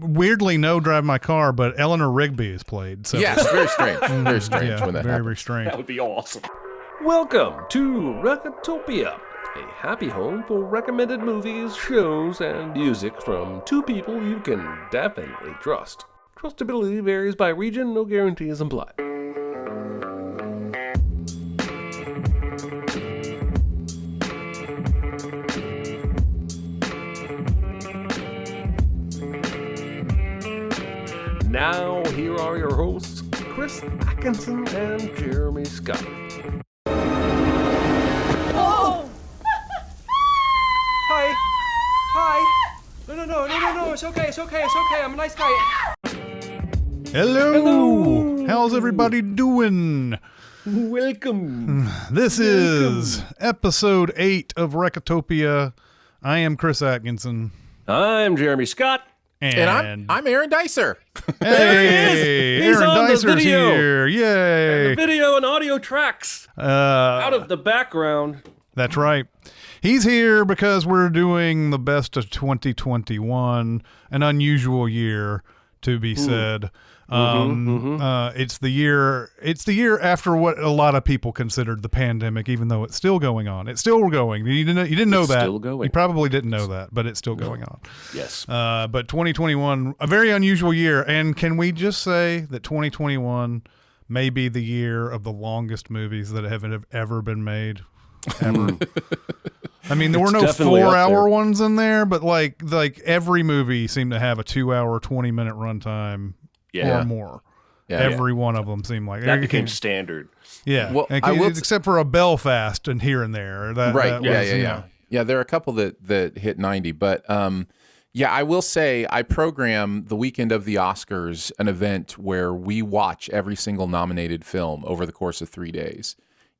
weirdly no Drive My Car, but Eleanor Rigby is played. So. Yes, very strange. Very strange Yeah, when that very, happens. very strange. That would be awesome. Welcome to Recotopia, a happy home for recommended movies, shows, and music from two people you can definitely trust. Trustability varies by region, no guarantees implied. Now, here are your hosts, Chris Atkinson and Jeremy Scott. Oh! Hi. No, it's okay. I'm a nice guy. Hello. How's everybody doing? Welcome. This is episode 8 of Recotopia. I am Chris Atkinson. I'm Jeremy Scott. And I'm Aaron Dicer. Hey, He's Aaron on the Dicer's video. here. Yay. The video and audio tracks out of the background. That's right. He's here because we're doing the best of 2021, an unusual year to be said. It's the year after what a lot of people considered the pandemic, even though it's still going on. It's still going. You didn't know that. Still going. You probably didn't know that, but it's still going on. Yes. But 2021, a very unusual year. And can we just say that 2021 may be the year of the longest movies that have ever been made? Ever. I mean, there were no 4-hour ones in there, but like every movie seemed to have a 2-hour, 20-minute runtime or more. Yeah, every one of them seemed like that became standard. Yeah, Well, except for a Belfast and here and there. Right. That was, Yeah, there are a couple that hit 90, but I will say I program the weekend of the Oscars an event where we watch every single nominated film over the course of 3 days.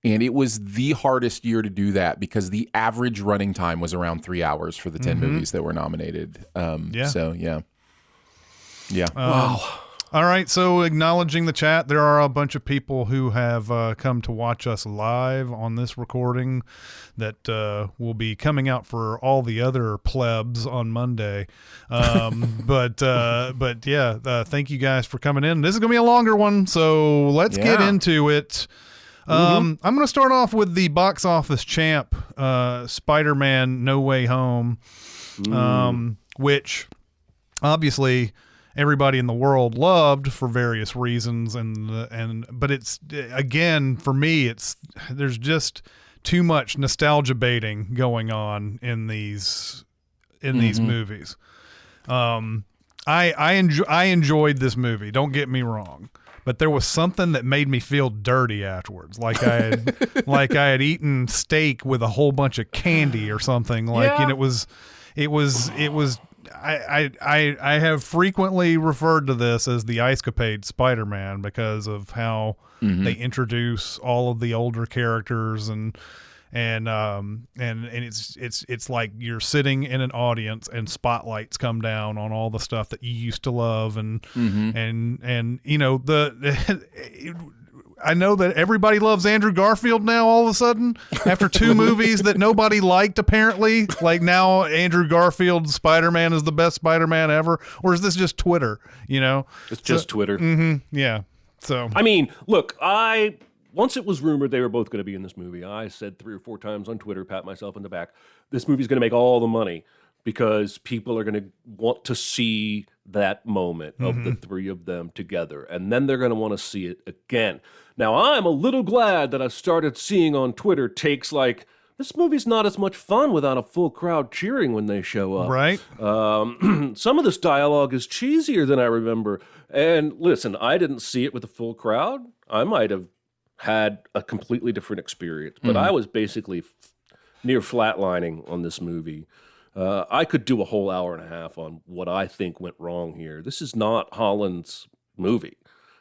And it was the hardest year to do that because the average running time was around 3 hours for the 10 movies that were nominated. So, yeah. Wow. All right, so acknowledging the chat, there are a bunch of people who have come to watch us live on this recording that will be coming out for all the other plebs on Monday. But thank you guys for coming in. This is going to be a longer one, so let's get into it. I'm going to start off with the box office champ, Spider-Man No Way Home, which obviously everybody in the world loved for various reasons, but it's, again, for me, there's just too much nostalgia baiting going on in these movies. I enjoyed this movie, don't get me wrong. But there was something that made me feel dirty afterwards, like I had eaten steak with a whole bunch of candy or something. And it was. I have frequently referred to this as the Ice Capade Spider-Man because of how they introduce all of the older characters and it's like you're sitting in an audience and spotlights come down on all the stuff that you used to love and you know I know that everybody loves Andrew Garfield now all of a sudden after 2 movies that nobody liked apparently. Like now Andrew Garfield's Spider-Man is the best Spider-Man ever, or is this just Twitter, you know? It's just Twitter. Yeah. So I mean, look, once it was rumored they were both going to be in this movie, I said 3 or 4 times on Twitter, pat myself in the back, this movie's going to make all the money because people are going to want to see that moment of the 3 of them together, and then they're going to want to see it again. Now, I'm a little glad that I started seeing on Twitter takes like, this movie's not as much fun without a full crowd cheering when they show up. right. Some of this dialogue is cheesier than I remember. And listen, I didn't see it with a full crowd. I might have had a completely different experience, but I was basically near flatlining on this movie. I could do a whole hour and a half on what I think went wrong here. This is not Holland's movie.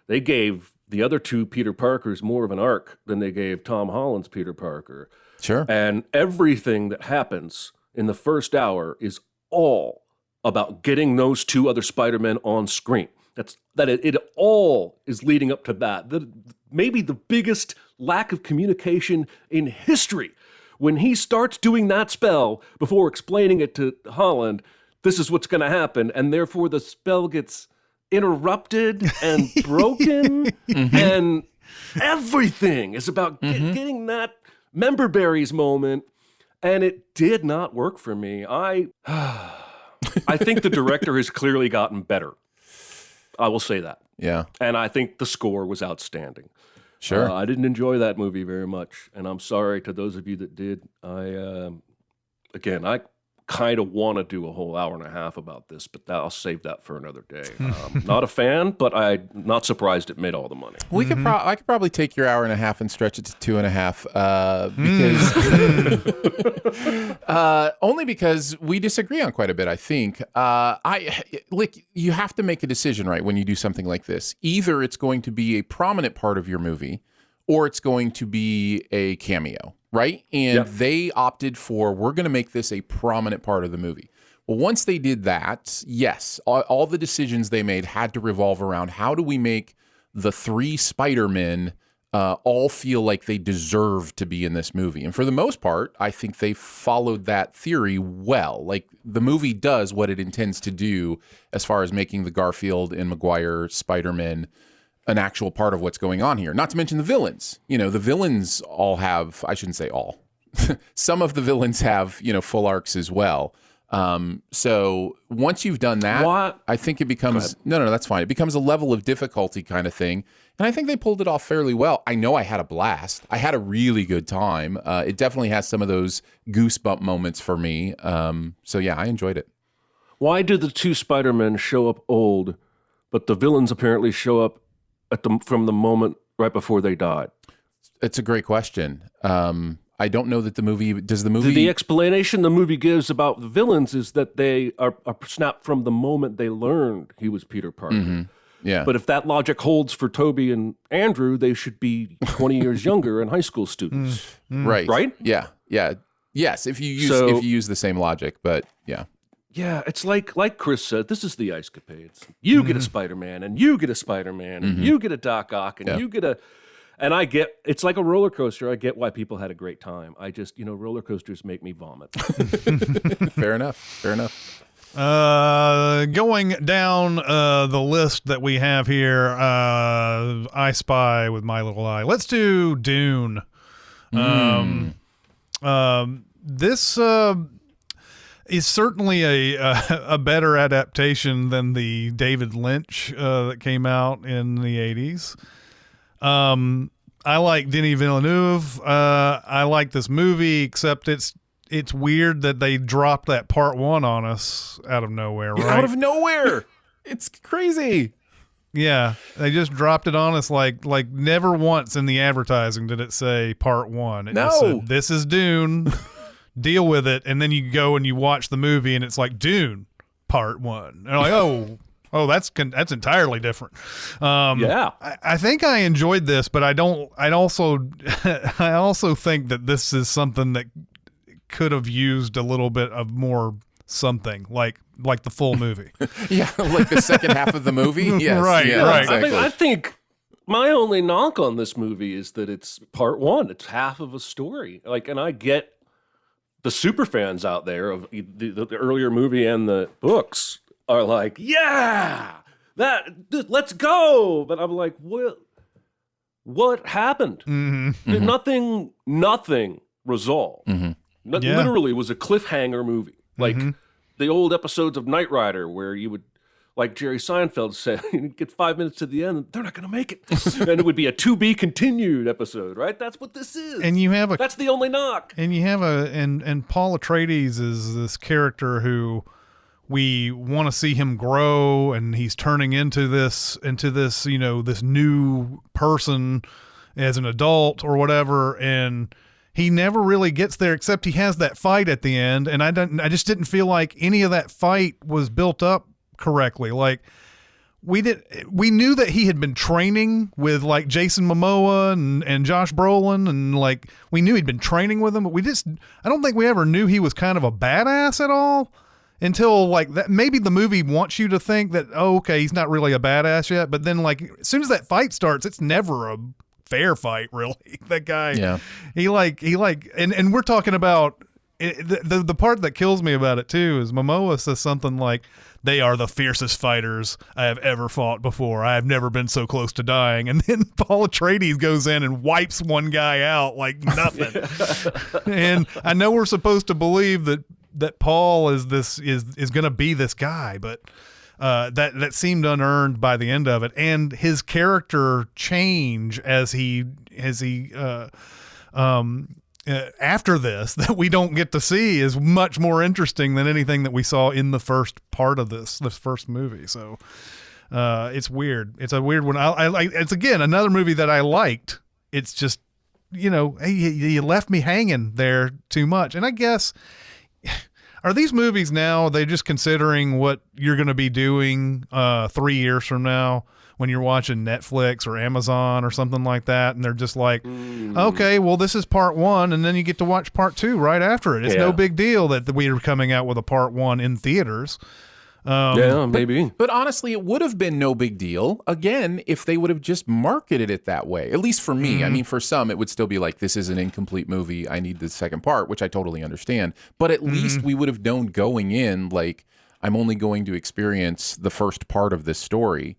They gave the other 2 Peter Parkers more of an arc than they gave Tom Holland's Peter Parker. Sure. And everything that happens in the first hour is all about getting those 2 other Spider-Men on screen. It all is leading up to that. Maybe the biggest lack of communication in history. When he starts doing that spell before explaining it to Holland, this is what's going to happen. And therefore the spell gets interrupted and broken. And everything is about getting that member berries moment. And it did not work for me. I think the director has clearly gotten better. I will say that. Yeah. And I think the score was outstanding. Sure. I didn't enjoy that movie very much, and I'm sorry to those of you that did. I kind of want to do a whole hour and a half about this, but I'll save that for another day. Not a fan, but I'm not surprised it made all the money. We could I could probably take your hour and a half and stretch it to 2.5 because only because we disagree on quite a bit. I think you have to make a decision, right, when you do something like this. Either it's going to be a prominent part of your movie, or it's going to be a cameo. Right? And they opted for, we're going to make this a prominent part of the movie. Well, once they did that, yes, all the decisions they made had to revolve around how do we make the 3 Spider-Men all feel like they deserve to be in this movie. And for the most part, I think they followed that theory well. Like, the movie does what it intends to do as far as making the Garfield and Maguire Spider-Men an actual part of what's going on here. Not to mention the villains. You know, the villains all have, I shouldn't say all, some of the villains have, full arcs as well. So once you've done that, I think it becomes, no, that's fine. It becomes a level of difficulty kind of thing. And I think they pulled it off fairly well. I know I had a blast. I had a really good time. It definitely has some of those goosebump moments for me. So yeah, I enjoyed it. Why do the 2 Spider-Men show up old, but the villains apparently show up from the moment right before they died? It's a great question. I don't know that the movie... Does the movie... The explanation the movie gives about the villains is that they are snapped from the moment they learned he was Peter Parker. Mm-hmm. Yeah. But if that logic holds for Toby and Andrew, they should be 20 years younger and high school students. Right. Right? Yeah. Yeah. Yes, if you use the same logic, but yeah. Yeah, it's like Chris said, this is the Ice Capades. You get a Spider-Man, and you get a Spider-Man, and you get a Doc Ock, and you get a... And I get, it's like a roller coaster. I get why people had a great time. I just, roller coasters make me vomit. Fair enough. Going down the list that we have here, I Spy with My Little Eye. Let's do Dune. This is certainly a better adaptation than the David Lynch that came out in the 80s. I like Denis Villeneuve. I like this movie, except it's weird that they dropped that part 1 on us out of nowhere, right? Out of nowhere. It's crazy. Yeah, they just dropped it on us like never once in the advertising did it say part 1. It just said, this is Dune. Deal with it. And then you go and you watch the movie and it's like Dune part 1. And you're like, oh, that's entirely different. Yeah, I think I enjoyed this, but I also think that this is something that could have used a little bit of more something like the full movie. Yeah, like the second half of the movie. Yes, right. Exactly. I think my only knock on this movie is that it's part 1. It's half of a story. And I get the super fans out there of the earlier movie and the books are like, yeah, let's go. But I'm like, what happened? Mm-hmm. Nothing resolved. Mm-hmm. Literally was a cliffhanger movie. Like the old episodes of Knight Rider where you would, like Jerry Seinfeld said, you get 5 minutes to the end, and they're not going to make it. And it would be a to be continued episode, right? That's what this is. And you have that's the only knock. And you have and Paul Atreides is this character who we want to see him grow, and he's turning into this, this new person as an adult or whatever. And he never really gets there, except he has that fight at the end. And I just didn't feel like any of that fight was built up correctly. Like we knew that he had been training with like Jason Momoa and Josh Brolin, and like we knew he'd been training with them, but I don't think we ever knew he was kind of a badass at all until like that. Maybe the movie wants you to think that, oh, okay, he's not really a badass yet, but then like as soon as that fight starts, it's never a fair fight, really. That guy, yeah, he and we're talking about the part that kills me about it too is Momoa says something like, "They are the fiercest fighters I have ever fought before. I have never been so close to dying." And then Paul Atreides goes in and wipes one guy out like nothing. And I know we're supposed to believe that Paul is going to be this guy, but that seemed unearned by the end of it, and his character change as he after this that we don't get to see is much more interesting than anything that we saw in the first part of this first movie. So it's weird. It's a weird one. It's again another movie that I liked. It's just, you left me hanging there too much. And I guess, are these movies now, are they just considering what you're going to be doing 3 years from now when you're watching Netflix or Amazon or something like that, and they're just like, okay, well, this is part 1, and then you get to watch part 2 right after it. It's no big deal that we are coming out with a part 1 in theaters. Maybe. But honestly, it would have been no big deal, again, if they would have just marketed it that way. At least for me. I mean, for some, it would still be like, this is an incomplete movie. I need the second part, which I totally understand. But at least we would have known going in, like, I'm only going to experience the first part of this story.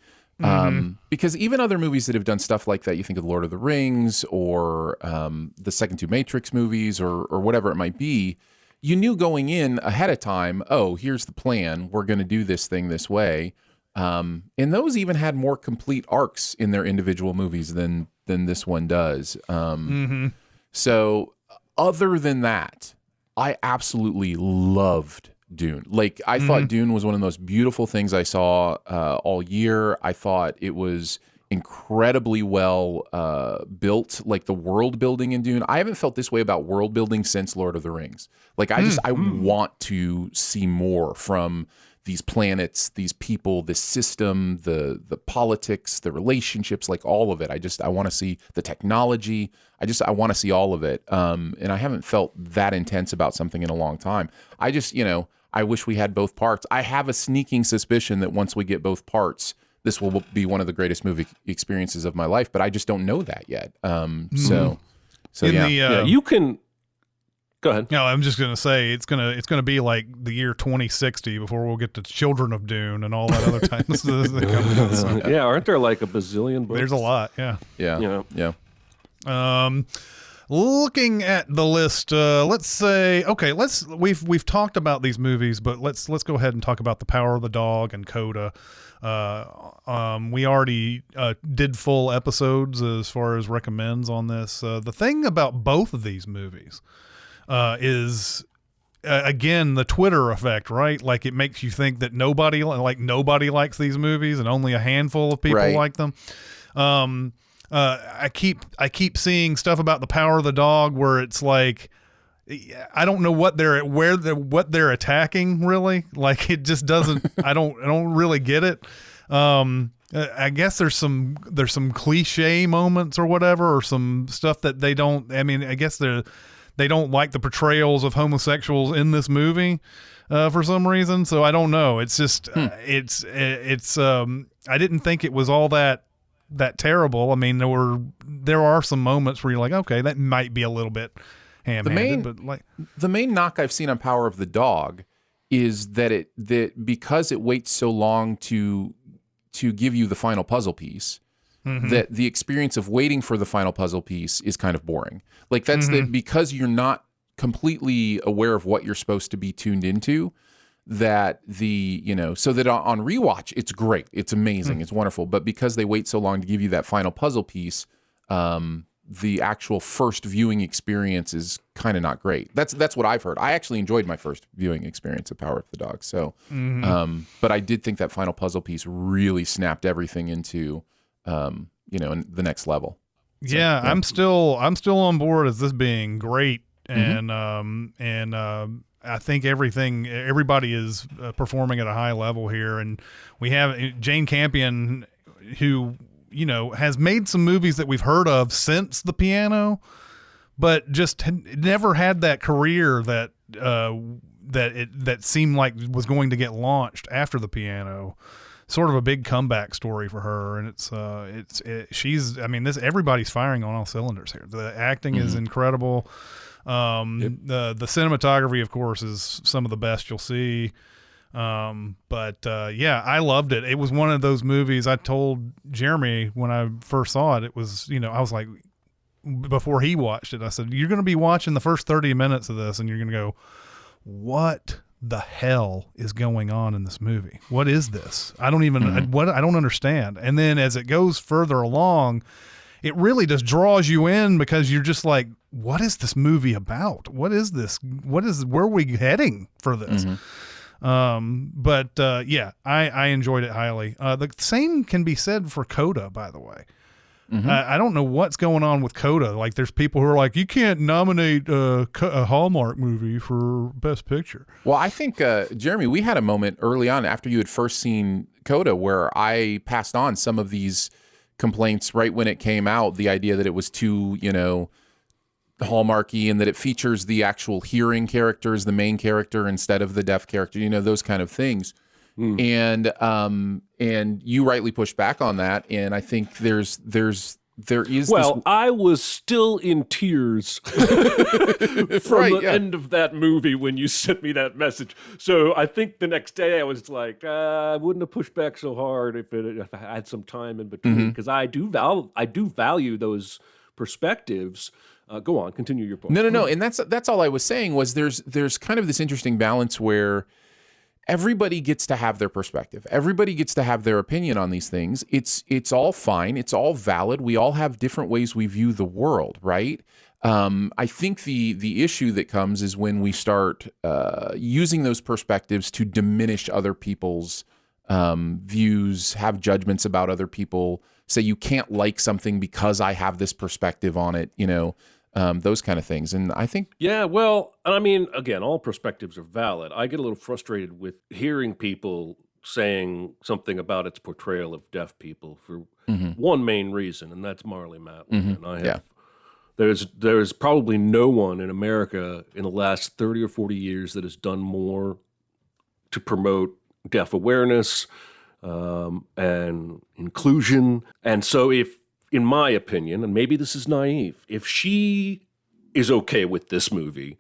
Because even other movies that have done stuff like that, you think of Lord of the Rings or the second 2 Matrix movies or whatever it might be, you knew going in ahead of time, oh, here's the plan. We're going to do this thing this way. And those even had more complete arcs in their individual movies than this one does. So other than that, I absolutely loved Dune. Like, I thought Dune was one of the most beautiful things I saw all year. I thought it was incredibly well built, like the world building in Dune. I haven't felt this way about world building since Lord of the Rings. Like, I want to see more from these planets, these people, this system, the politics, the relationships, like all of it. I want to see the technology. I want to see all of it. And I haven't felt that intense about something in a long time. I wish we had both parts. I have a sneaking suspicion that once we get both parts, this will be one of the greatest movie experiences of my life, but I just don't know that yet. So you can go ahead. No, I'm just gonna say it's gonna be like the year 2060 before we'll get to Children of Dune and all that other time. Yeah, aren't there like a bazillion books? There's a lot. Yeah. Looking at the list, let's say, okay, we've talked about these movies, but let's go ahead and talk about The Power of the Dog and Coda. We already did full episodes as far as recommends on this. The thing about both of these movies is again the Twitter effect, right? Like, it makes you think that nobody likes these movies and only a handful of people like them. I keep seeing stuff about The Power of the Dog where it's like, I don't know what they're attacking really. Like, it just doesn't. I don't really get it. I guess there's some cliche moments or whatever, or some stuff that they don't. I mean, I guess they don't like the portrayals of homosexuals in this movie for some reason. So I don't know. It's just it's I didn't think it was all that terrible. I mean, there are some moments where you're like, okay, that might be a little bit ham-handed, but like the main knock I've seen on Power of the Dog is that because it waits so long to give you the final puzzle piece, that the experience of waiting for the final puzzle piece is kind of boring. Like, that's because you're not completely aware of what you're supposed to be tuned into, that so that on rewatch, it's great. It's amazing. It's wonderful. But because they wait so long to give you that final puzzle piece, the actual first viewing experience is kind of not great. That's what I've heard. I actually enjoyed my first viewing experience of Power of the Dog. So, but I did think that final puzzle piece really snapped everything into, in the next level. So, I'm still on board as this being great, and I think everybody is performing at a high level here, and we have Jane Campion, who has made some movies that we've heard of since The Piano, but just never had that career that seemed like was going to get launched after The Piano. Sort of a big comeback story for her, and everybody's firing on all cylinders here. The acting is incredible. The cinematography, of course, is some of the best you'll see. Yeah, I loved it. It was one of those movies. I told Jeremy when I first saw it, it was, I was like, before he watched it, I said, you're going to be watching the first 30 minutes of this and you're going to go, what the hell is going on in this movie? What is this? I don't even, I don't understand. And then as it goes further along, it really just draws you in because you're just like, what is this movie about? What is this? Where are we heading for this? Yeah, I enjoyed it highly. The same can be said for Coda, by the way. I don't know what's going on with Coda. Like, there's people who are like, you can't nominate a Hallmark movie for Best Picture. Well, I think, Jeremy, we had a moment early on after you had first seen Coda where I passed on some of these complaints right when it came out, the idea that it was too, Hallmarky and that it features the actual hearing character as the main character instead of the deaf character, those kind of things. And you rightly pushed back on that. And I think there is. Well, I was still in tears from the end of that movie when you sent me that message. So I think the next day I was like, I wouldn't have pushed back so hard if I had some time in between, because I do value those perspectives. Go on, continue your point. No. And that's all I was saying was there's kind of this interesting balance where everybody gets to have their perspective. Everybody gets to have their opinion on these things. It's all fine. It's all valid. We all have different ways we view the world, right? I think the issue that comes is when we start using those perspectives to diminish other people's views, have judgments about other people, say you can't like something because I have this perspective on it, those kind of things. And I think... Yeah, well, I mean, again, all perspectives are valid. I get a little frustrated with hearing people saying something about its portrayal of deaf people for one main reason, and that's Marley Matlin. And there's probably no one in America in the last 30 or 40 years that has done more to promote deaf awareness and inclusion. And so in my opinion, and maybe this is naive, if she is okay with this movie,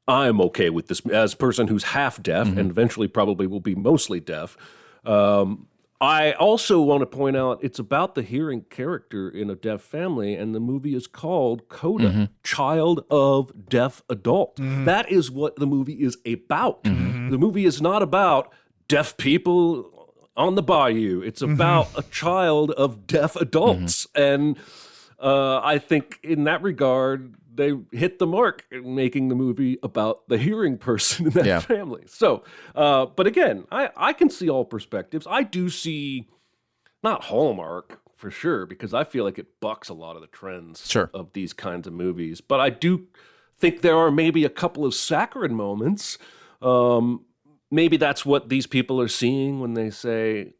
I'm okay with this. As a person who's half deaf and eventually probably will be mostly deaf, I also want to point out it's about the hearing character in a deaf family, and the movie is called Coda, Child of Deaf Adult. That is what the movie is about. The movie is not about deaf people on the bayou. It's about a child of deaf adults. And I think in that regard, they hit the mark in making the movie about the hearing person in that family. So, but again, I can see all perspectives. I do see, not Hallmark for sure, because I feel like it bucks a lot of the trends of these kinds of movies. But I do think there are maybe a couple of saccharine moments. Maybe that's what these people are seeing when they say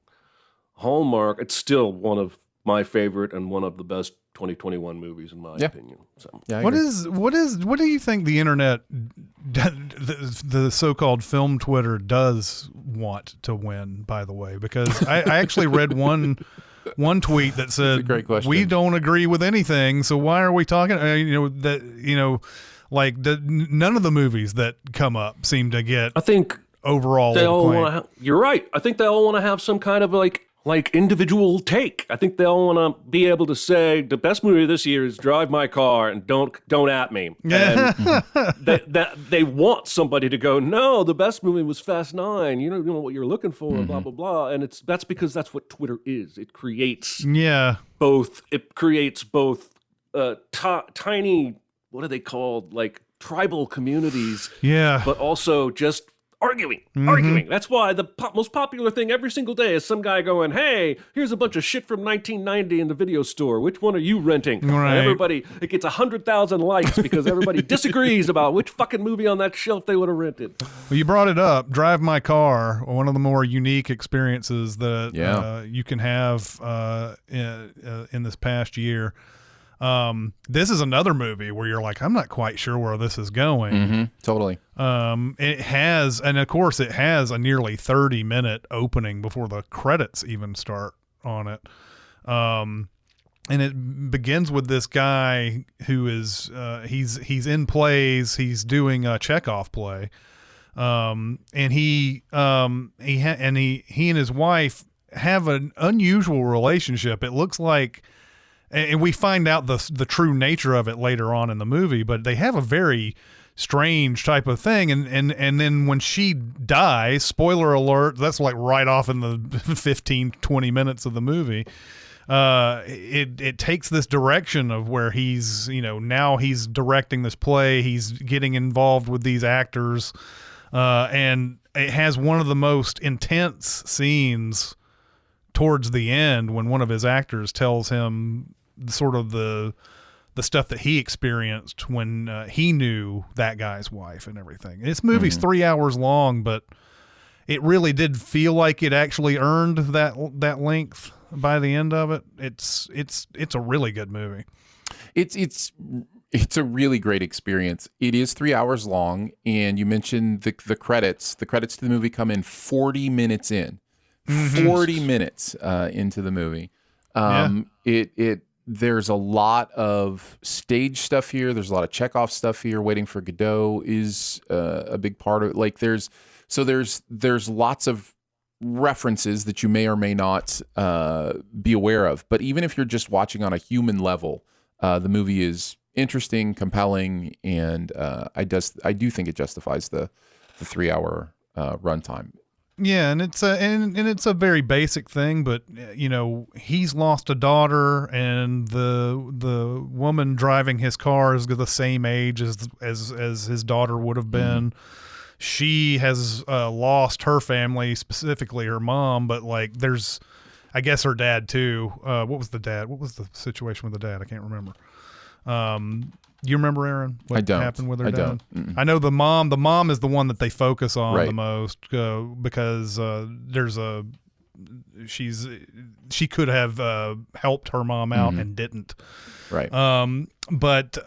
Hallmark. It's still one of my favorite and one of the best 2021 movies in my opinion. So, what do you think the internet, the so-called film Twitter, does want to win? By the way, because I actually read one tweet that said, great question. "We don't agree with anything, so why are we talking?" None of the movies that come up seem to get. I think. Overall, they all want to. You're right. I think they all want to have some kind of like individual take. I think they all want to be able to say the best movie this year is Drive My Car and Don't at Me. And they want somebody to go, no, the best movie was Fast 9. You don't know what you're looking for, blah blah blah. And that's because that's what Twitter is. It creates both. It creates both tiny, what are they called, like tribal communities. But also just arguing. That's why the most popular thing every single day is some guy going, hey, here's a bunch of shit from 1990 in the video store. Which one are you renting? Right. And everybody, it gets 100,000 likes because everybody disagrees about which fucking movie on that shelf they would have rented. Well, you brought it up. Drive My Car, one of the more unique experiences that you can have in this past year. This is another movie where you're like, I'm not quite sure where this is going. Totally. It has a nearly 30-minute opening before the credits even start on it. and it begins with this guy who is he's in plays. He's doing a Chekhov play, and he and his wife have an unusual relationship. It looks like, and we find out the true nature of it later on in the movie, but they have a very strange type of thing. And then when she dies, spoiler alert, that's like right off in the 15-20 minutes of the movie. It takes this direction of where he's, now he's directing this play. He's getting involved with these actors. And it has one of the most intense scenes towards the end when one of his actors tells him sort of the stuff that he experienced when he knew that guy's wife and everything. This movie's 3 hours long, but it really did feel like it actually earned that length by the end of it. It's a really good movie. It's a really great experience. It is 3 hours long, and you mentioned the credits. The credits to the movie come in 40 minutes in. 40 minutes into the movie. There's a lot of stage stuff here. There's a lot of Chekhov stuff here. Waiting for Godot is a big part of it. Like there's lots of references that you may or may not be aware of. But even if you're just watching on a human level, the movie is interesting, compelling, and I do think it justifies the 3 hour runtime. Yeah, and it's a very basic thing, but he's lost a daughter, and the woman driving his car is the same age as his daughter would have been. She has lost her family, specifically her mom, but like there's, I guess, her dad too. What was the dad? What was the situation with the dad? I can't remember. You remember, Aaron? What happened with her dad? I know the mom. The mom is the one that they focus on the most because she could have helped her mom out and didn't. Right. But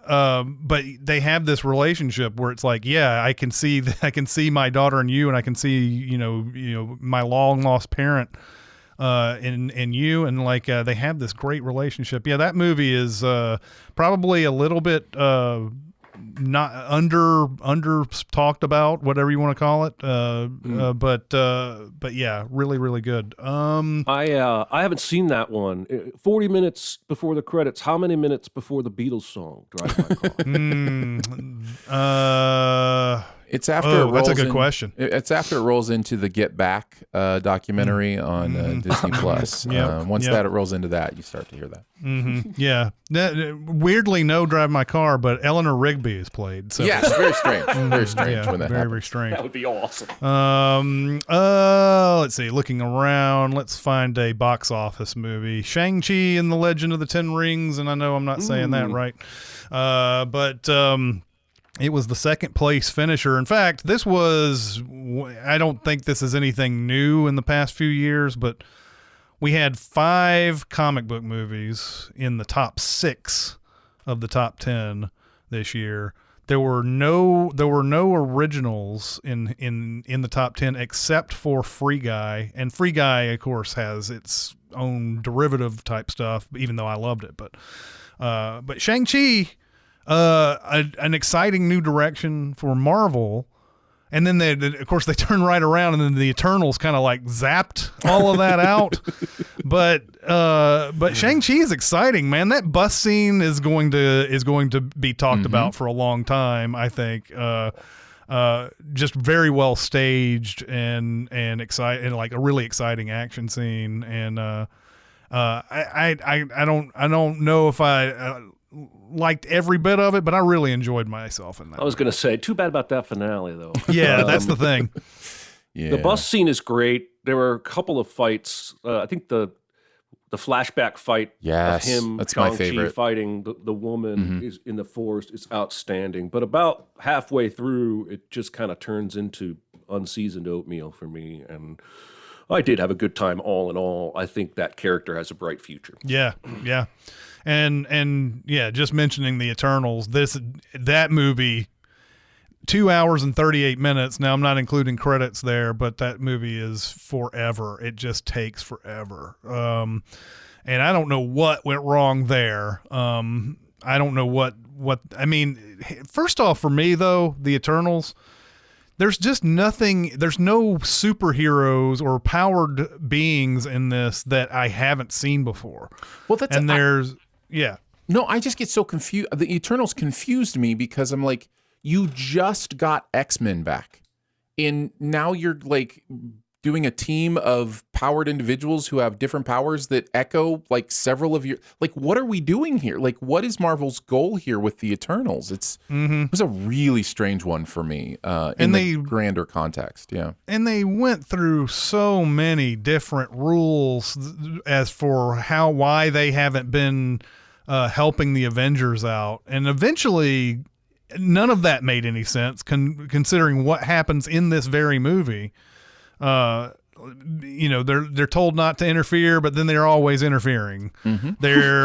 they have this relationship where it's like, yeah, I can see my daughter in you, and I can see my long lost parent in you, and like they have this great relationship. Yeah, that movie is probably a little bit not under talked about, whatever you want to call it. But yeah, really, really good. I haven't seen that one. 40 minutes before the credits. How many minutes before the Beatles song, Drive My Car? It's after. That's a good question. It's after it rolls into the Get Back documentary on Disney Plus. Once that it rolls into that, you start to hear that. Yeah. Weirdly, no Drive My Car, but Eleanor Rigby is played. So. Yes, very strange. Very strange when that happens. Very strange. That would be awesome. Let's see. Looking around, let's find a box office movie. Shang-Chi and the Legend of the Ten Rings, and I know I'm not saying that right. But it was the second place finisher. In fact, I don't think this is anything new in the past few years, but we had 5 comic book movies in the top 6 of the top 10 this year. There were no originals in the top 10 except for Free Guy, and Free Guy, of course, has its own derivative type stuff, even though I loved it. But Shang-Chi, an exciting new direction for Marvel, and then of course they turn right around, and then the Eternals kind of like zapped all of that out. But Shang-Chi is exciting, man. That bus scene is going to be talked about for a long time, I think. Just very well staged and exciting, and like a really exciting action scene. And I don't know if I liked every bit of it, but I really enjoyed myself in that. I was going to say, too bad about that finale, though. Yeah, that's the thing. Yeah. The bus scene is great. There were a couple of fights. I think the flashback fight of him, that's my favorite, fighting the woman is in the forest is outstanding. But about halfway through, it just kind of turns into unseasoned oatmeal for me. And I did have a good time all in all. I think that character has a bright future. Yeah, yeah. And yeah, just mentioning the Eternals, that movie, 2 hours and 38 minutes. Now, I'm not including credits there, but that movie is forever. It just takes forever. And I don't know what went wrong there. I don't know what I mean, first off, for me, though, the Eternals, there's just nothing, there's no superheroes or powered beings in this that I haven't seen before. Well, that's... And there's... Yeah. No, I just get so confused. The Eternals confused me because I'm like, you just got X-Men back. And now you're like doing a team of powered individuals who have different powers that echo like several of your... Like, what are we doing here? Like, what is Marvel's goal here with the Eternals? It was a really strange one for me in the grander context. Yeah. And they went through so many different rules as for why they haven't been... helping the Avengers out, and eventually none of that made any sense considering what happens in this very movie. They're told not to interfere, but then they're always interfering. They're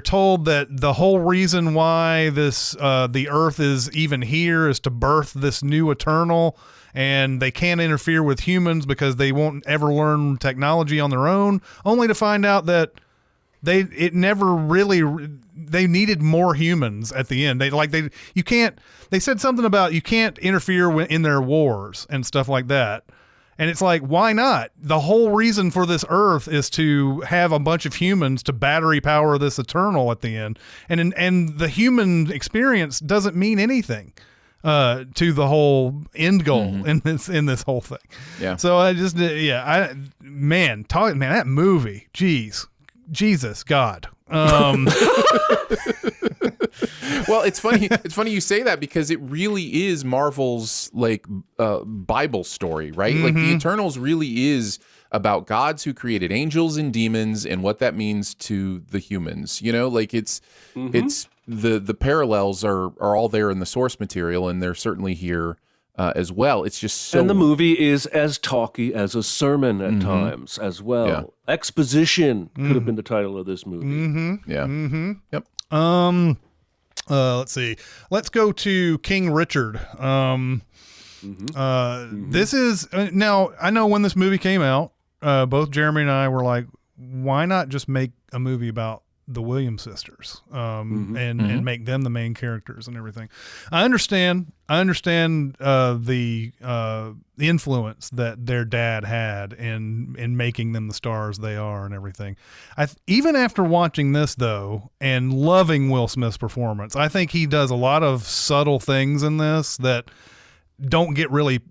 told that the whole reason why the Earth is even here is to birth this new Eternal, and they can't interfere with humans because they won't ever learn technology on their own, only to find out that they needed more humans at the end. They said something about you can't interfere in their wars and stuff like that. And it's like, why not? The whole reason for this Earth is to have a bunch of humans to battery power this Eternal at the end. And the human experience doesn't mean anything to the whole end goal in this whole thing. Yeah. So I just, that movie, geez. Jesus God. Well, it's funny. It's funny you say that because it really is Marvel's like Bible story, right? Like the Eternals really is about gods who created angels and demons and what that means to the humans. Like it's the parallels are all there in the source material, and they're certainly here as well. It's just so... And the movie is as talky as a sermon at times as well. Yeah. Exposition could have been the title of this movie. Yeah. Yep. Let's see. Let's go to King Richard. This is... now, I know when this movie came out, both Jeremy and I were like, why not just make a movie about the Williams sisters and make them the main characters and everything. I understand the influence that their dad had in making them the stars they are and everything. Even after watching this though and loving Will Smith's performance, I think he does a lot of subtle things in this that don't really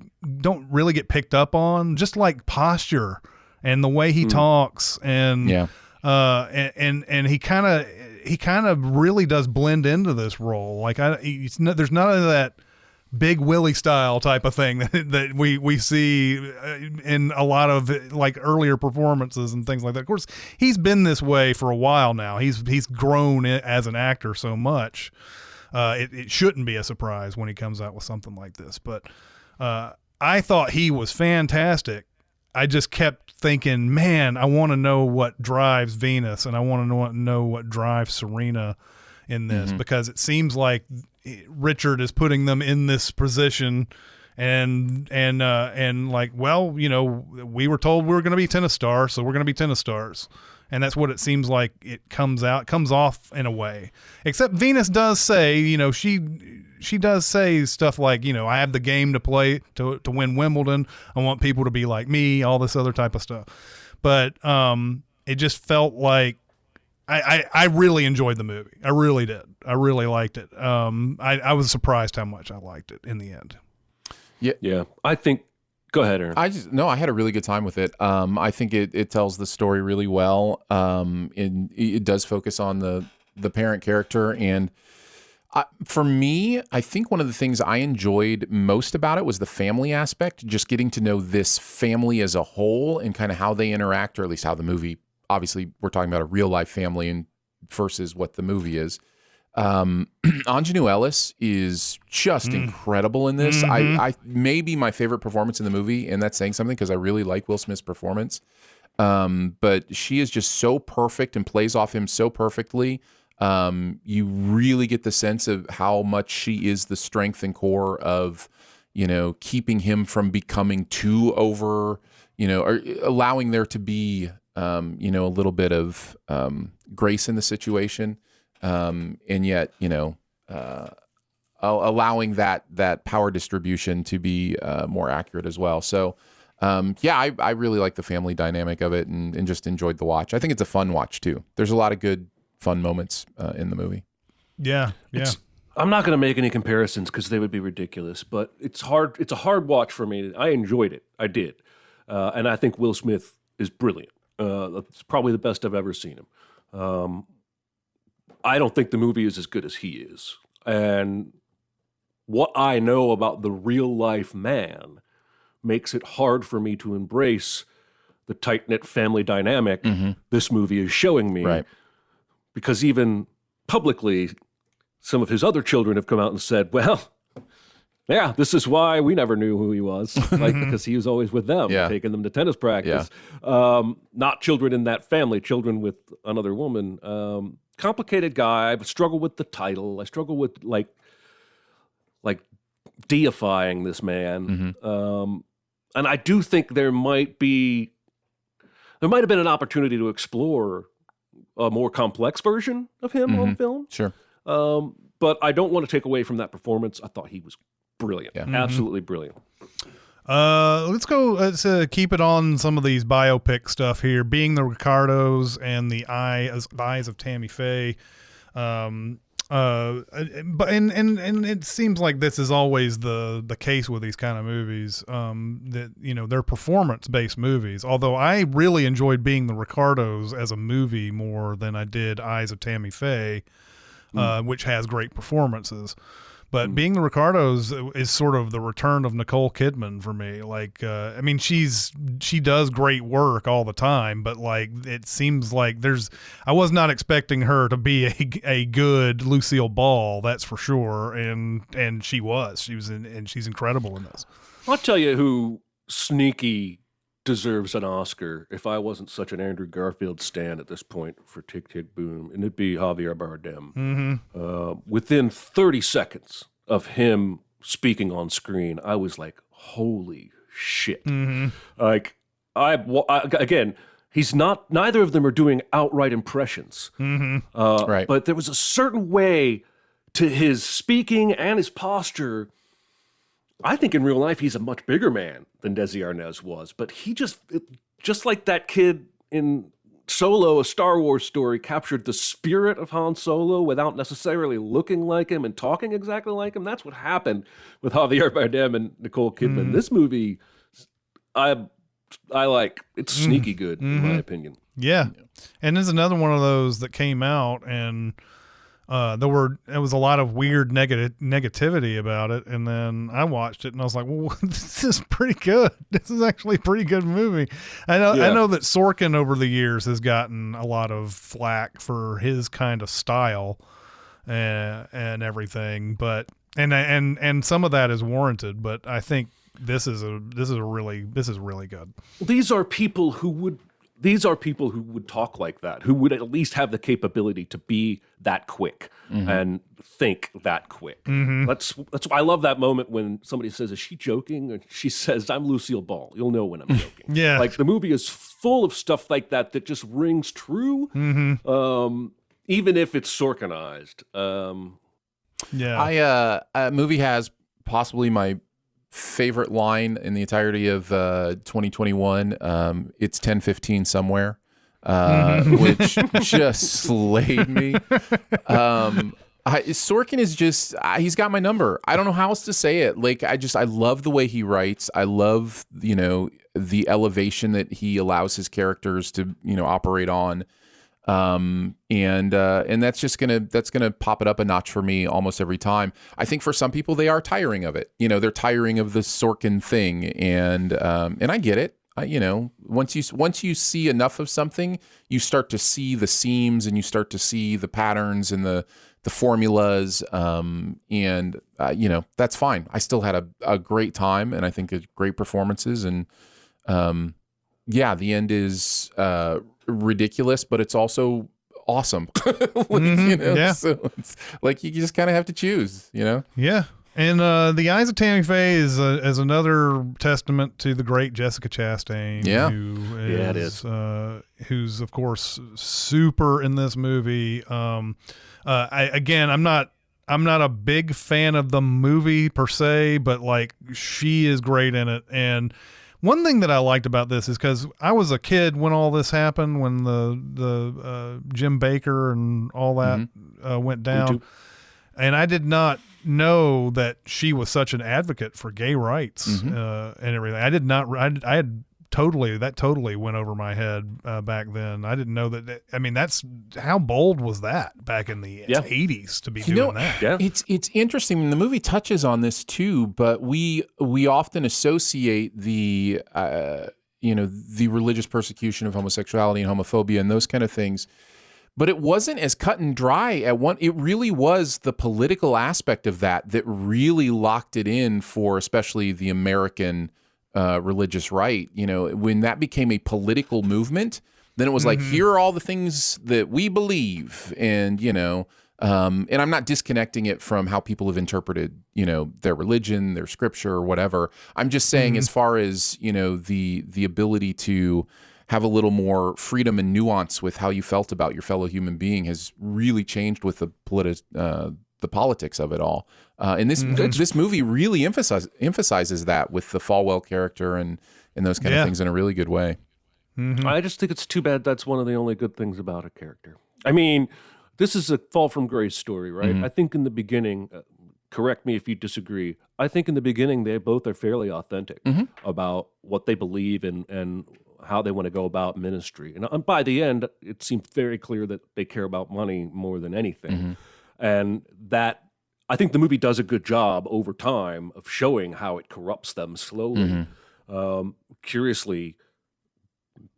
get picked up on, just like posture and the way he talks and and he kind of really does blend into this role. Like there's none of that Big Willie style type of thing that we see in a lot of like earlier performances and things like that. Of course, he's been this way for a while now. He's grown as an actor so much. It shouldn't be a surprise when he comes out with something like this. But I thought he was fantastic. I just kept thinking, man, I want to know what drives Venus, and I want to know what drives Serena in this, because it seems like Richard is putting them in this position, and like, well, we were told we were going to be tennis stars, so we're going to be tennis stars. And that's what it seems like it comes off in a way. Except Venus does say, she does say stuff like, I have the game to play to win Wimbledon. I want people to be like me, all this other type of stuff. But it just felt like I really enjoyed the movie. I really did. I really liked it. I was surprised how much I liked it in the end. Yeah. I think... Go ahead, Aaron. I had a really good time with it. I think it tells the story really well. It does focus on the parent character. And for me, I think one of the things I enjoyed most about it was the family aspect, just getting to know this family as a whole and kind of how they interact, or at least how the movie, obviously we're talking about a real life family and versus what the movie is. Anjanou Ellis is just incredible in this. I maybe my favorite performance in the movie, and that's saying something because I really like Will Smith's performance. But she is just so perfect and plays off him so perfectly. You really get the sense of how much she is the strength and core of, keeping him from becoming too over, or allowing there to be, a little bit of grace in the situation, and yet, allowing that power distribution to be more accurate as well. So, I really like the family dynamic of it and just enjoyed the watch. I think it's a fun watch too. There's a lot of good, fun moments in the movie. Yeah. I'm not going to make any comparisons because they would be ridiculous, but it's hard. It's a hard watch for me. I enjoyed it. I did. And I think Will Smith is brilliant. That's probably the best I've ever seen him. I don't think the movie is as good as he is. And what I know about the real life man makes it hard for me to embrace the tight-knit family dynamic this movie is showing me. Right. Because even publicly, some of his other children have come out and said, well, yeah, this is why we never knew who he was. Because he was always with them, taking them to tennis practice. Yeah. Not children in that family, children with another woman. Complicated guy. I struggle with the title. I struggle with like deifying this man. And I do think there might have been an opportunity to explore a more complex version of him on film. Sure. But I don't want to take away from that performance. I thought he was brilliant. Yeah. Absolutely brilliant. Let's keep it on some of these biopic stuff here. Being the Ricardos and the eyes of Tammy Faye. But it seems like this is always the case with these kind of movies, that they're performance-based movies. Although I really enjoyed Being the Ricardos as a movie more than I did Eyes of Tammy Faye, which has great performances. But Being the Ricardos is sort of the return of Nicole Kidman for me. She does great work all the time, but it seems like I was not expecting her to be a good Lucille Ball, that's for sure. And she was. And she's incredible in this. I'll tell you who sneaky deserves an Oscar if I wasn't such an Andrew Garfield stan at this point for Tick, Tick, Boom, and it'd be Javier Bardem. Within 30 seconds of him speaking on screen, I was like, holy shit. Again, neither of them are doing outright impressions. Right. But there was a certain way to his speaking and his posture. I think in real life, he's a much bigger man than Desi Arnaz was, but he just like that kid in Solo, A Star Wars Story, captured the spirit of Han Solo without necessarily looking like him and talking exactly like him. That's what happened with Javier Bardem and Nicole Kidman. This movie, I like. It's sneaky good, in my opinion. Yeah. And there's another one of those that came out, and there was a lot of weird negativity about it, and then I watched it and I was like, well, this is pretty good. This is actually a pretty good movie. I know that Sorkin over the years has gotten a lot of flack for his kind of style and everything, but and some of that is warranted, but I think this is really good. These are people who would talk like that, who would at least have the capability to be that quick and think that quick. That's why I love that moment when somebody says, "Is she joking?" And she says, "I'm Lucille Ball. You'll know when I'm joking." Yeah, like the movie is full of stuff like that just rings true, even if it's Sorkinized. A movie has possibly my favorite line in the entirety of 2021. It's 10:15 somewhere, which just slayed me. Sorkin is just, he's got my number. I don't know how else to say it. I love the way he writes. I love, the elevation that he allows his characters to, operate on. And that's gonna pop it up a notch for me almost every time. I think for some people they are tiring of it. They're tiring of the Sorkin thing, and I get it. Once you see enough of something, you start to see the seams and you start to see the patterns and the formulas. That's fine. I still had a great time, and I think it's great performances. And the end is ridiculous, but it's also awesome. So it's like you just kind of have to choose, Yeah. And The Eyes of Tammy Faye is another testament to the great Jessica Chastain. Yeah. It is. Who's, of course, super in this movie. I'm not a big fan of the movie per se, but like she is great in it. And one thing that I liked about this is because I was a kid when all this happened, when the Jim Baker and all that went down. And I did not know that she was such an advocate for gay rights and everything. I did not. I had totally went over my head back then. I didn't know that. I mean, that's how bold was that back in the 80s to be doing that. Yeah. It's interesting. The movie touches on this too, but we often associate the the religious persecution of homosexuality and homophobia and those kind of things. But it wasn't as cut and dry it really was the political aspect of that really locked it in for especially the American religious right. When that became a political movement, then it was like, here are all the things that we believe. And, and I'm not disconnecting it from how people have interpreted, their religion, their scripture or whatever. I'm just saying as far as, the ability to have a little more freedom and nuance with how you felt about your fellow human being has really changed with the politics of it all. And this movie really emphasizes that with the Falwell character and those kind of things in a really good way. I just think it's too bad that's one of the only good things about a character. I mean, this is a fall from grace story, right? I think in the beginning, correct me if you disagree, I think in the beginning they both are fairly authentic about what they believe and how they want to go about ministry. And by the end, it seemed very clear that they care about money more than anything. And that, I think the movie does a good job over time of showing how it corrupts them slowly. Curiously,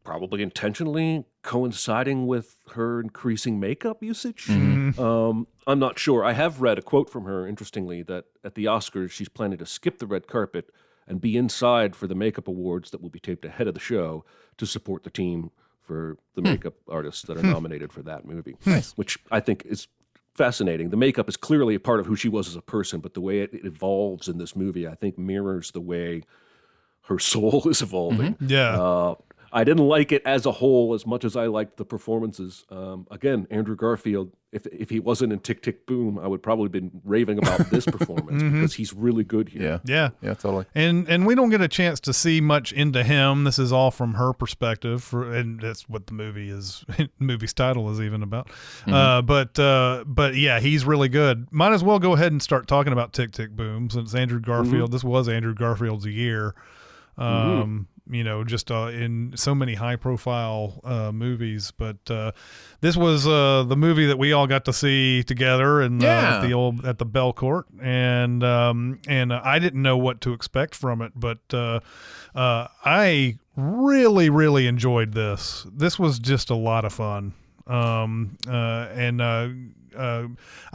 probably intentionally coinciding with her increasing makeup usage. I'm not sure. I have read a quote from her, interestingly, that at the Oscars, she's planning to skip the red carpet and be inside for the makeup awards that will be taped ahead of the show to support the team for the makeup artists that are nominated for that movie, which I think is fascinating. The makeup is clearly a part of who she was as a person, but the way it evolves in this movie, I think mirrors the way her soul is evolving. I didn't like it as a whole as much as I liked the performances. Again, Andrew Garfield, if he wasn't in Tick, Tick, Boom, I would probably been raving about this performance because he's really good here. Yeah, totally. And we don't get a chance to see much into him. This is all from her perspective, and that's what the movie is. Movie's title is even about. But yeah, he's really good. Might as well go ahead and start talking about Tick, Tick, Boom since Andrew Garfield. This was Andrew Garfield's year. Just in so many high-profile movies. But this was the movie that we all got to see together at the Bell Court, and I didn't know what to expect from it, but I really, really enjoyed this. This was just a lot of fun. I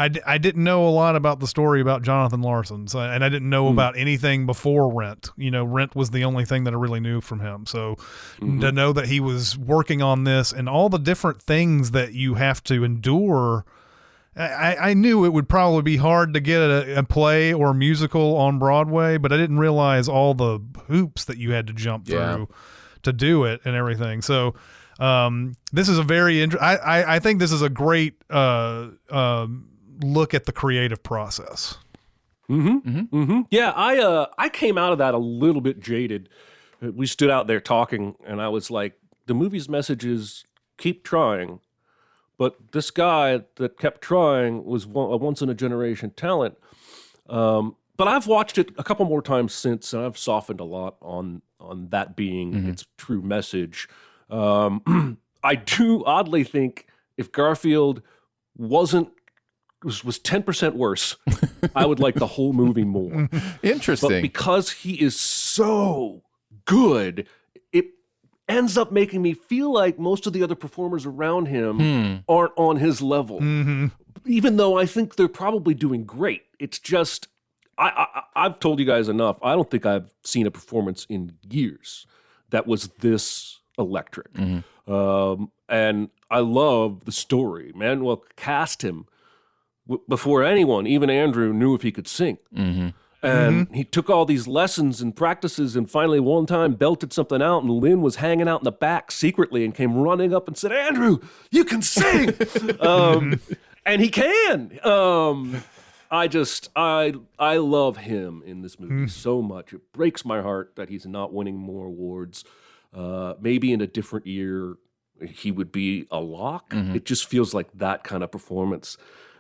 didn't know a lot about the story about Jonathan Larson, and I didn't know about anything before Rent. Rent was the only thing that I really knew from him. So to know that he was working on this and all the different things that you have to endure, I knew it would probably be hard to get a play or a musical on Broadway, but I didn't realize all the hoops that you had to jump through to do it and everything. So this is a very I think this is a great look at the creative process. Yeah, I came out of that a little bit jaded. We stood out there talking, and I was like, the movie's message is keep trying. But this guy that kept trying was a once-in-a-generation talent. But I've watched it a couple more times since, and I've softened a lot on that being its true message. I do oddly think if Garfield was 10% worse, I would like the whole movie more. Interesting. But because he is so good, it ends up making me feel like most of the other performers around him aren't on his level. Even though I think they're probably doing great. It's just, I've told you guys enough. I don't think I've seen a performance in years that was this electric. And I love the story. Manuel cast him before anyone, even Andrew, knew if he could sing. And he took all these lessons and practices, and finally one time belted something out, and Lynn was hanging out in the back secretly and came running up and said, Andrew, you can sing. And he can. I love him in this movie so much. It breaks my heart that he's not winning more awards. Maybe in a different year, he would be a lock. It just feels like that kind of performance.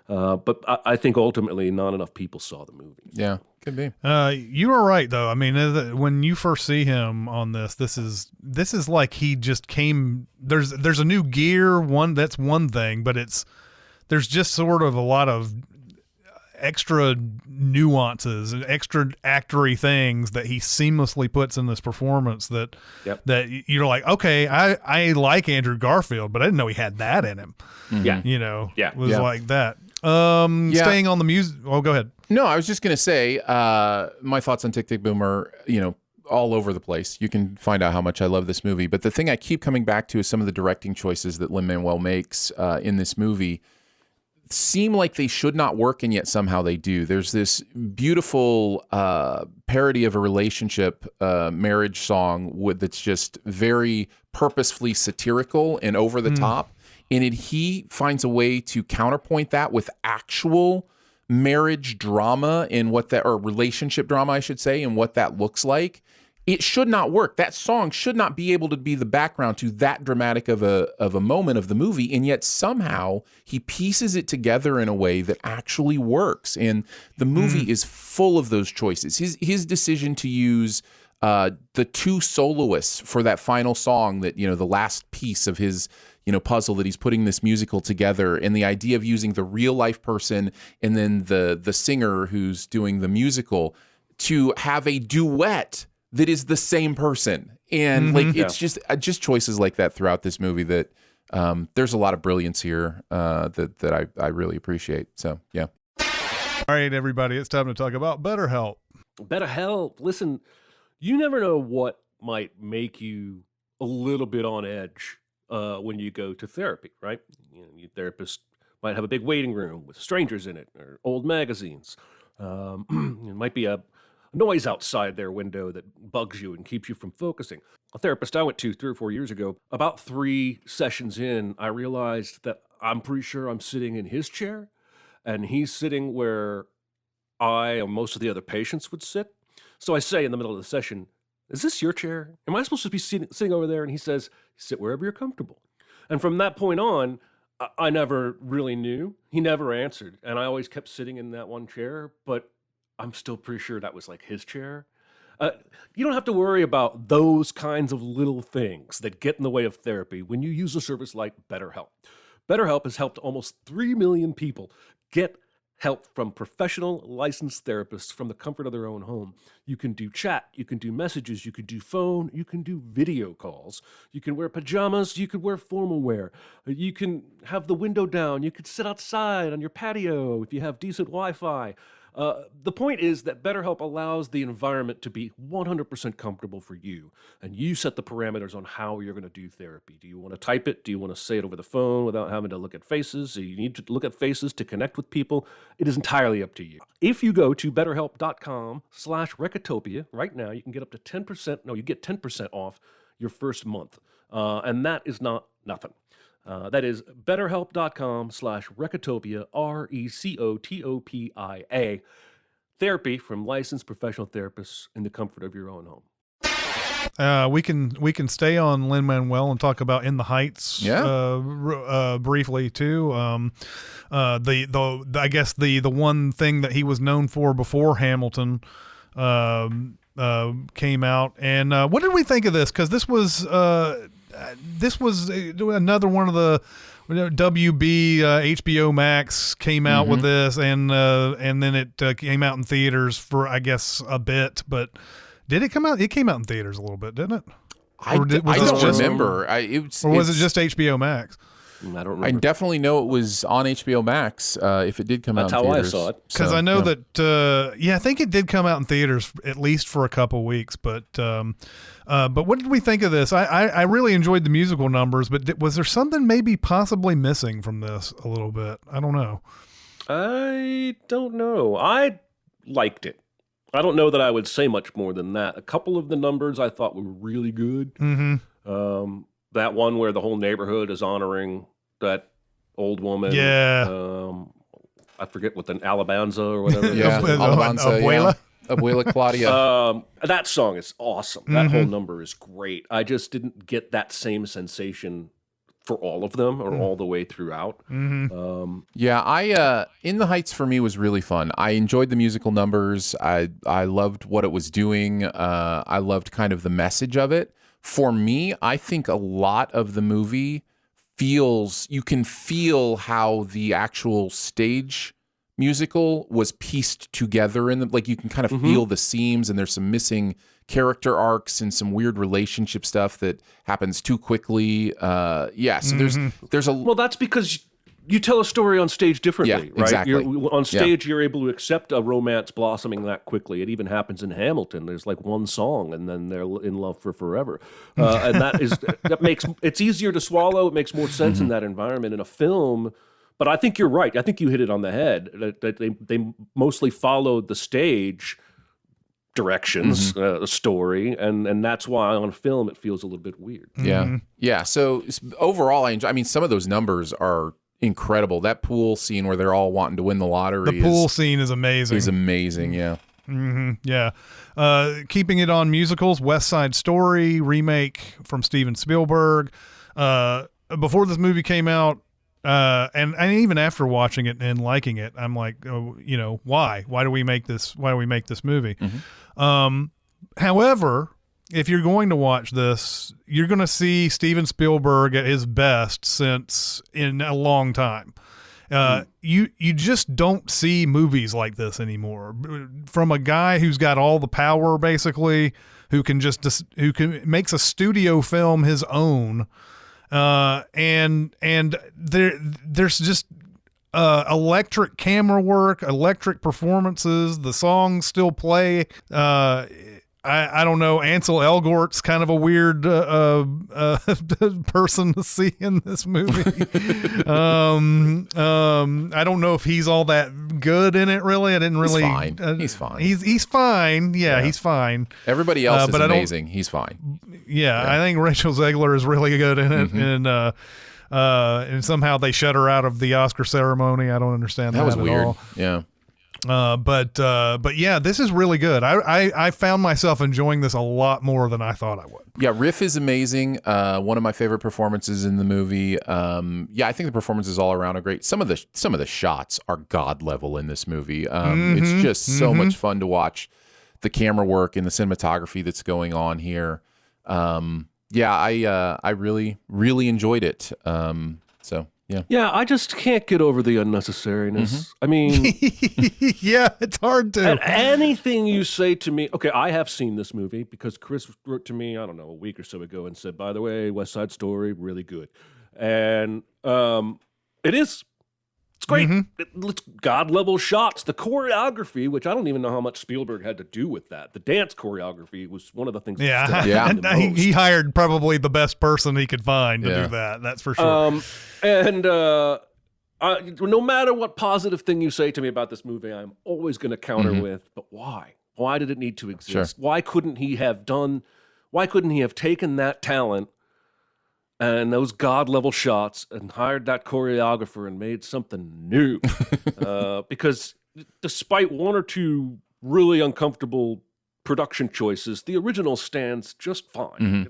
But I think ultimately not enough people saw the movie. Yeah, could be. You are right, though. I mean, when you first see him on this is like he just came. There's a new gear. That's one thing, but there's just sort of a lot of extra nuances and extra actory things that he seamlessly puts in this performance that you're like, okay, I like Andrew Garfield, but I didn't know he had that in him. Yeah. It was like that. Staying on the music. Oh, go ahead. No, I was just going to say, my thoughts on Tick Tick Boom are, all over the place. You can find out how much I love this movie. But the thing I keep coming back to is some of the directing choices that Lin-Manuel makes in this movie seem like they should not work, and yet somehow they do. There's this beautiful parody of a relationship marriage song that's just very purposefully satirical and over the top. And he finds a way to counterpoint that with actual marriage drama and or relationship drama, I should say, and what that looks like. It should not work. That song should not be able to be the background to that dramatic of a moment of the movie, and yet somehow he pieces it together in a way that actually works. And the movie is full of those choices. His decision to use the two soloists for that final song, that the last piece of his puzzle that he's putting this musical together, and the idea of using the real life person and then the singer who's doing the musical to have a duet that is the same person. And it's just choices like that throughout this movie that there's a lot of brilliance here that I really appreciate. So, yeah. All right, everybody, it's time to talk about BetterHelp. BetterHelp. Listen, you never know what might make you a little bit on edge when you go to therapy, right? Your therapist might have a big waiting room with strangers in it, or old magazines. It might be a noise outside their window that bugs you and keeps you from focusing. A therapist I went to 3 or 4 years ago, about 3 sessions in, I realized that I'm pretty sure I'm sitting in his chair, and he's sitting where I and most of the other patients would sit. So I say in the middle of the session, is this your chair? Am I supposed to be sitting over there? And he says, sit wherever you're comfortable. And from that point on, I never really knew. He never answered. And I always kept sitting in that one chair, but I'm still pretty sure that was like his chair. You don't have to worry about those kinds of little things that get in the way of therapy when you use a service like BetterHelp. BetterHelp has helped almost 3 million people get help from professional licensed therapists from the comfort of their own home. You can do chat, you can do messages, you can do phone, you can do video calls, you can wear pajamas, you could wear formal wear, you can have the window down, you could sit outside on your patio if you have decent Wi-Fi. The point is that BetterHelp allows the environment to be 100% comfortable for you, and you set the parameters on how you're going to do therapy. Do you want to type it? Do you want to say it over the phone without having to look at faces? Do you need to look at faces to connect with people? It is entirely up to you. If you go to betterhelp.com/Recotopia right now, you can get up to 10%. No, you get 10% off your first month, and that is not nothing. That is betterhelp.com/Recotopia, Recotopia. Therapy from licensed professional therapists in the comfort of your own home. We can stay on Lin-Manuel and talk about In the Heights briefly too. I guess the one thing that he was known for before Hamilton came out. And what did we think of this? Because this was another one of the WB HBO Max came out with this, and then it came out in theaters for, I guess, a bit. But did it come out? It came out in theaters a little bit, didn't it? I don't remember. Or was it just HBO Max? I don't I remember. definitely know it was on HBO Max if it did come That's out in how I theaters. saw it. Because So, I know yeah. that, I think it did come out in theaters at least for a couple weeks. But what did we think of this? I really enjoyed the musical numbers, but was there something maybe possibly missing from this a little bit? I don't know. I don't know. I liked it. I don't know that I would say much more than that. A couple of the numbers I thought were really good. Mm-hmm. That one where the whole neighborhood is honoring that old woman. Yeah. I forget what the Alabanza or whatever. Yeah, Alabanza, Abuela? yeah. Abuela Claudia. That song is awesome. That whole number is great. I just didn't get that same sensation for all of them or all the way throughout. Yeah, In the Heights for me was really fun. I enjoyed the musical numbers. I loved what it was doing. I loved kind of the message of it. For me, I think a lot of the movie you can feel how the actual stage musical was pieced together like you can kind of feel the seams, and there's some missing character arcs and some weird relationship stuff that happens too quickly. So there's a Well, that's because you tell a story on stage differently, Yeah, right? exactly. On stage, you're able to accept a romance blossoming that quickly. It even happens in Hamilton. There's like one song, and then they're in love for forever, and that makes it's easier to swallow. It makes more sense in that environment. In a film, but I think you're right. I think you hit it on the head. That they mostly followed the stage directions, the story, and that's why on film it feels a little bit weird. Yeah. So overall, I enjoy. I mean, some of those numbers are incredible. That pool scene where they're all wanting to win the lottery. The pool scene is amazing. is amazing. Yeah. Yeah. Keeping it on musicals, West Side Story remake from Steven Spielberg. Before this movie came out, and even after watching it and liking it, I'm like, why? Why do we make this? Why do we make this movie? However, if you're going to watch this, you're going to see Steven Spielberg at his best since in a long time. You just don't see movies like this anymore from a guy who's got all the power, basically, who makes a studio film his own. And there's just electric camera work, electric performances. The songs still play. I don't know. Ansel Elgort's kind of a weird person to see in this movie. I don't know if he's all that good in it. Really, I didn't really. He's fine. He's fine. Yeah, he's fine. Everybody else is but amazing. He's fine. Yeah, I think Rachel Zegler is really good in it, and somehow they shut her out of the Oscar ceremony. I don't understand that. That was at weird. all. Yeah. But yeah, this is really good. I found myself enjoying this a lot more than I thought I would. Yeah, Riff is amazing. One of my favorite performances in the movie. I think the performances all around are great. Some of the shots are god level in this movie. It's just so much fun to watch the camera work and the cinematography that's going on here. I really, really enjoyed it. Yeah, I just can't get over the unnecessariness. I mean, yeah, it's hard to. and anything you say to me, okay, I have seen this movie because Chris wrote to me, I don't know, a week or so ago and said, by the way, West Side Story, really good. And it is. It's great. It's God-level shots. The choreography, which I don't even know how much Spielberg had to do with that. The dance choreography was one of the things. He hired probably the best person he could find to do that. That's for sure. No matter what positive thing you say to me about this movie, I'm always going to counter with, but why? Why did it need to exist? Sure. Why couldn't he have taken that talent and those God-level shots and hired that choreographer and made something new? Because despite one or two really uncomfortable production choices, the original stands just fine.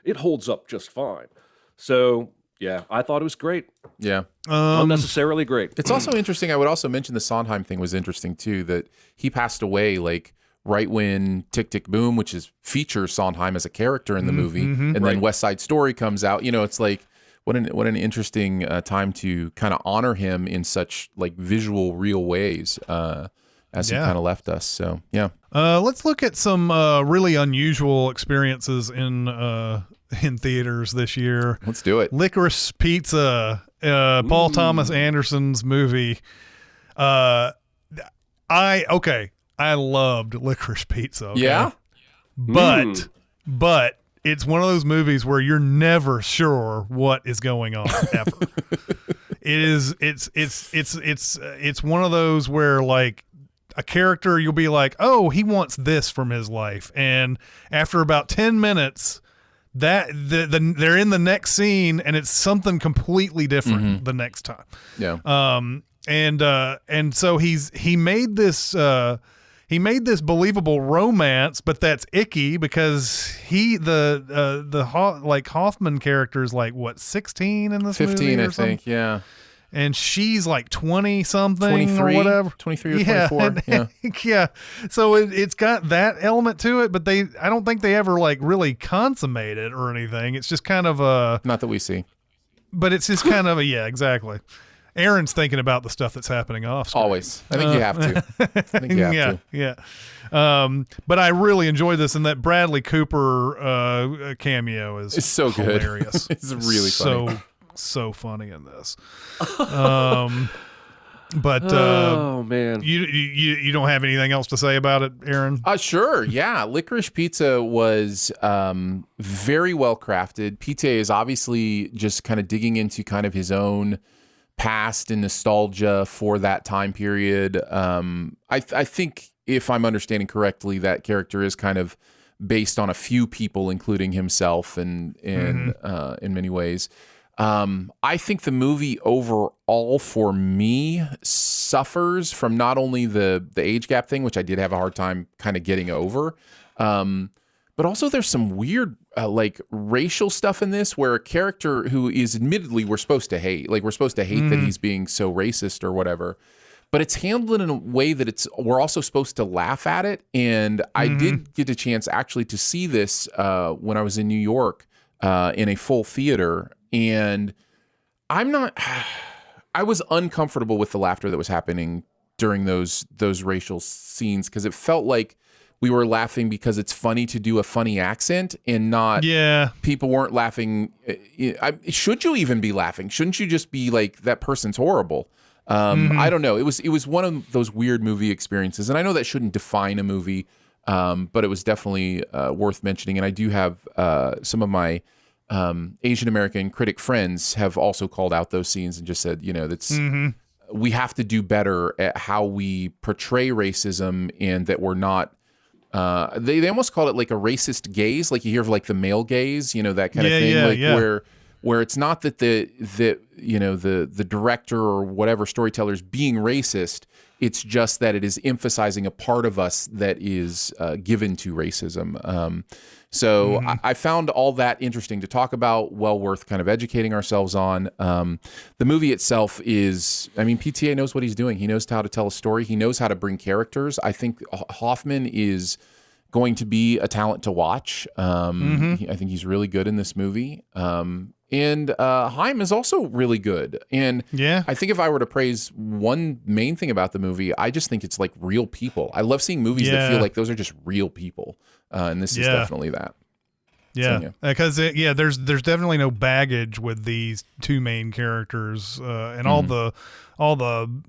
It holds up just fine. So, yeah, I thought it was great. Yeah. Unnecessarily great. It's also interesting. I would also mention the Sondheim thing was interesting, too, that he passed away, right when Tick, Tick, Boom, which features Sondheim as a character in the movie, and then West Side Story comes out. It's like, what an interesting time to kind of honor him in such visual, real ways as he kind of left us. So yeah. Let's look at some really unusual experiences in in theaters this year. Let's do it. Licorice Pizza, Paul Thomas Anderson's movie. I loved Licorice Pizza. Okay? Yeah? But it's one of those movies where you're never sure what is going on ever. It's one of those where like a character you'll be like, oh, he wants this from his life, and after about 10 minutes that they're in the next scene and it's something completely different the next time. Yeah. And so he made this believable romance, but that's icky because Hoffman character is like what, 16 in this 15, movie or I think. Yeah. And she's like 20 something 23 or whatever. 23 or 24. Yeah. Yeah. So it's got that element to it, but I don't think they ever like really consummate it or anything. It's just kind of not that we see. But it's just kind of yeah, exactly. Aaron's thinking about the stuff that's happening off screen. Always. I think you have to. I think you have to. Yeah. But I really enjoyed this, and that Bradley Cooper cameo is so good. Hilarious. It's really funny. So funny in this. But oh man, you don't have anything else to say about it, Aaron? Sure. Yeah. Licorice Pizza was very well crafted. Pete is obviously just kind of digging into kind of his own past and nostalgia for that time period. I think if I'm understanding correctly, that character is kind of based on a few people, including himself, and in many ways. I think the movie overall for me suffers from not only the age gap thing, which I did have a hard time kind of getting over, but also there's some weird like racial stuff in this where a character who is admittedly we're supposed to hate that he's being so racist or whatever, but it's handled in a way that we're also supposed to laugh at it. And I did get a chance actually to see this when I was in New York in a full theater. And I was uncomfortable with the laughter that was happening during those racial scenes because it felt like we were laughing because it's funny to do a funny accent and not people weren't laughing. Should you even be laughing? Shouldn't you just be like, that person's horrible? I don't know. It was one of those weird movie experiences. And I know that shouldn't define a movie, but it was definitely worth mentioning. And I do have some of my Asian American critic friends have also called out those scenes and just said, that's we have to do better at how we portray racism, and that we're not. They almost call it like a racist gaze, like you hear of like the male gaze, that kind of thing, where it's not that the director or whatever storyteller is being racist. It's just that it is emphasizing a part of us that is given to racism. So I found all that interesting to talk about, well worth kind of educating ourselves on. The movie itself is, PTA knows what he's doing. He knows how to tell a story. He knows how to bring characters. I think Hoffman is going to be a talent to watch. I think he's really good in this movie. And Haim is also really good. And I think if I were to praise one main thing about the movie, I just think it's like real people. I love seeing movies that feel like those are just real people. And this is definitely that. Yeah, because there's definitely no baggage with these two main characters, and all the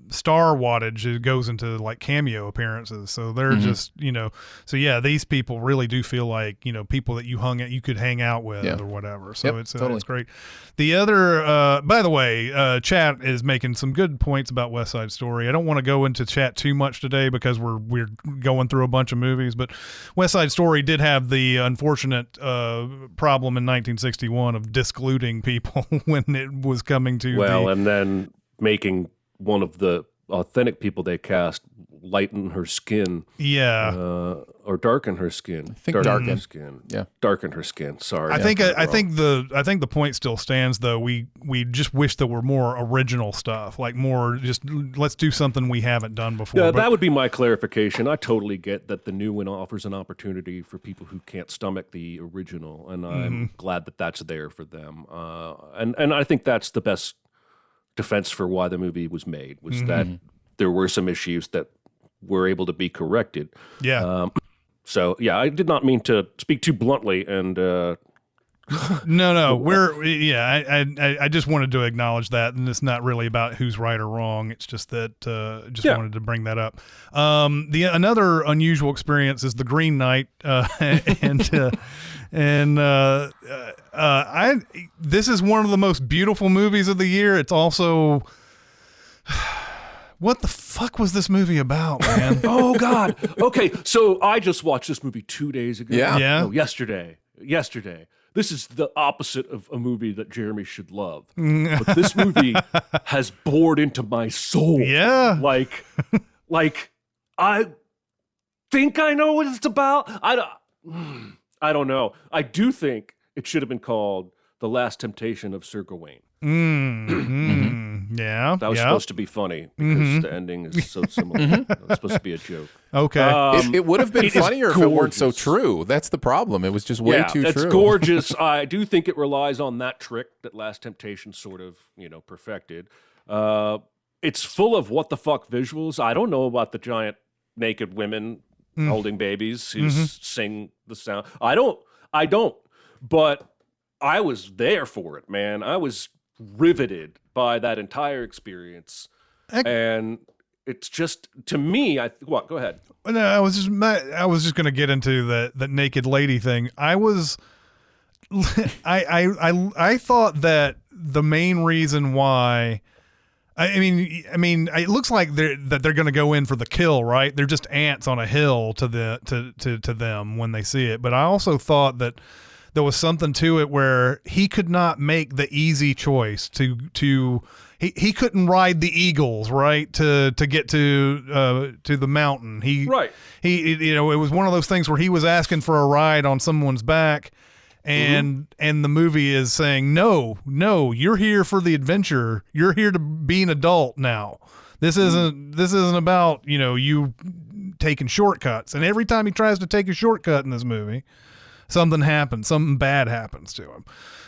star wattage goes into like cameo appearances. So they're just these people really do feel like people that you could hang out with or whatever. So it's great. The other, by the way, chat is making some good points about West Side Story. I don't want to go into chat too much today because we're going through a bunch of movies, but West Side Story did have the unfortunate problem in 1961 of discluding people when it was coming to and then making one of the authentic people they cast lighten her skin, or darken her skin. I think darken her skin. Yeah, darken her skin. Sorry, I think the point still stands though. We just wish there were more original stuff, like more just let's do something we haven't done before. Yeah, that would be my clarification. I totally get that the new one offers an opportunity for people who can't stomach the original, and I'm glad that that's there for them. And I think that's the best defense for why the movie was made, was that there were some issues that were able to be corrected. Yeah. So I did not mean to speak too bluntly and No, I just wanted to acknowledge that, and it's not really about who's right or wrong. It's just that wanted to bring that up. Another unusual experience is the Green Knight, this is one of the most beautiful movies of the year. It's also, what the fuck was this movie about, man? Oh God. Okay, so I just watched this movie 2 days ago. Yeah. No, yesterday. This is the opposite of a movie that Jeremy should love. But this movie has bored into my soul. Yeah. Like I think I know what it's about. I don't know. I do think it should have been called The Last Temptation of Sir Gawain. Yeah. That was supposed to be funny because the ending is so similar. It was supposed to be a joke. Okay. It would have been funnier if it weren't so true. That's the problem. It was just way too true. It's gorgeous. I do think it relies on that trick that Last Temptation sort of, perfected. It's full of what the fuck visuals. I don't know about the giant naked women holding babies who sing the sound. I don't. But I was there for it, man. I was riveted by that entire experience. And it's just, to me, go ahead. No, I was just going to get into the naked lady thing. I thought that the main reason why, I mean, it looks like they're going to go in for the kill, right? They're just ants on a hill to them when they see it. But I also thought that there was something to it where he could not make the easy choice he couldn't ride the eagles, right, to get to the mountain. It was one of those things where he was asking for a ride on someone's back, and the movie is saying, no, you're here for the adventure. You're here to be an adult now. This isn't about you taking shortcuts. And every time he tries to take a shortcut in this movie, something happens. Something bad happens to him.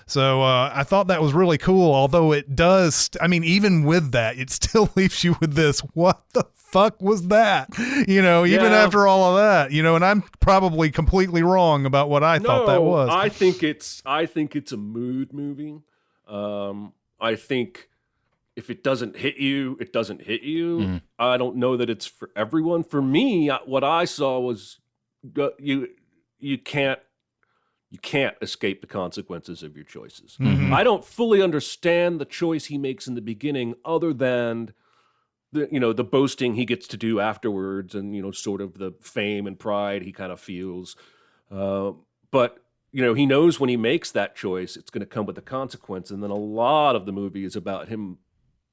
So I thought that was really cool, although it does, even with that, it still leaves you with this, what the fuck was that? Even after all of that, and I'm probably completely wrong about what I thought that was. I think it's a mood movie. I think if it doesn't hit you, it doesn't hit you. I don't know that it's for everyone. For me, what I saw was you can't escape the consequences of your choices. I don't fully understand the choice he makes in the beginning, other than the boasting he gets to do afterwards, and sort of the fame and pride he kind of feels. But he knows when he makes that choice, it's going to come with a consequence. And then a lot of the movie is about him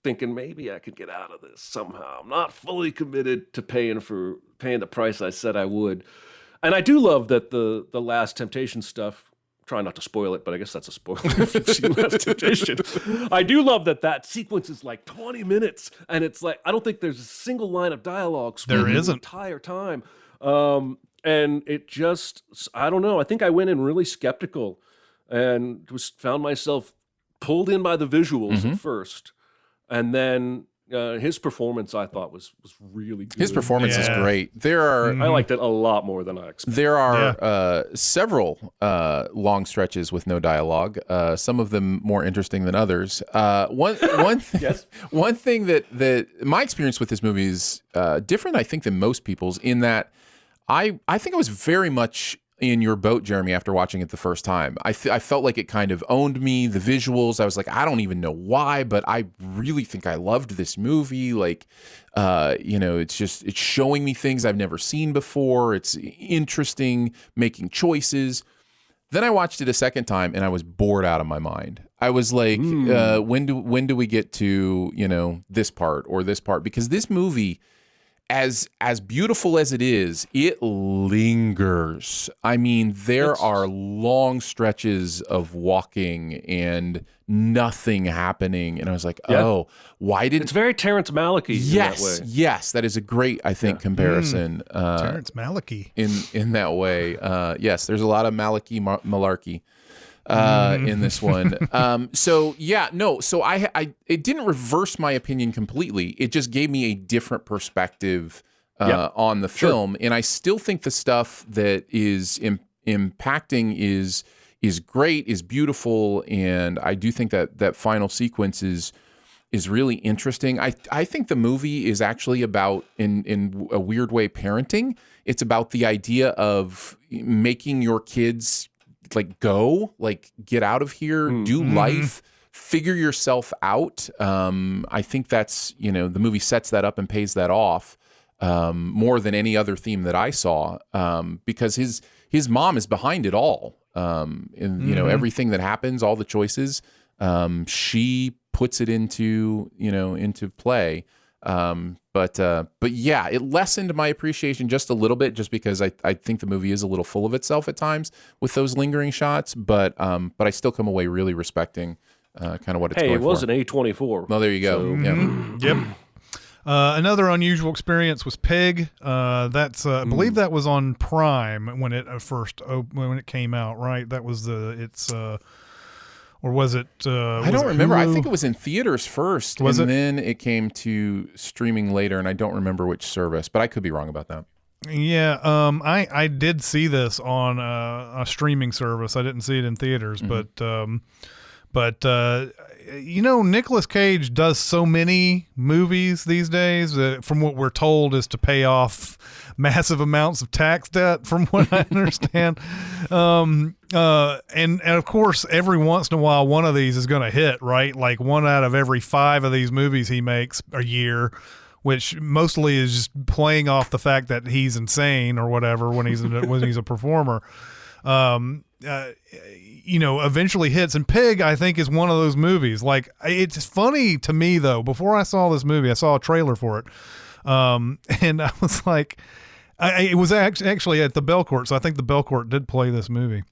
thinking, maybe I could get out of this somehow. I'm not fully committed to paying the price I said I would. And I do love that the Last Temptation stuff, try not to spoil it, but I guess that's a spoiler if you've seen Last Temptation. I do love that sequence is like 20 minutes, and it's like, I don't think there's a single line of dialogue there isn't the entire time. And it just, I don't know, I think I went in really skeptical and found myself pulled in by the visuals at first. And then his performance, I thought, was really good. His performance is great. I liked it a lot more than I expected. There are several long stretches with no dialogue. Some of them more interesting than others. One thing that my experience with this movie is different, I think, than most people's, in that I think I was very much in your boat, Jeremy, after watching it the first time. I felt like it kind of owned me. The visuals, I was like, I don't even know why, but I really think I loved this movie. Like, it's showing me things I've never seen before. It's interesting, making choices. Then I watched it a second time and I was bored out of my mind. I was like, when do we get to, this part or this part? Because this movie, as beautiful as it is, it lingers. I mean, there are long stretches of walking and nothing happening. And I was like, why didn't... It's very Terrence Malick-y in that way. Yes, that is a great, I think, comparison. Terrence Malick-y. In that way. Yes, there's a lot of Malick-y malarkey in this one. So it didn't reverse my opinion completely. It just gave me a different perspective on the film. And I still think the stuff that is impacting is great, is beautiful, and I do think that final sequence is really interesting. I think the movie is actually about, in a weird way, parenting. It's about the idea of making your kids get out of here, do life, figure yourself out. I think that's, the movie sets that up and pays that off more than any other theme that I saw, because his mom is behind it all. Everything that happens, all the choices, she puts it into play. But yeah, it lessened my appreciation just a little bit, just because I think the movie is a little full of itself at times with those lingering shots. But I still come away really respecting kind of what it's going for. Hey, it was an A24. Oh, there you go. So, Yep. Another unusual experience was Pig. That's I believe that was on Prime when it when it came out, right? That was or was it? I don't remember. Hulu? I think it was in theaters first, then it came to streaming later, and I don't remember which service, but I could be wrong about that. Yeah, I did see this on a streaming service. I didn't see it in theaters, but Nicolas Cage does so many movies these days that, from what we're told, is to pay off massive amounts of tax debt, from what I understand. And of course, every once in a while, one of these is going to hit, right? Like 1 out of every 5 of these movies he makes a year, which mostly is just playing off the fact that he's insane or whatever when he's a performer. Eventually hits. And Pig, I think, is one of those movies. Like, it's funny to me, though, before I saw this movie, I saw a trailer for it. And I was like, it was actually at the Belcourt. So I think the Belcourt did play this movie.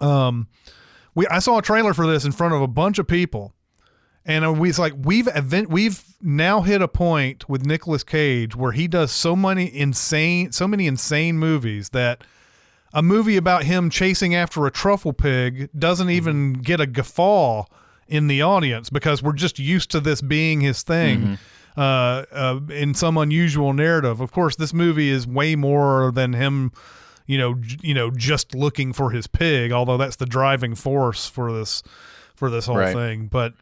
I saw a trailer for this in front of a bunch of people. And we've now hit a point with Nicolas Cage where he does so many insane movies that a movie about him chasing after a truffle pig doesn't even get a guffaw in the audience, because we're just used to this being his thing in some unusual narrative. Of course, this movie is way more than him, just looking for his pig, although that's the driving force for this whole thing. But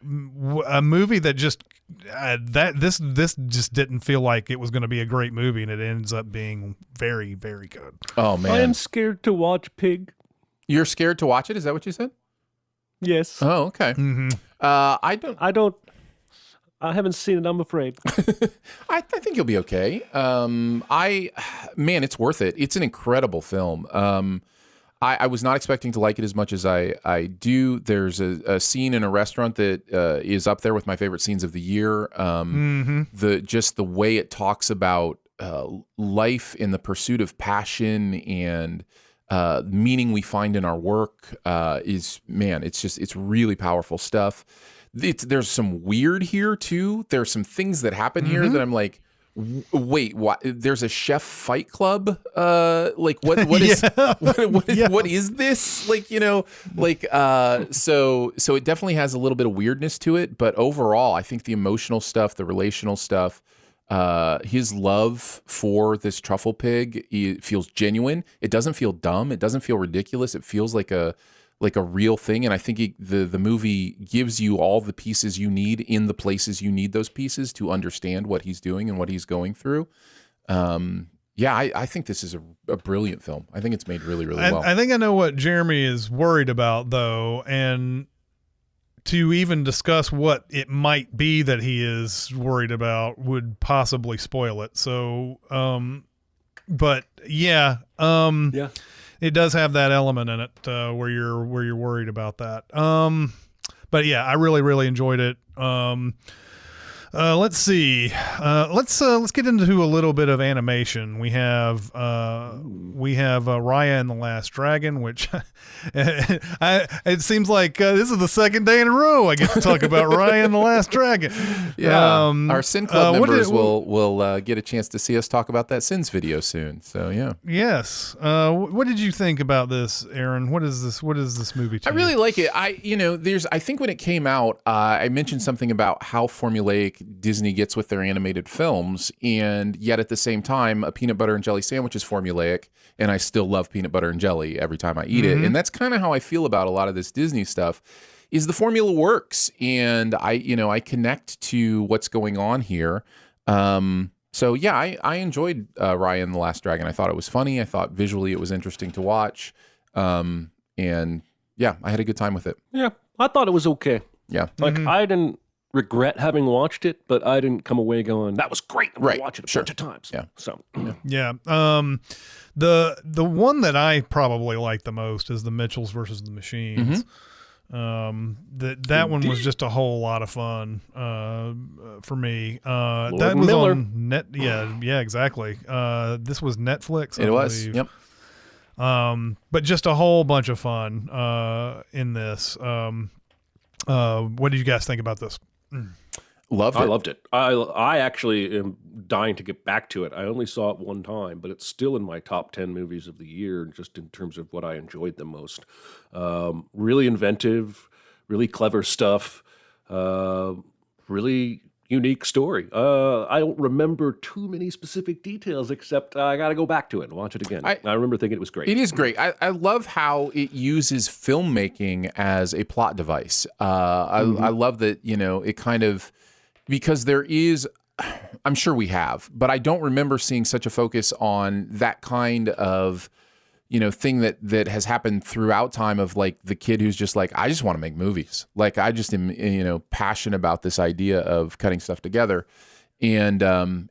a movie that just this just didn't feel like it was going to be a great movie, and it ends up being very, very good. Oh man, I am scared to watch Pig. You're scared to watch it? Is that what you said? Yes. Oh, okay. I haven't seen it, I'm afraid. I think you'll be okay. It's worth it. It's an incredible film. I was not expecting to like it as much as I do. There's a scene in a restaurant that is up there with my favorite scenes of the year. The way it talks about life in the pursuit of passion and meaning we find in our work it's really powerful stuff. There's some weird here too. There's some things that happen here that I'm like, wait, what? There's a chef fight club? What is this? So it definitely has a little bit of weirdness to it, but overall, I think the emotional stuff, the relational stuff, his love for this truffle pig, it feels genuine. It doesn't feel dumb. It doesn't feel ridiculous. It feels like a real thing, and I think the movie gives you all the pieces you need in the places you need those pieces to understand what he's doing and what he's going through. I think this is a brilliant film. I think it's made really, really well. I think I know what Jeremy is worried about, though, and to even discuss what it might be that he is worried about would possibly spoil it. So, it does have that element in it where you're worried about that. But yeah, I really, really enjoyed it. Let's see. Let's get into a little bit of animation. We have Raya and the Last Dragon, which it seems like this is the second day in a row I get to talk about Raya and the Last Dragon. Yeah, our Sin Club members will get a chance to see us talk about that Sins video soon. So yeah. Yes. What did you think about this, Aaron? What is this movie to I really like it. I think when it came out, I mentioned something about how formulaic Disney gets with their animated films, and yet at the same time, a peanut butter and jelly sandwich is formulaic, and I still love peanut butter and jelly every time I eat it. And that's kind of how I feel about a lot of this Disney stuff. Is the formula works, and I connect to what's going on here. So yeah, I enjoyed Raya and the Last Dragon. I thought it was funny. I thought visually it was interesting to watch, and yeah, I had a good time with it. Yeah, I thought it was okay. Yeah, like I didn't regret having watched it, but I didn't come away going, "That was great." I'm gonna watch it a bunch of times. Yeah, so yeah. The one that I probably like the most is the Mitchells versus the Machines. That one was just a whole lot of fun for me. That was Miller. on net. Yeah, exactly. This was Netflix. I it was. believe. Yep. But just a whole bunch of fun in this. What did you guys think about this? Loved it. I loved it. I actually am dying to get back to it. I only saw it one time, but it's still in my top 10 movies of the year, just in terms of what I enjoyed the most. Really inventive, really clever stuff, really unique story. I don't remember too many specific details, except I got to go back to it and watch it again. I remember thinking it was great. It is great. I love how it uses filmmaking as a plot device. I love that, it kind of, because there is, I'm sure we have, but I don't remember seeing such a focus on that kind of, thing that has happened throughout time, of like the kid who's just like, I just want to make movies. Like I just am, passionate about this idea of cutting stuff together. And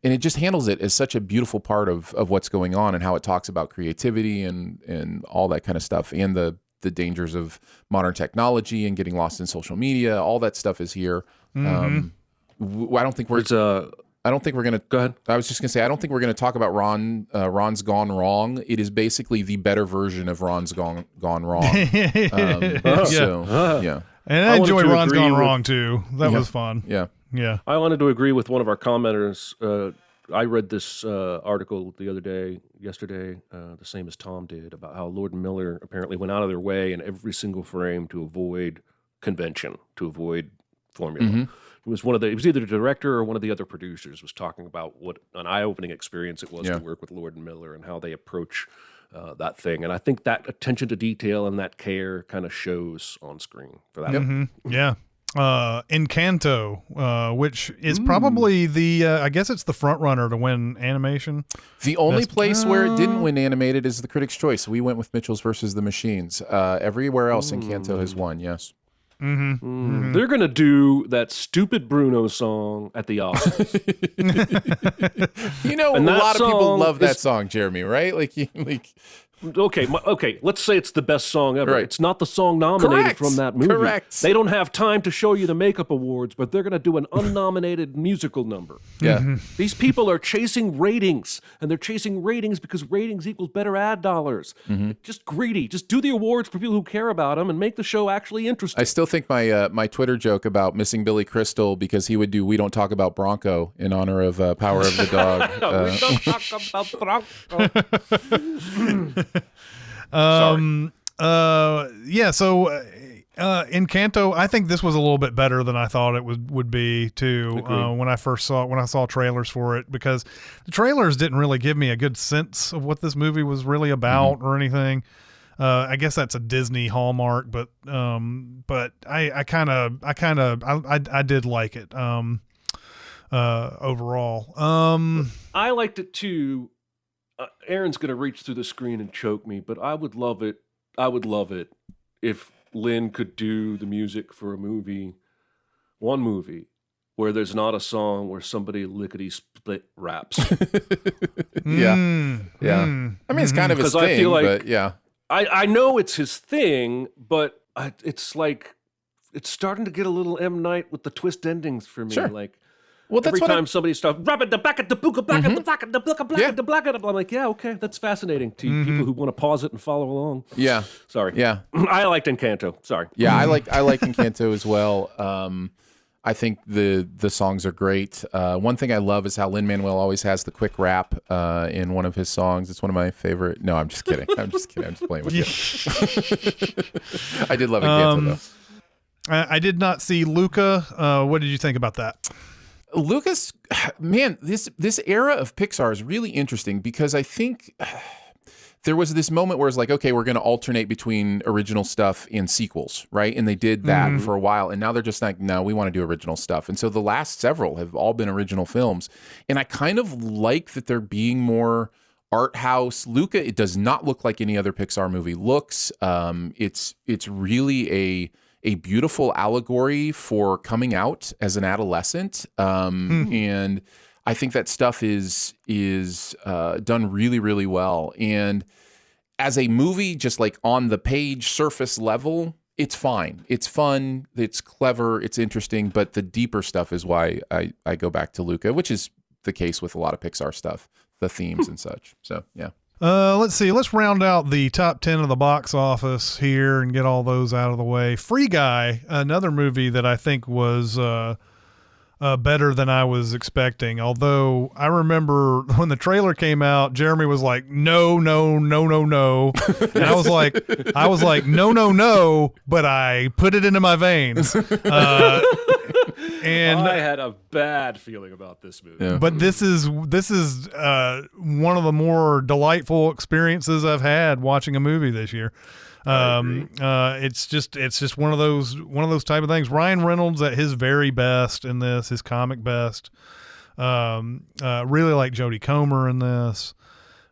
it just handles it as such a beautiful part of what's going on, and how it talks about creativity and all that kind of stuff, and the dangers of modern technology and getting lost in social media. All that stuff is here. I don't think we're going to go ahead. I was just going to say, I don't think we're going to talk about Ron's Gone Wrong. It is basically the better version of Ron's Gone Wrong. Yeah. And I enjoyed Ron's Gone Wrong too. That was fun. Yeah. Yeah. I wanted to agree with one of our commenters. I read this article yesterday, the same as Tom did, about how Lord and Miller apparently went out of their way in every single frame to avoid convention, to avoid formula. It was either the director or one of the other producers was talking about what an eye-opening experience it was to work with Lord and Miller, and how they approach that thing. And I think that attention to detail and that care kind of shows on screen for that. Yeah. Encanto, which is probably I guess it's the front runner to win animation. The only place where it didn't win animated is the Critics' Choice. We went with Mitchells versus the Machines. Everywhere else, Encanto has won. Yes. They're going to do that stupid Bruno song at the Oscars. A lot of people love that song, Jeremy, right? Okay, let's say it's the best song ever. Right. It's not the song nominated from that movie. Correct. They don't have time to show you the makeup awards, but they're going to do an unnominated musical number. Yeah. These people are chasing ratings, and they're chasing ratings because ratings equals better ad dollars. Just greedy. Just do the awards for people who care about them and make the show actually interesting. I still think my Twitter joke about missing Billy Crystal, because he would do "We Don't Talk About Bronco" in honor of Power of the Dog. We don't talk about Bronco. Encanto, I think this was a little bit better than I thought it would be too. When I saw trailers for it, because the trailers didn't really give me a good sense of what this movie was really about or anything. I guess that's a Disney hallmark, but I did like it overall. I liked it too. Aaron's going to reach through the screen and choke me, but I would love it if Lynn could do the music for one movie, where there's not a song where somebody lickety-split raps. Yeah. I mean, it's kind of his thing, I feel like, but yeah. I know it's his thing, but it's like, it's starting to get a little M. Night with the twist endings for me. Sure. Like, well, that's every time somebody starts rapping the back at the book, black at the black at the black at the black at the, I'm like, yeah, okay, that's fascinating to people who want to pause it and follow along. Yeah. Sorry. Yeah. I liked Encanto. Sorry. Yeah, I like Encanto as well. I think the songs are great. One thing I love is how Lin-Manuel always has the quick rap in one of his songs. It's one of my favorite. No, I'm just kidding. I'm just playing with you. I did love Encanto though. I did not see Luca. What did you think about that? Lucas, man, this era of Pixar is really interesting because I think there was this moment where it's like, okay, we're going to alternate between original stuff and sequels, right? And they did that for a while, and now they're just like, no, we want to do original stuff. And so the last several have all been original films, and I kind of like that they're being more art house. Luca, it does not look like any other Pixar movie looks. It's really a beautiful allegory for coming out as an adolescent, and I think that stuff is done really, really well. And as a movie, just like on the page surface level, it's fine. It's fun. It's clever. It's interesting. But the deeper stuff is why I go back to Luca, which is the case with a lot of Pixar stuff, the themes and such. So, yeah. Let's see. Let's round out the top 10 of the box office here and get all those out of the way. Free Guy, another movie that I think was better than I was expecting. Although I remember when the trailer came out, Jeremy was like, no, no, no, no, no. And I was like, no, no, no, but I put it into my veins. And I had a bad feeling about this movie. Yeah. but this is one of the more delightful experiences I've had watching a movie this year. It's just one of those type of things. Ryan Reynolds at his very best in this, his comic best. Really like Jodie Comer in this.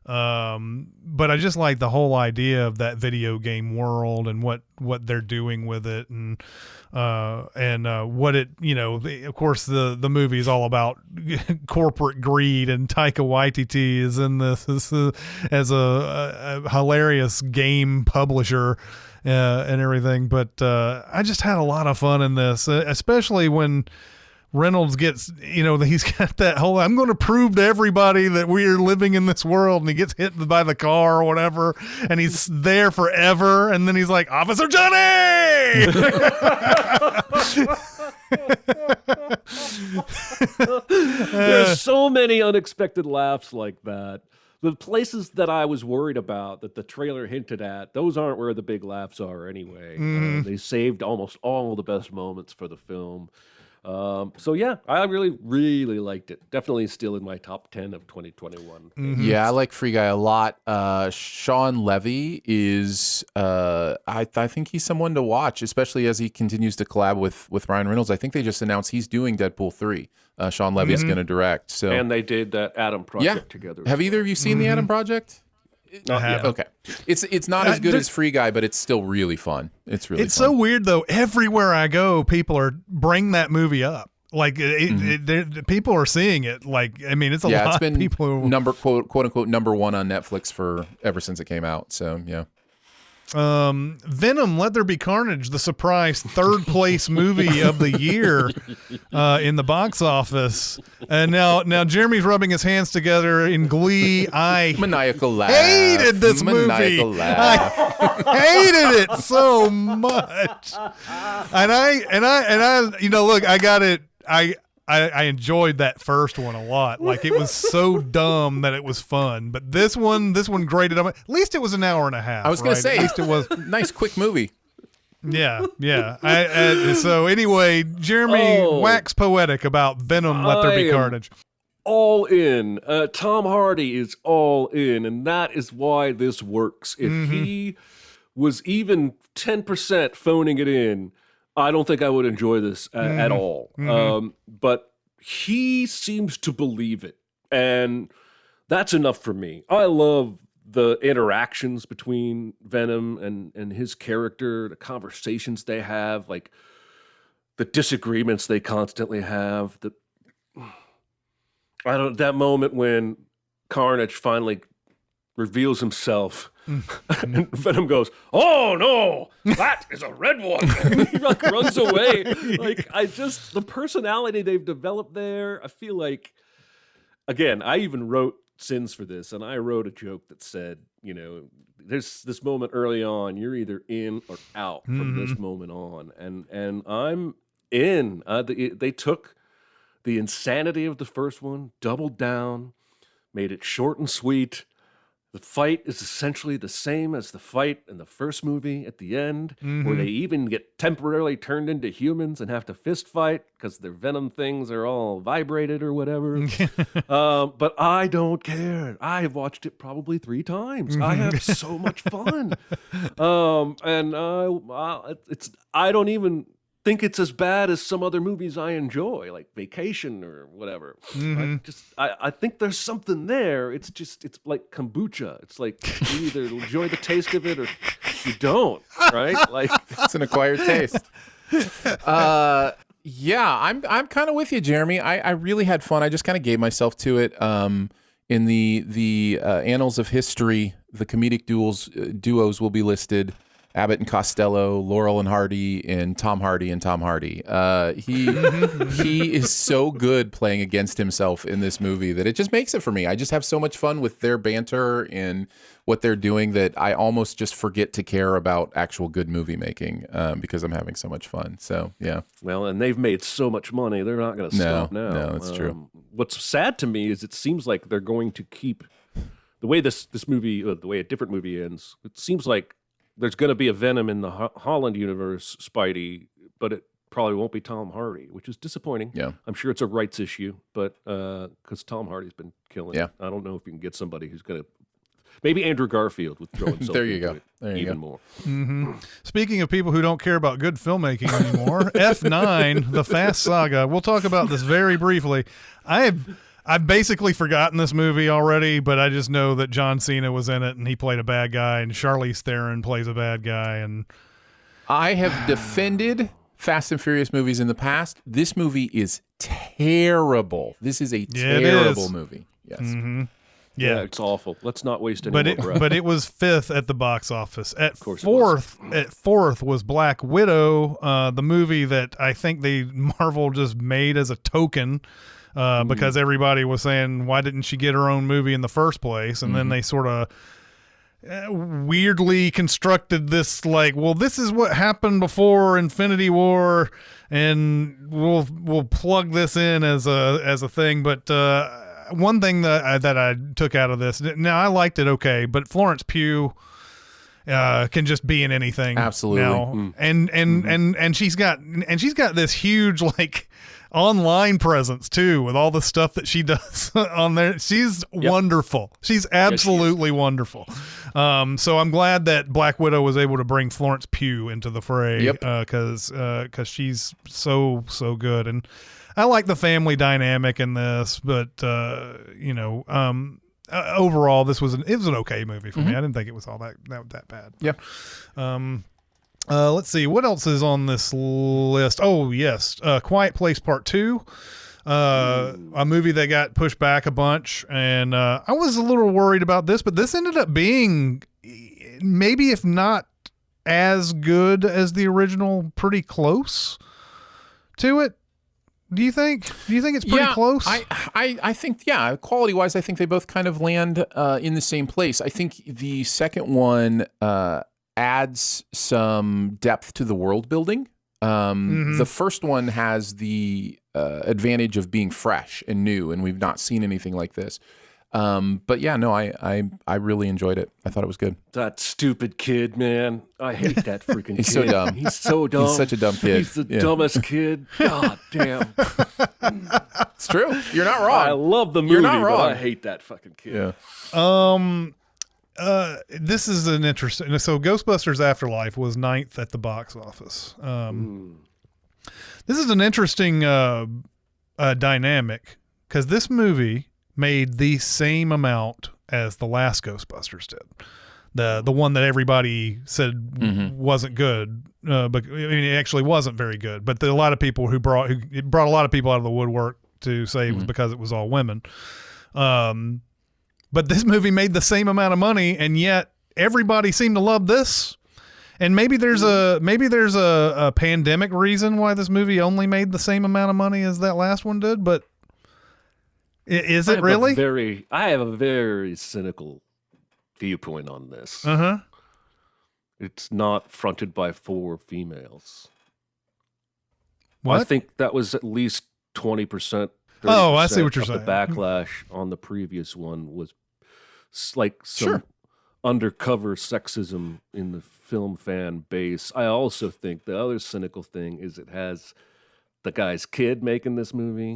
But I just like the whole idea of that video game world and what they're doing with it, and what it, of course the movie is all about corporate greed, and Taika Waititi is in this as a hilarious game publisher and everything. But I just had a lot of fun in this, especially when Reynolds gets, he's got that whole, I'm going to prove to everybody that we are living in this world, and he gets hit by the car or whatever, and he's there forever, and then he's like, Officer Johnny! There's so many unexpected laughs like that. The places that I was worried about that the trailer hinted at, those aren't where the big laughs are anyway. They saved almost all the best moments for the film. So yeah, I really, really liked it. Definitely still in my top 10 of 2021. Yeah, I like Free Guy a lot. Sean Levy is, I think he's someone to watch, especially as he continues to collab with Ryan Reynolds. I think they just announced he's doing Deadpool 3. Sean Levy is going to direct. So, and they did that Adam Project together. Have either of you seen the Adam Project? Not yet. Okay, it's not as good as Free Guy, but it's still really fun. It's really fun. So weird though. Everywhere I go, people bring that movie up. Like people are seeing it. Like, I mean, it's a lot. It's been of people quote unquote number one on Netflix for ever since it came out. So yeah. Venom, Let There Be Carnage, the surprise third place movie of the year in the box office. And now Jeremy's rubbing his hands together in glee. I Maniacal laugh. hated this Maniacal movie. laugh. I hated it so much. And I look, I got it. I enjoyed that first one a lot. Like, it was so dumb that it was fun. But this one graded on. At least it was an hour and a half. I was going to say, at least it was nice quick movie. Yeah. So anyway, Jeremy, wax poetic about Venom. Let There Be Carnage. All in. Tom Hardy is all in, and that is why this works. If he was even 10% phoning it in, I don't think I would enjoy this at all. But he seems to believe it, and that's enough for me. I love the interactions between Venom and his character, the conversations they have, like the disagreements they constantly have. That moment when Carnage finally reveals himself. And Venom goes, "Oh no, that is a red one!" And he like runs away. Like, the personality they've developed there. I feel like, again, I even wrote sins for this, and I wrote a joke that said, there's this moment early on, you're either in or out from this moment on, and I'm in. They took the insanity of the first one, doubled down, made it short and sweet. The fight is essentially the same as the fight in the first movie at the end, where they even get temporarily turned into humans and have to fist fight because their venom things are all vibrated or whatever. But I don't care. I have watched it probably 3 times. I have so much fun. I don't even think it's as bad as some other movies I enjoy, like Vacation or whatever. I think there's something there. It's like kombucha. It's like you either enjoy the taste of it or you don't, right? Like It's an acquired taste. Yeah, I'm kind of with you, Jeremy. I really had fun. I just kind of gave myself to it. In the annals of history, the comedic duos will be listed. Abbott and Costello, Laurel and Hardy, and Tom Hardy and Tom Hardy. He is so good playing against himself in this movie that it just makes it for me. I just have so much fun with their banter and what they're doing that I almost just forget to care about actual good movie making because I'm having so much fun. So, yeah. Well, and they've made so much money, they're not going to stop now. No, that's true. What's sad to me is it seems like they're going to keep the way this movie, the way a different movie ends. It seems like there's going to be a Venom in the Holland universe, Spidey, but it probably won't be Tom Hardy, which is disappointing. Yeah. I'm sure it's a rights issue, but because Tom Hardy's been killing it. I don't know if you can get somebody who's going to... Maybe Andrew Garfield would throw himself There you into go. it There you even go. more. Speaking of people who don't care about good filmmaking anymore, F9, The Fast Saga. We'll talk about this very briefly. I've basically forgotten this movie already, but I just know that John Cena was in it and he played a bad guy, and Charlize Theron plays a bad guy. And I have defended Fast and Furious movies in the past. This movie is terrible. This is a terrible movie. Yes. Yeah, it's awful. Let's not waste any more breath. But it was 5th at the box office. At fourth was Black Widow, the movie that I think Marvel just made as a token. Because everybody was saying, why didn't she get her own movie in the first place? And then they sort of weirdly constructed this, like, well, this is what happened before Infinity War, and we'll plug this in as a thing. But one thing that I took out of this, now I liked it okay, but Florence Pugh can just be in anything. Absolutely. Now. And she's got this huge, like, online presence too, with all the stuff that she does on there. She's wonderful. She's absolutely wonderful. So I'm glad that Black Widow was able to bring Florence Pugh into the fray, because she's so good. And I like the family dynamic in this, but overall it was an okay movie for me. I didn't think it was all that bad. Yeah. Let's see what else is on this list. Oh yes, Quiet Place Part 2, a movie that got pushed back a bunch, and I was a little worried about this, but this ended up being maybe, if not as good as the original, pretty close to it. Do you think it's pretty close? I think, quality wise, I think they both kind of land in the same place. I think the second one adds some depth to the world building. The first one has the advantage of being fresh and new, and we've not seen anything like this. But yeah, no, I really enjoyed it. I thought it was good. That stupid kid, man. I hate that freaking He's kid. so dumb. He's so dumb. He's such a dumb kid. He's the dumbest kid. God damn. It's true. You're not wrong. I love the movie, You're not wrong. but I hate that fucking kid. Yeah. This is an interesting. So Ghostbusters Afterlife was 9th at the box office. This is an interesting dynamic, because this movie made the same amount as the last Ghostbusters did. The one that everybody said wasn't good, but I mean, it actually wasn't very good. But there are a lot of people who brought a lot of people out of the woodwork to say it was because it was all women. But this movie made the same amount of money, and yet everybody seemed to love this. And maybe there's a pandemic reason why this movie only made the same amount of money as that last one did. But is it really? I have a very cynical viewpoint on this. It's not fronted by 4 females. What? I think that was at least 20%. Oh, I see what you're saying. The backlash on the previous one was like some undercover sexism in the film fan base. I also think the other cynical thing is it has the guy's kid making this movie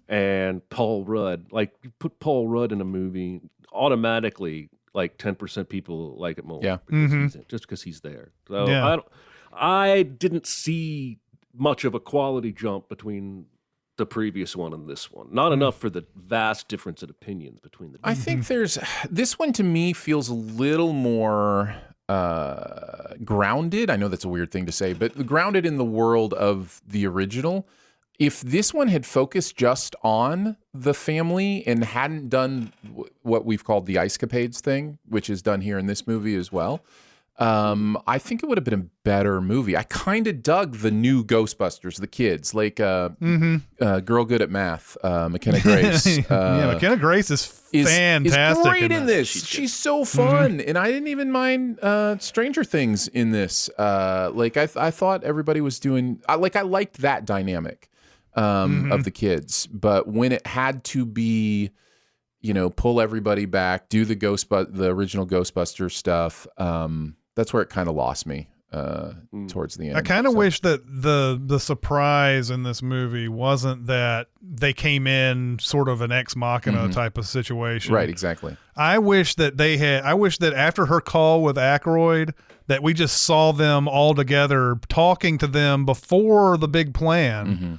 and Paul Rudd. Like, you put Paul Rudd in a movie, automatically like 10% people like it more just because he's there. So I didn't see much of a quality jump between the previous one and this one. Not enough for the vast difference in opinions between the two. I think this one to me feels a little more grounded. I know that's a weird thing to say, but grounded in the world of the original. If this one had focused just on the family and hadn't done what we've called the Ice Capades thing, which is done here in this movie as well, I think it would have been a better movie. I kind of dug the new Ghostbusters, the kids, like Girl Good at Math, McKenna Grace. McKenna Grace is fantastic. Is great in this. She's so fun, and I didn't even mind Stranger Things in this. I thought everybody was doing. I liked that dynamic of the kids, but when it had to be, pull everybody back, do the original Ghostbusters stuff. That's where it kind of lost me towards the end. I kind of wish that the surprise in this movie wasn't that they came in sort of an ex machina type of situation. Right, exactly. I wish that after her call with Aykroyd, that we just saw them all together talking to them before the big plan.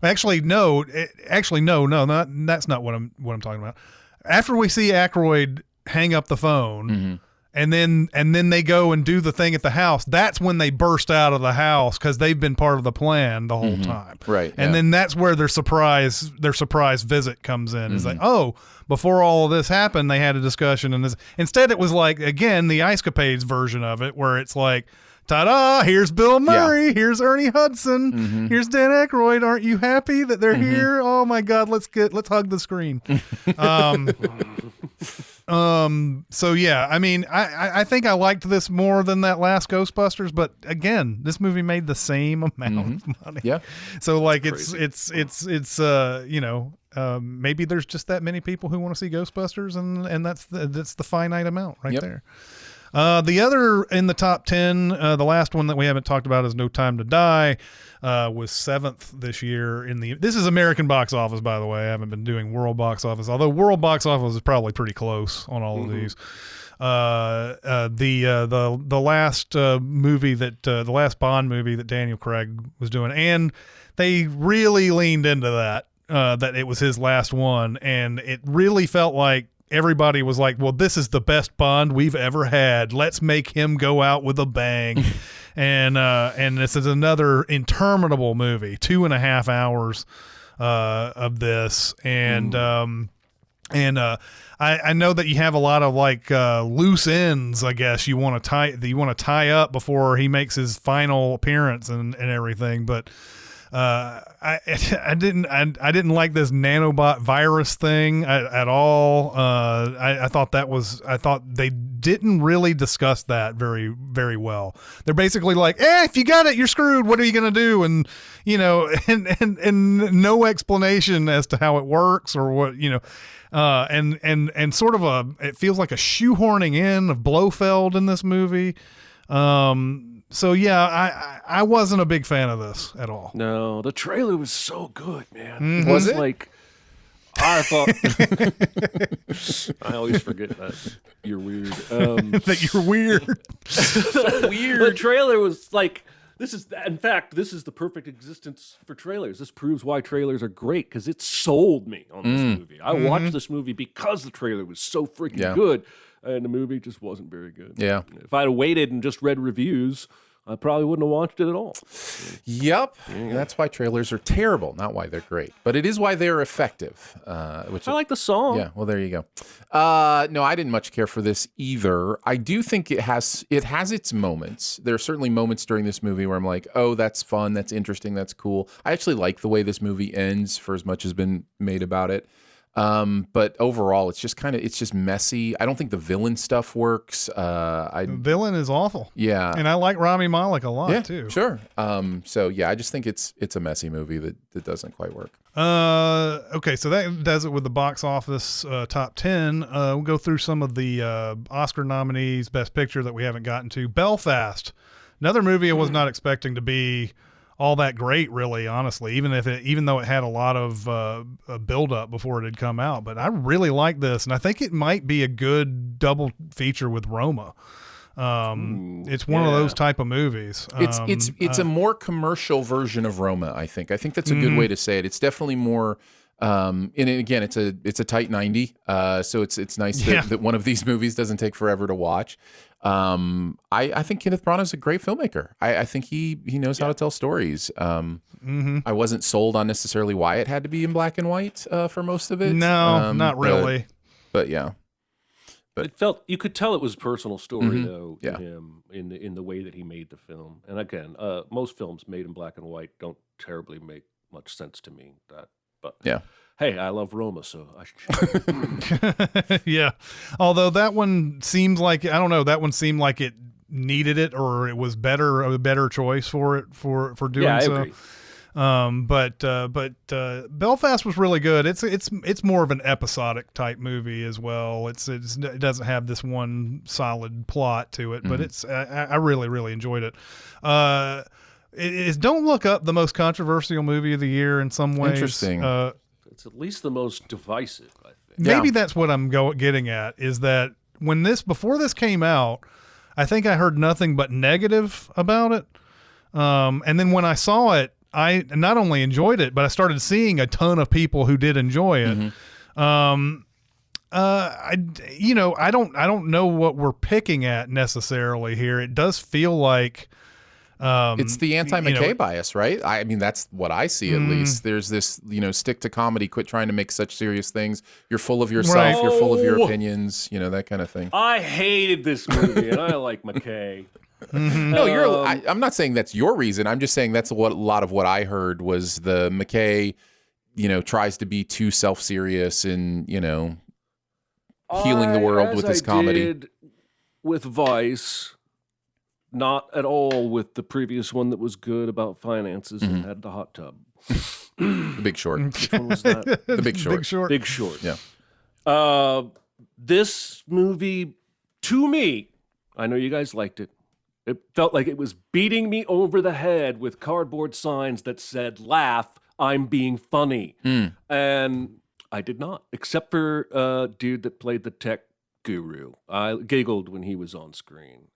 Actually, no, that's not what I'm talking about. After we see Aykroyd hang up the phone, and then they go and do the thing at the house, that's when they burst out of the house because they've been part of the plan the whole time. Right. And then that's where their surprise visit comes in. It's like, oh, before all of this happened, they had a discussion, and instead it was like, again, the Ice Capades version of it, where it's like, ta-da, here's Bill Murray, here's Ernie Hudson, here's Dan Aykroyd. Aren't you happy that they're here? Oh my God, let's hug the screen. So yeah, I mean, I think I liked this more than that last Ghostbusters, but again, this movie made the same amount of money. Yeah. So like it's maybe there's just that many people who want to see Ghostbusters, and that's the finite amount right there. The other in the top 10, the last one that we haven't talked about is No Time to Die, was 7th this year this is American box office, by the way. I haven't been doing world box office, although world box office is probably pretty close on all of these. The last movie the last Bond movie that Daniel Craig was doing, and they really leaned into that it was his last one, and it really felt like everybody was like, well, this is the best Bond we've ever had. Let's make him go out with a bang. and this is another interminable movie, 2.5 hours of this. And I know that you have a lot of like loose ends, I guess you want to tie up before he makes his final appearance and everything, but I didn't like this nanobot virus thing at all. I thought they didn't really discuss that very, very well. They're basically like, if you got it, you're screwed. What are you going to do? And, and no explanation as to how it works or what, and sort of it feels like a shoehorning in of Blofeld in this movie. So yeah, I wasn't a big fan of this at all. No, the trailer was so good, man. Was it? Like, I thought. I always forget that you're weird. That you're weird. So weird. The trailer was like, this is the perfect existence for trailers. This proves why trailers are great, because it sold me on this movie. I watched this movie because the trailer was so freaking good. And the movie just wasn't very good. Yeah. If I'd have waited and just read reviews, I probably wouldn't have watched it at all. Yep. That's why trailers are terrible, not why they're great. But it is why they're effective. Which I like the song. Yeah, well, there you go. No, I didn't much care for this either. I do think it has its moments. There are certainly moments during this movie where I'm like, oh, that's fun, that's interesting, that's cool. I actually like the way this movie ends, for as much has been made about it. But overall, it's just messy. I don't think the villain stuff works. The villain is awful. Yeah. And I like Rami Malek a lot too. Sure. So yeah, I just think it's a messy movie that doesn't quite work. Okay, so that does it with the box office top 10. We'll go through some of the Oscar nominees, Best Picture that we haven't gotten to. Belfast, another movie I was not expecting to be all that great, really, honestly, even though it had a lot of build up before it had come out. But I really like this, and I think it might be a good double feature with Roma. It's one of those type of movies. It's a more commercial version of Roma, I think. I think that's a good way to say it. It's definitely more and again, it's a tight 90. So it's nice that one of these movies doesn't take forever to watch. I think Kenneth Branagh's a great filmmaker. I think he knows how to tell stories. I wasn't sold on necessarily why it had to be in black and white for most of it. No, not really. But yeah. But it felt, you could tell it was a personal story though to him in the way that he made the film. And again, most films made in black and white don't terribly make much sense to me. But hey, I love Roma, so I should. Yeah. Although that one seems like, I don't know, that one seemed like it needed it, or it was a better choice for it for doing I so. agree. But Belfast was really good. It's more of an episodic type movie as well. It doesn't have this one solid plot to it, but I really enjoyed it. Is Don't Look Up the most controversial movie of the year in some ways? Interesting. It's at least the most divisive, I think. Maybe that's what I'm getting at, is that before this came out, I think I heard nothing but negative about it. And then when I saw it, I not only enjoyed it, but I started seeing a ton of people who did enjoy it. I don't know what we're picking at necessarily here. It does feel like it's the anti-McKay bias, right? I mean, that's what I see at least. There's this, stick to comedy, quit trying to make such serious things. You're full of yourself. Right. You're full of your opinions, that kind of thing. I hated this movie, and I like McKay. No, I'm not saying that's your reason. I'm just saying that's a lot of what I heard was the McKay, tries to be too self-serious and, healing the world with his comedy. Did with Vice, not at all with the previous one that was good about finances and had the hot tub. The Big Short. Which one was that? The Big Short. Big Short. Yeah. This movie, to me, I know you guys liked it. It felt like it was beating me over the head with cardboard signs that said, "Laugh, I'm being funny." And I did not, except for dude that played the tech guru. I giggled when he was on screen.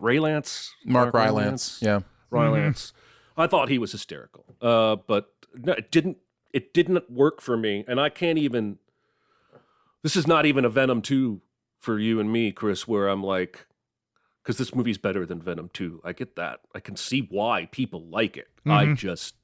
Rylance? Mark Rylance. Yeah. Rylance. I thought he was hysterical. But no, it didn't work for me. And I can't even, this is not even a Venom 2 for you and me, Chris, where I'm like, because this movie's better than Venom 2. I get that. I can see why people like it. I just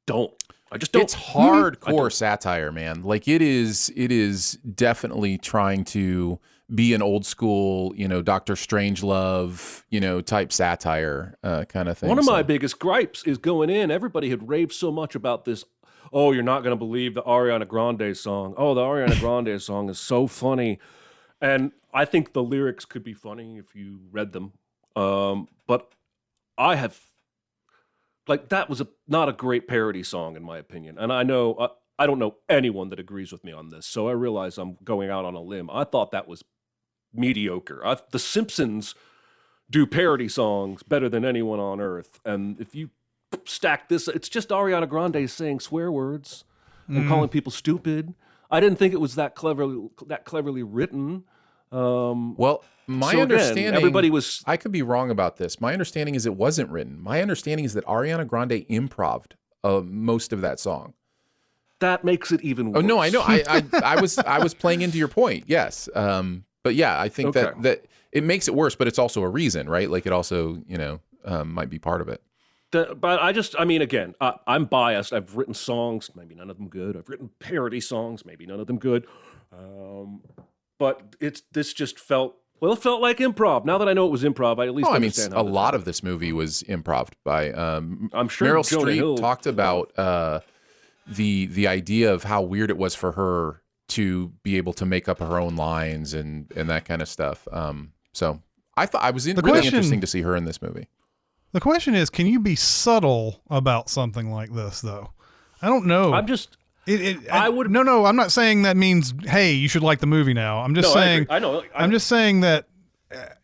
don't. It's hardcore satire, man. Like it is definitely trying to be an old school, Dr. Strangelove, type satire kind of thing. One of my biggest gripes is going in. Everybody had raved so much about this. Oh, you're not going to believe the Ariana Grande song. Oh, the Ariana Grande song is so funny. And I think the lyrics could be funny if you read them. But I have, that was not a great parody song in my opinion. And I know, I don't know anyone that agrees with me on this. So I realize I'm going out on a limb. I thought that was mediocre. The Simpsons do parody songs better than anyone on earth. And if you stack this, it's just Ariana Grande saying swear words and calling people stupid. I didn't think it was that cleverly written. Well, my understanding, everybody was. I could be wrong about this. My understanding is it wasn't written. My understanding is that Ariana Grande improv'd most of that song. That makes it even worse. Oh no, I know. I was playing into your point. Yes, but yeah, I think that it makes it worse, but it's also a reason, right? Like it also, might be part of it. But I mean, again, I'm biased. I've written songs, maybe none of them good. I've written parody songs, maybe none of them good. But this just felt like improv. Now that I know it was improv, I at least understand. A lot of this movie was improv by. I'm sure Meryl Jonah Streep Hill talked about the idea of how weird it was for her to be able to make up her own lines and that kind of stuff. So I thought I was really interesting to see her in this movie. The question is, can you be subtle about something like this, though? I don't know. I'm just. I would. No. I'm not saying that means, hey, you should like the movie now. I'm just saying. I know. I'm just saying that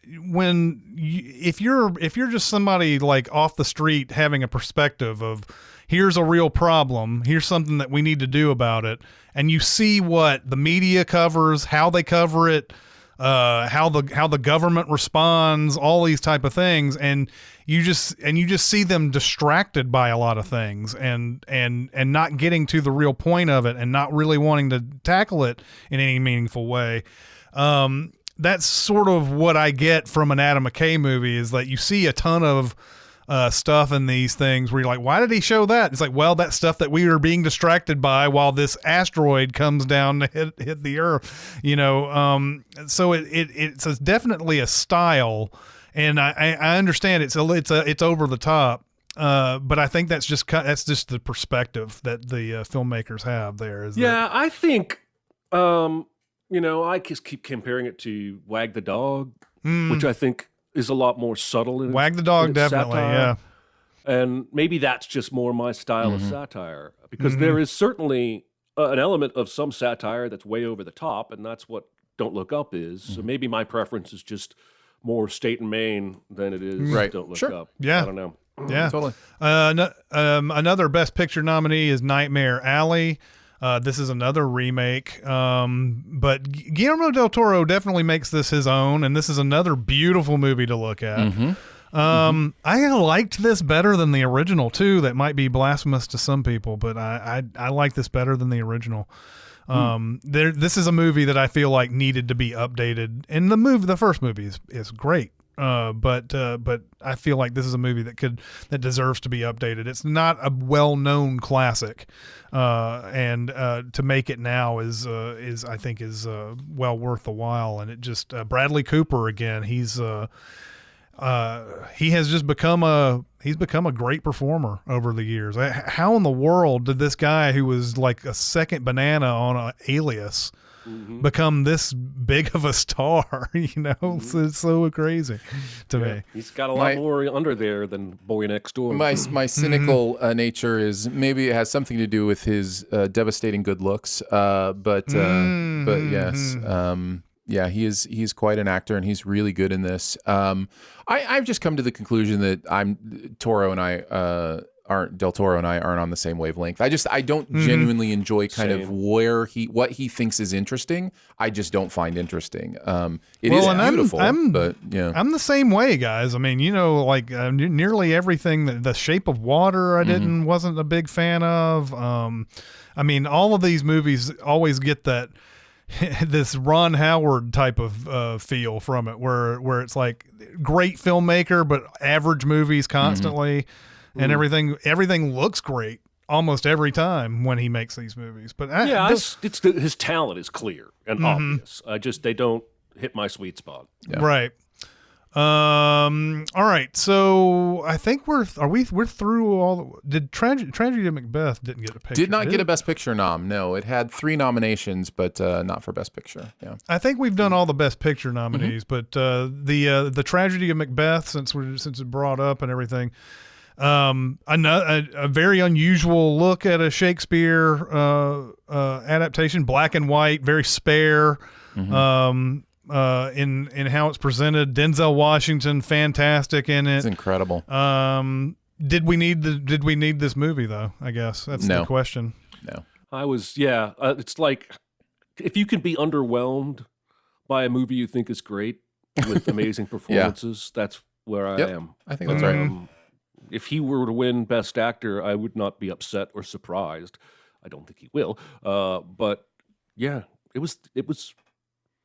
if you're just somebody like off the street having a perspective of, here's a real problem, here's something that we need to do about it, and you see what the media covers, how they cover it, how the government responds, all these type of things, and you just see them distracted by a lot of things and not getting to the real point of it and not really wanting to tackle it in any meaningful way. That's sort of what I get from an Adam McKay movie, is that you see a ton of stuff in these things where you're like, why did he show that? It's like, well, that's stuff that we were being distracted by while this asteroid comes down to hit the Earth, so it's definitely a style, and I understand it's over the top, but I think that's just the perspective that the filmmakers have there. I think I just keep comparing it to Wag the Dog, which I think is a lot more subtle. Wag the Dog, definitely, satire. Yeah. And maybe that's just more my style of satire, because there is certainly an element of some satire that's way over the top, and that's what Don't Look Up is. So maybe my preference is just more State and Main than it is Don't Look Up. Yeah. I don't know. Yeah. Totally. Another Best Picture nominee is Nightmare Alley. This is another remake, but Guillermo del Toro definitely makes this his own, and this is another beautiful movie to look at. I liked this better than the original too. That might be blasphemous to some people, but I like this better than the original. This is a movie that I feel like needed to be updated, and the first movie is great. But I feel like this is a movie that deserves to be updated. It's not a well-known classic, and to make it now is I think well worth the while. And it just Bradley Cooper again. He has just become a great performer over the years. How in the world did this guy, who was like a second banana on Alias, become this big of a star? It's so crazy to me. He's got a lot more under there than Boy Next Door. My cynical nature is maybe it has something to do with his devastating good looks, but yes, he's quite an actor, and he's really good in this. I've just come to the conclusion that Del Toro and I aren't on the same wavelength. I don't genuinely enjoy of what he thinks is interesting. I just don't find interesting. It is beautiful, but yeah, I'm the same way, guys. I mean, nearly everything. The Shape of Water, wasn't a big fan of. I mean, all of these movies always get that this Ron Howard type of feel from it, where it's like great filmmaker but average movies constantly. And everything looks great almost every time when he makes these movies. But his talent is clear and obvious. They don't hit my sweet spot. Yeah. Right. All right. So I think we're through all. Did Tragedy of Macbeth didn't get a picture? Did not get a Best Picture nom. No, it had 3 nominations, but not for Best Picture. Yeah. I think we've done all the Best Picture nominees, but the Tragedy of Macbeth, since it brought up and everything. A very unusual look at a Shakespeare adaptation, black and white, very spare in how it's presented. Denzel Washington, fantastic in it. It's incredible. Did we need this movie though? I guess that's the question. No. It's like if you can be underwhelmed by a movie you think is great with amazing performances, that's where I am. I think that's right. If he were to win Best Actor, I would not be upset or surprised. I don't think he will. But yeah, it was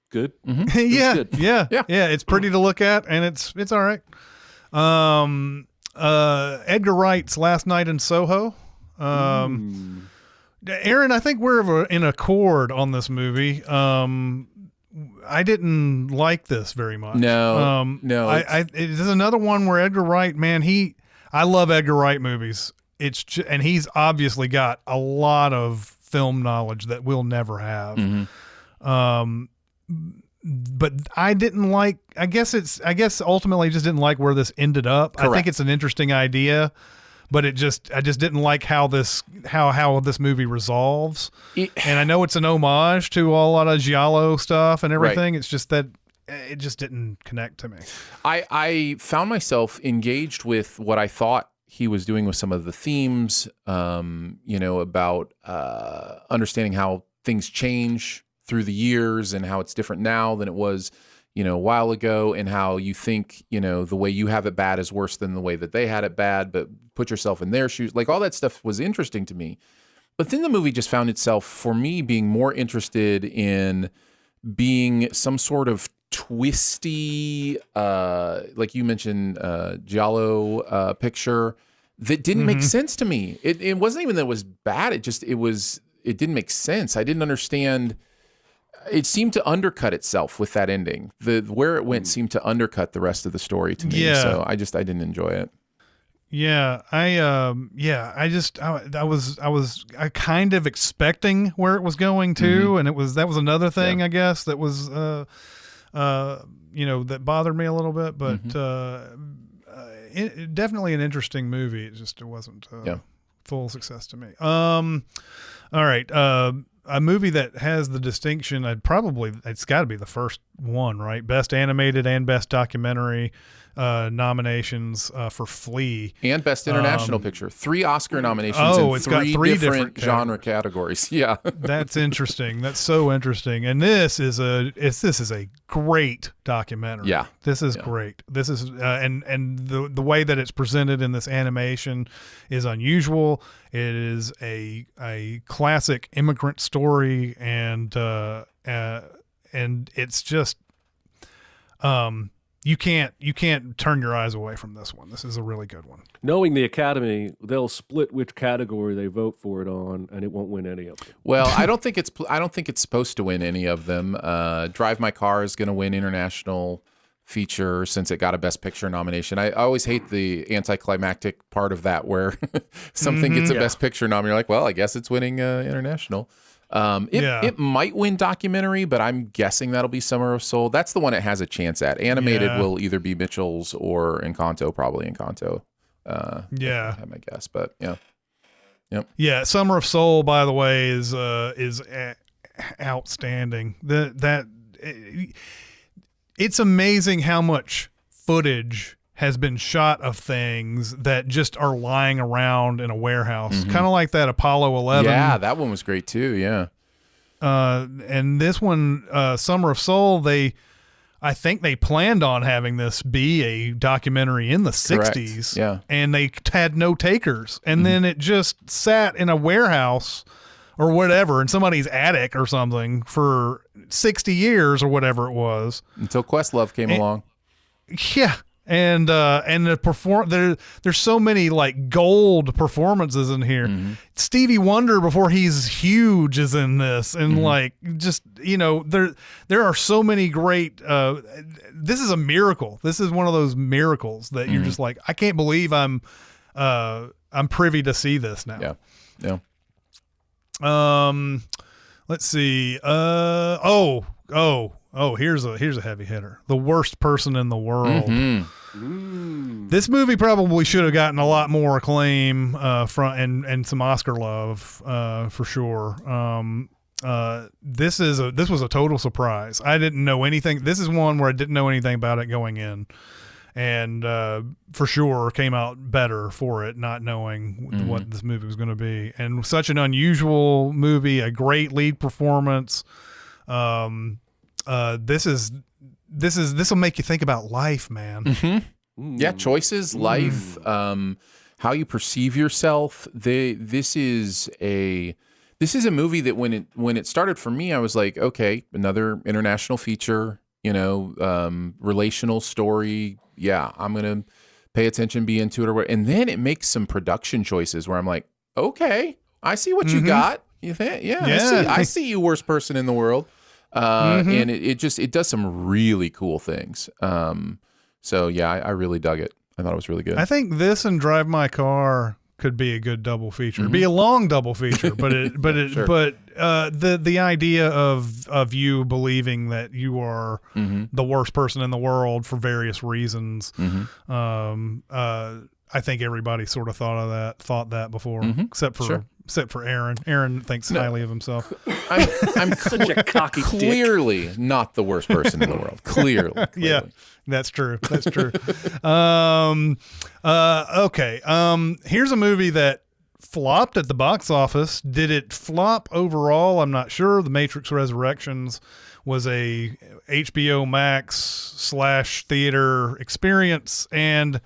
good. Good. Yeah. It's pretty to look at, and it's all right. Edgar Wright's Last Night in Soho. Aaron, I think we're in accord on this movie. I didn't like this very much. No. It is another one where Edgar Wright, man, I love Edgar Wright movies. and he's obviously got a lot of film knowledge that we'll never have. But I didn't like, I guess ultimately I just didn't like where this ended up. Correct. I think it's an interesting idea, but I just didn't like how this movie resolves. And I know it's an homage to a lot of Giallo stuff and everything. Right. It's just that it just didn't connect to me. I found myself engaged with what I thought he was doing with some of the themes, about understanding how things change through the years and how it's different now than it was, a while ago, and how you think, the way you have it bad is worse than the way that they had it bad, but put yourself in their shoes. Like, all that stuff was interesting to me. But then the movie just found itself, for me, being more interested in being some sort of twisty, like you mentioned, Giallo picture that didn't make sense to me. It wasn't even that it was bad. It didn't make sense. I didn't understand. It seemed to undercut itself with that ending. Where it went seemed to undercut the rest of the story to me. Yeah. So I didn't enjoy it. Yeah, I was kind of expecting where it was going to, and that was another thing, I guess, that was that bothered me a little bit, but definitely an interesting movie. It wasn't full success to me. All right, a movie that has the distinction, it's got to be the first one, right? Best animated and best documentary nominations for Flea. And best international picture. 3 Oscar nominations in it's got 3 different genre categories. Yeah. That's interesting. That's so interesting. And this is a great documentary. Yeah. This is great. This is and the way that it's presented in this animation is unusual. It is a classic immigrant story, and it's just you can't turn your eyes away from this one. This is a really good one. Knowing the Academy, they'll split which category they vote for it on, and it won't win any of them. Well, I don't think it's supposed to win any of them. Drive My Car is going to win international feature since it got a Best Picture nomination. I always hate the anticlimactic part of that where something gets a Best Picture nomination. You're like, well, I guess it's winning international. It might win documentary, but I'm guessing that'll be Summer of Soul. That's the one it has a chance at. Animated will either be Mitchell's or Encanto, probably Encanto. I have my guess, but yeah. Yep. Yeah, Summer of Soul, by the way, is outstanding. It's amazing how much footage has been shot of things that just are lying around in a warehouse. Kind of like that Apollo 11. Yeah, that one was great too, yeah. And this one, Summer of Soul, I think they planned on having this be a documentary in the 60s. Yeah. And they had no takers. And then it just sat in a warehouse or whatever, in somebody's attic or something for 60 years or whatever it was. Until Questlove came along. Yeah. And there's so many like gold performances in here. Stevie Wonder before he's huge is in this, and like just there are so many great. This is a miracle. This is one of those miracles that you're just like, I can't believe I'm privy to see this now. Yeah. Let's see. Here's a heavy hitter. The Worst Person in the World. This movie probably should have gotten a lot more acclaim and some Oscar love for sure. This was a total surprise. I didn't know anything. This is one where I didn't know anything about it going in, and for sure came out better for it, not knowing what this movie was going to be. And such an unusual movie, a great lead performance. This will make you think about life, man. Yeah, choices, life, how you perceive yourself. This is a movie that when it started for me, I was like, okay, another international feature, relational story. Yeah, I'm gonna pay attention, be into it, and then it makes some production choices where I'm like, okay, I see what you got. You think, I see you, Worst Person in the World. And it does some really cool things. So yeah, I really dug it. I thought it was really good. I think this and Drive My Car could be a good double feature. It'd be a long double feature, but the idea of you believing that you are the worst person in the world for various reasons. I think everybody sort of thought that before, except for Aaron. Aaron thinks highly of himself. I'm Such a cocky dick. clearly not the worst person in the world. Clearly. Yeah, that's true. That's true. Okay. Here's a movie that flopped at the box office. Did it flop overall? I'm not sure. The Matrix Resurrections was a HBO Max / theater experience, and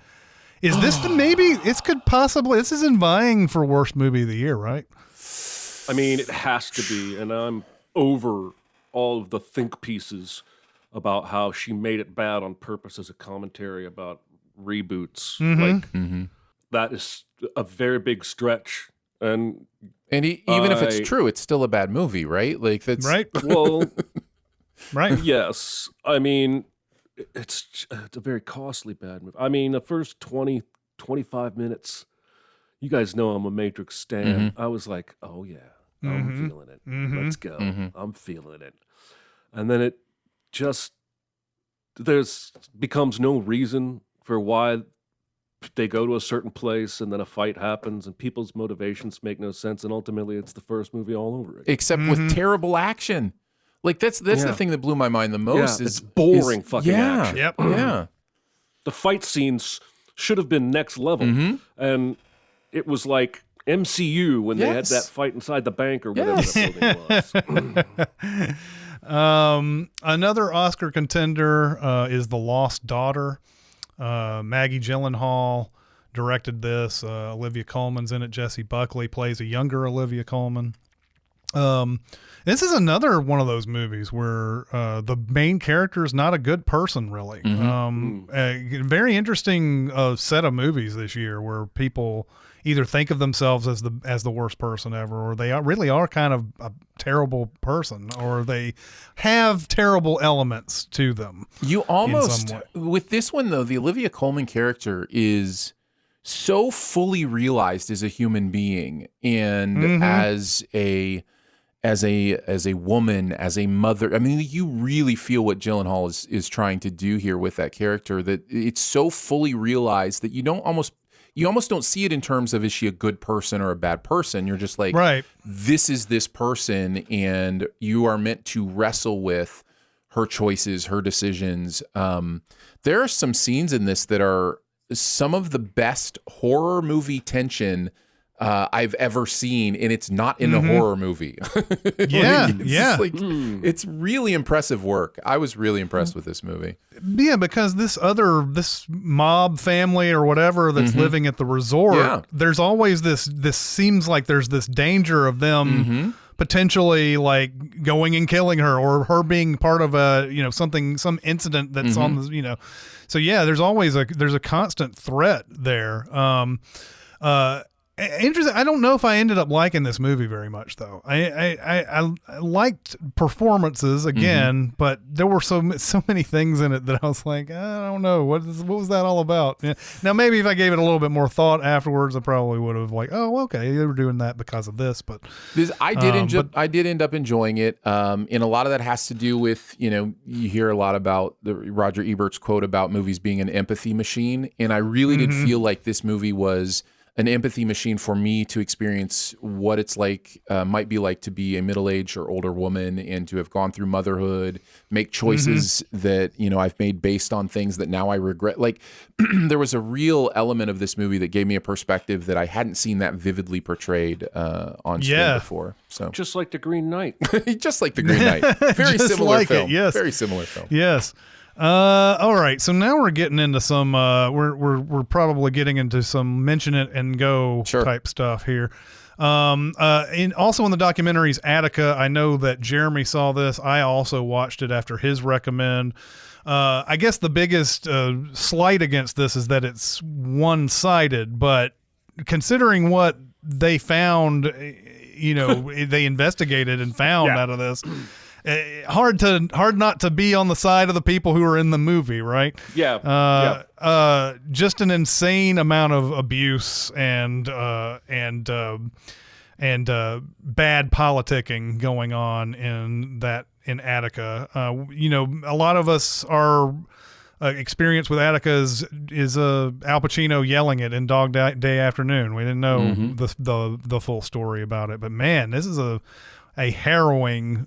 is this this is vying for worst movie of the year, right? I mean, it has to be, and I'm over all of the think pieces about how she made it bad on purpose as a commentary about reboots. That is a very big stretch, and even if it's true, it's still a bad movie, right? Like that's right. Well, right. Yes, I mean, it's a very costly bad movie. I mean, the first 20, 25 minutes, you guys know I'm a Matrix stan. I was like, oh yeah, I'm feeling it. Let's go. I'm feeling it. And then it just, becomes no reason for why they go to a certain place and then a fight happens and people's motivations make no sense. And ultimately it's the first movie all over again. Except with terrible action. Like that's the thing that blew my mind the most. It's boring fucking action. Yep. Yeah. The fight scenes should have been next level. And it was like MCU when they had that fight inside the bank or whatever the building was. Another Oscar contender is The Lost Daughter. Maggie Gyllenhaal directed this. Olivia Colman's in it. Jessie Buckley plays a younger Olivia Colman. This is another one of those movies where the main character is not a good person, really. A very interesting set of movies this year where people either think of themselves as the worst person ever, or they really are kind of a terrible person, or they have terrible elements to them. You almost, with this one though, the Olivia Colman character is so fully realized as a human being and as a woman, as a mother. I mean, you really feel what Gyllenhaal is trying to do here with that character, that it's so fully realized that you almost don't see it in terms of, is she a good person or a bad person? You're just like, right, this is this person, and you are meant to wrestle with her choices, her decisions. There are some scenes in this that are some of the best horror movie tension I've ever seen, and it's not in a horror movie. It's really impressive work. I was really impressed with this movie. Yeah, because this mob family or whatever that's living at the resort, there's always this seems like there's this danger of them potentially like going and killing her, or her being part of some incident that's on the, so yeah, there's always a constant threat there. Interesting. I don't know if I ended up liking this movie very much, though. I liked performances again, but there were so many things in it that I was like, I don't know, what was that all about? Yeah. Now maybe if I gave it a little bit more thought afterwards, I probably would have like, oh, okay, they were doing that because of this. But I did end up enjoying it, and a lot of that has to do with you hear a lot about the Roger Ebert's quote about movies being an empathy machine, and I really did feel like this movie was an empathy machine for me to experience what it's like, might be like to be a middle-aged or older woman and to have gone through motherhood, make choices that, I've made based on things that now I regret. Like there was a real element of this movie that gave me a perspective that I hadn't seen that vividly portrayed on screen before. So just like The Green Knight. Just like The Green Knight. Very similar film. Very similar film. Yes. All right. So now we're getting into some, we're probably getting into some mention it and go type stuff here. Also in the documentaries Attica, I know that Jeremy saw this. I also watched it after his recommend. I guess the biggest, slight against this is that it's one-sided, but considering what they found, they investigated and found out of this, hard not to be on the side of the people who are in the movie, right? Yeah. Just an insane amount of abuse and bad politicking going on in Attica. A lot of us are experience with Attica is Al Pacino yelling it in Dog Day Afternoon. We didn't know the full story about it, but man, this is a harrowing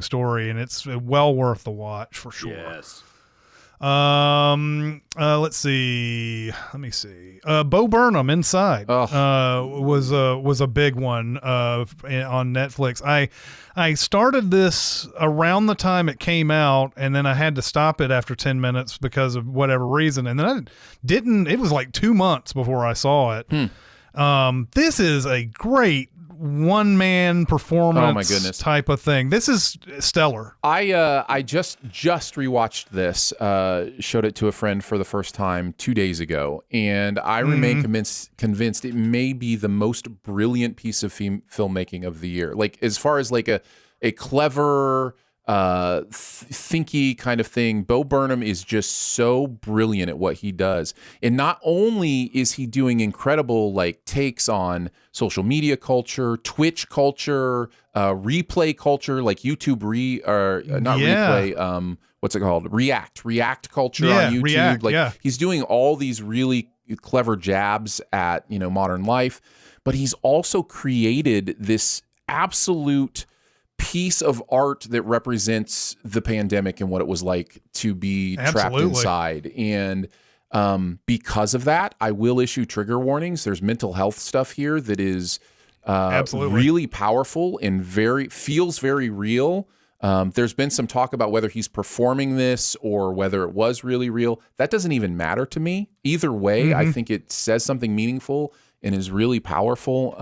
story, and it's well worth the watch for sure. Yes. Let me see. Bo Burnham Inside was a big one on Netflix. I started this around the time it came out, and then I had to stop it after 10 minutes because of whatever reason, and then I didn't. It was like 2 months before I saw it. This is a great one-man performance type of thing. This is stellar. I just rewatched this, showed it to a friend for the first time 2 days ago, and I remain convinced it may be the most brilliant piece of filmmaking of the year. Like, as far as like a clever, thinky kind of thing, Bo Burnham is just so brilliant at what he does. And not only is he doing incredible like takes on social media culture, Twitch culture, replay culture, like YouTube replay, what's it called? React culture on YouTube. He's doing all these really clever jabs at, modern life, but he's also created this absolute piece of art that represents the pandemic and what it was like to be trapped inside. And because of that, I will issue trigger warnings. There's mental health stuff here that is really powerful and feels very real. There's been some talk about whether he's performing this or whether it was really real. That doesn't even matter to me. Either way, I think it says something meaningful and is really powerful.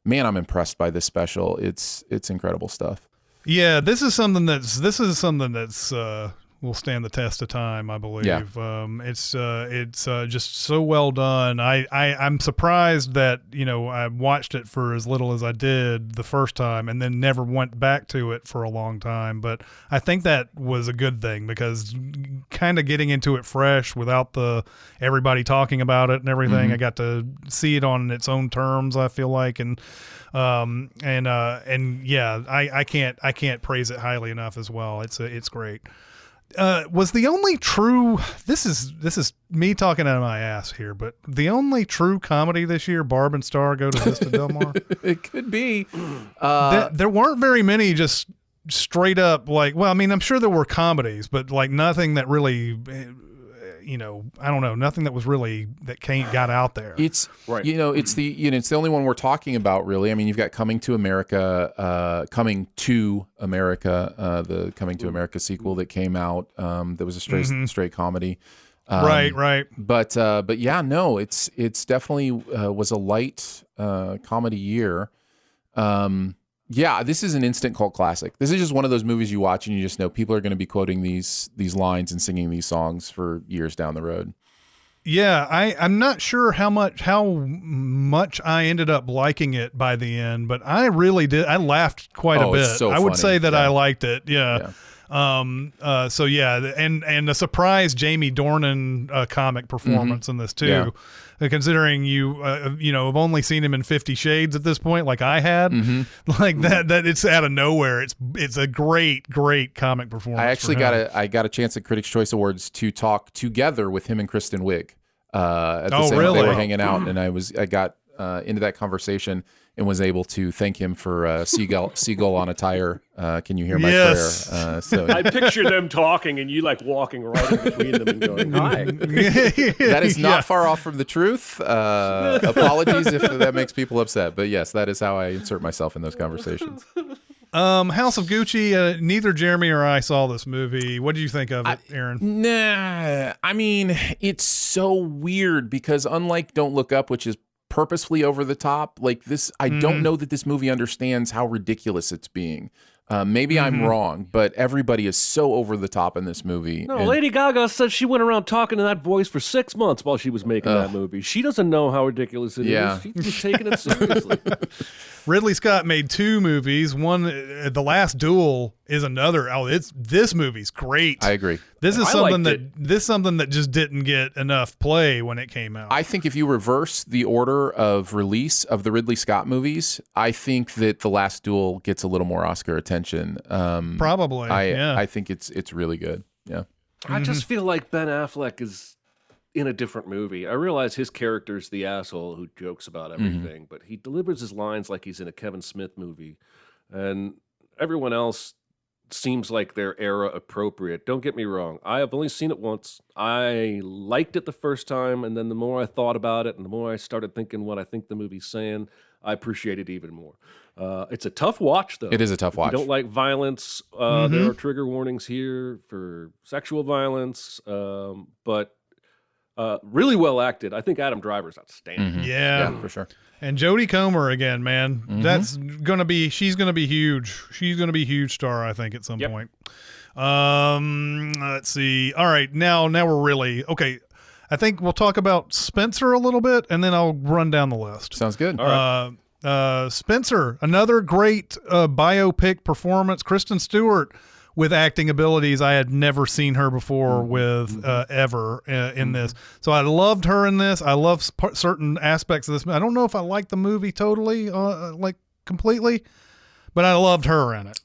Man, I'm impressed by this special. It's incredible stuff. Yeah, this is something that's will stand the test of time, I believe. Yeah. It's just so well done. I'm surprised that I watched it for as little as I did the first time, and then never went back to it for a long time. But I think that was a good thing, because kind of getting into it fresh without everybody talking about it and everything, I got to see it on its own terms, I feel like, and yeah, I can't praise it highly enough as well. It's great. Was the only true, this is me talking out of my ass here, but the only true comedy this year, Barb and Star Go to Vista Del Mar? It could be. There weren't very many just straight up like, well, I mean, I'm sure there were comedies, but like nothing that really, I don't know, nothing that was really, that got out there. It's right. It's the only one we're talking about, really. I mean, you've got Coming to America, the Coming to America sequel that came out. That was a straight comedy. Right. But yeah, no, it's definitely was a light comedy year. Yeah, this is an instant cult classic. This is just one of those movies you watch and you just know people are going to be quoting these lines and singing these songs for years down the road. Yeah, I'm not sure how much I ended up liking it by the end, but I really did. I laughed quite a bit. So I would funny. say that Yeah. I liked it. Yeah. So yeah, and a surprise Jamie Dornan comic performance in this too. Yeah. Considering you have only seen him in 50 Shades at this point, like I had, like that it's out of nowhere. It's a great comic performance. I actually got a chance at Critics' Choice Awards to talk together with him and Kristen Wiig. At the same, really? They were hanging out, and I got into that conversation and was able to thank him for seagull on a tire. Can you hear my prayer? So I picture them talking and you like walking right in between them and going, hi. That is not far off from the truth. Apologies if that makes people upset, but yes, that is how I insert myself in those conversations. House of Gucci, neither Jeremy or I saw this movie. What did you think of it, Aaron? Nah, I mean, it's so weird because unlike Don't Look Up, which is purposefully over the top, like this, I don't know that this movie understands how ridiculous it's being. Maybe I'm wrong, but everybody is so over the top in this movie. No, Lady Gaga said she went around talking to that voice for 6 months while she was making that movie. She doesn't know how ridiculous it is. She's just taking it seriously. Ridley Scott made 2 movies. One, The Last Duel, is another. Oh, this movie's great. I agree. This is something that just didn't get enough play when it came out. I think if you reverse the order of release of the Ridley Scott movies, I think that The Last Duel gets a little more Oscar attention. Probably. I think it's really good. Yeah. I just feel like Ben Affleck is in a different movie. I realize his character's the asshole who jokes about everything, but he delivers his lines like he's in a Kevin Smith movie. And everyone else seems like they're era appropriate. Don't get me wrong. I have only seen it once. I liked it the first time, and then the more I thought about it and the more I started thinking what I think the movie's saying, I appreciate it even more. It's a tough watch, though. It is a tough watch. If you don't like violence, there are trigger warnings here for sexual violence, but really well acted. I think Adam Driver's outstanding. Yeah, for sure. And Jodie Comer again, man. She's gonna be huge. She's gonna be a huge star, I think, at some point. Let's see. All right, now we're really okay. I think we'll talk about Spencer a little bit, and then I'll run down the list. Sounds good. All right. Spencer, another great biopic performance. Kristen Stewart with acting abilities I had never seen her before with ever in this. So I loved her in this. I love certain aspects of this. I don't know if I like the movie totally, like completely, but I loved her in it.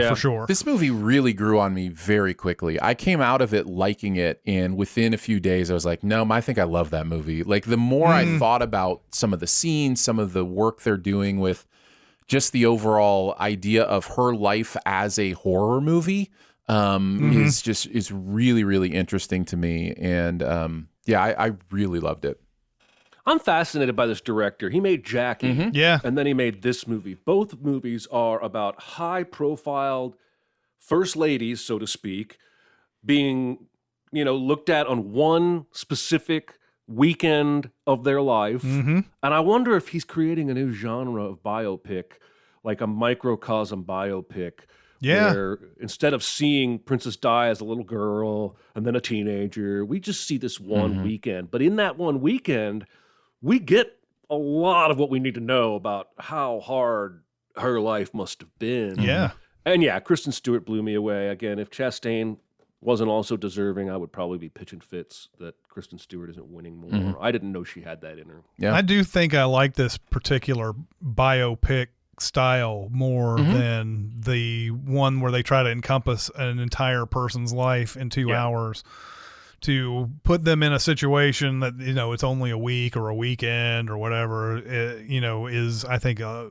For sure. This movie really grew on me very quickly. I came out of it liking it, and within a few days I was like, no, I think I love that movie. Like the more I thought about some of the scenes, some of the work they're doing with just the overall idea of her life as a horror movie is really, really interesting to me. And I really loved it. I'm fascinated by this director. He made Jackie, and then he made this movie. Both movies are about high-profile first ladies, so to speak, being, looked at on one specific weekend of their life. And I wonder if he's creating a new genre of biopic, like a microcosm biopic. Where instead of seeing Princess Di as a little girl and then a teenager, we just see this one weekend. But in that one weekend, we get a lot of what we need to know about how hard her life must have been. Yeah. And Kristen Stewart blew me away. Again, if Chastain wasn't also deserving, I would probably be pitching fits that Kristen Stewart isn't winning more. I didn't know she had that in her. Yeah. I do think I like this particular biopic style more than the one where they try to encompass an entire person's life in 2 hours. To put them in a situation that, it's only a week or a weekend or whatever, is, I think, a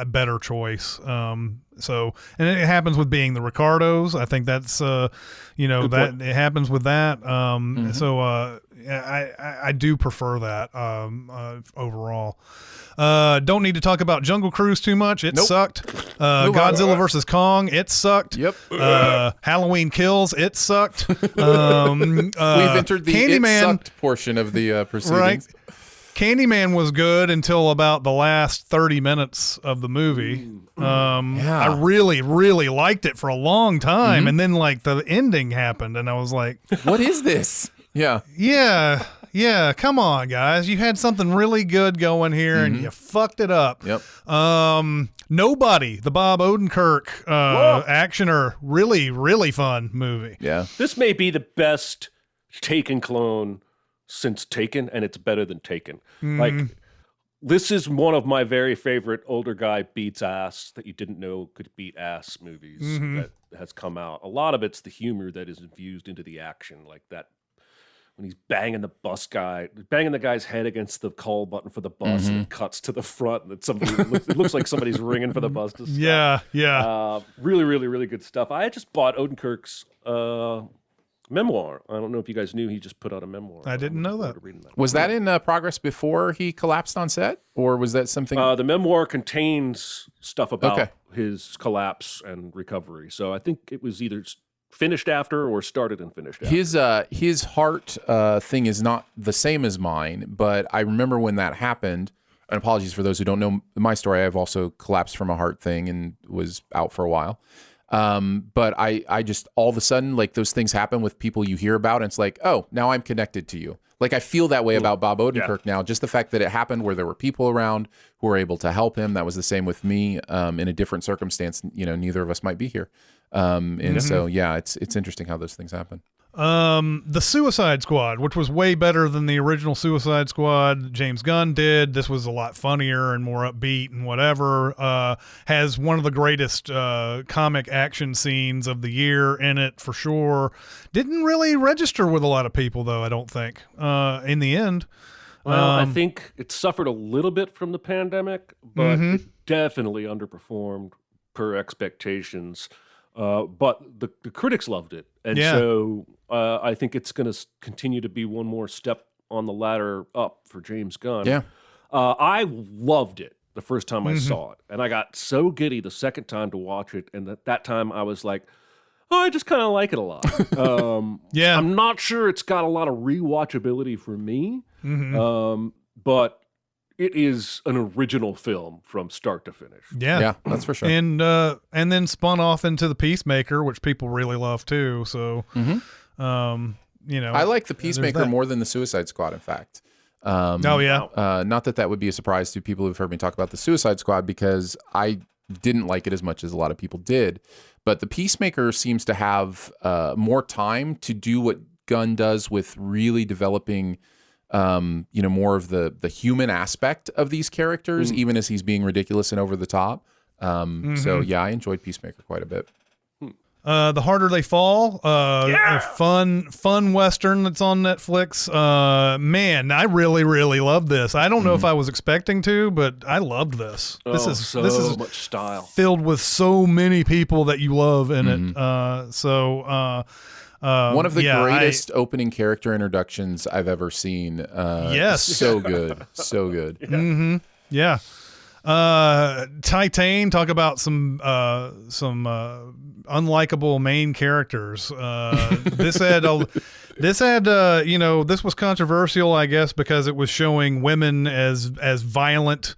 better choice. And it happens with being the Ricardos. I think that's, that it happens with that. So I do prefer that overall. Don't need to talk about Jungle Cruise too much. It sucked. Godzilla vs. Kong. It sucked. Yep. Halloween Kills. It sucked. We've entered the Candyman, it sucked portion of the proceedings. Right. Candyman was good until about the last 30 minutes of the movie. I really, really liked it for a long time. And then the ending happened and I was like, what is this? Yeah, come on, guys. You had something really good going here, and you fucked it up. Yep. Nobody, the Bob Odenkirk actioner, really, really fun movie. Yeah. This may be the best Taken clone since Taken, and it's better than Taken. This is one of my very favorite older guy beats ass that you didn't know could beat ass movies that has come out. A lot of it's the humor that is infused into the action, like that. When he's banging the guy's head against the call button for the bus, and it cuts to the front, and it looks like somebody's ringing for the bus to stop. Yeah. Really, really, really good stuff. I just bought Odenkirk's memoir. I don't know if you guys knew he just put out a memoir. I didn't know that. Was that in progress before he collapsed on set, or was that something? The memoir contains stuff about his collapse and recovery. So I think it was either finished after or started and finished after. His heart thing is not the same as mine, but I remember when that happened, and apologies for those who don't know my story, I've also collapsed from a heart thing and was out for a while. But I just all of a sudden, like, those things happen with people you hear about, and it's like, oh, now I'm connected to you. Like, I feel that way about Bob Odenkirk now. Just the fact that it happened where there were people around who were able to help him. That was the same with me in a different circumstance. Neither of us might be here. And so, yeah, it's interesting how those things happen. The Suicide Squad, which was way better than the original Suicide Squad James Gunn did. This was a lot funnier and more upbeat and whatever. Has one of the greatest comic action scenes of the year in it for sure. Didn't really register with a lot of people though, I don't think, in the end. Well, I think it suffered a little bit from the pandemic, but it definitely underperformed per expectations. But the critics loved it. And so I think it's going to continue to be one more step on the ladder up for James Gunn. Yeah. I loved it the first time I saw it. And I got so giddy the second time to watch it. And at that time I was like, oh, I just kind of like it a lot. I'm not sure it's got a lot of rewatchability for me. But it is an original film from start to finish. Yeah, that's for sure. And then spun off into The Peacemaker, which people really love too. So, I like The Peacemaker more than The Suicide Squad, in fact. Not that would be a surprise to people who've heard me talk about The Suicide Squad, because I didn't like it as much as a lot of people did. But The Peacemaker seems to have more time to do what Gunn does with really developing more of the human aspect of these characters, even as he's being ridiculous and over the top. So yeah, I enjoyed Peacemaker quite a bit. The Harder They Fall, a fun Western that's on Netflix. Man, I really, really love this. I don't know if I was expecting to, but I loved this. This is much style, filled with so many people that you love in it. One of the greatest opening character introductions I've ever seen. Yes. So good. So good. Yeah. Titan, talk about some unlikable main characters. This was controversial, I guess, because it was showing women as violent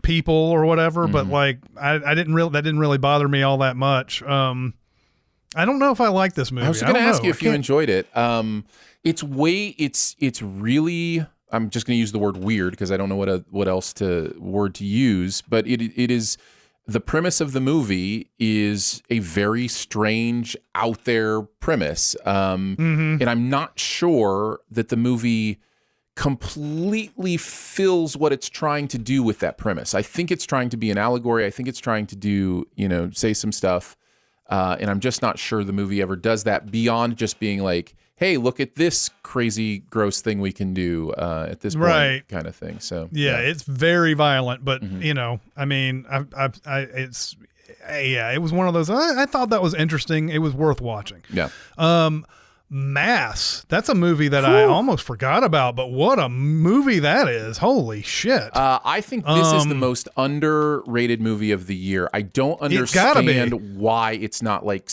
people or whatever, but like that didn't really bother me all that much. I don't know if I like this movie. I was going to ask you if you enjoyed it. It's really, I'm just going to use the word weird because I don't know what word to use, but it is, the premise of the movie is a very strange, out there premise. And I'm not sure that the movie completely fills what it's trying to do with that premise. I think it's trying to be an allegory. I think it's trying to do, say some stuff. And I'm just not sure the movie ever does that beyond just being like, hey, look at this crazy, gross thing we can do at this point, kind of thing. So yeah, it's very violent, but it was one of those. I thought that was interesting. It was worth watching. Yeah. Mass. That's a movie that I almost forgot about, but what a movie that is. Holy shit. I think this is the most underrated movie of the year. I don't understand why it's not like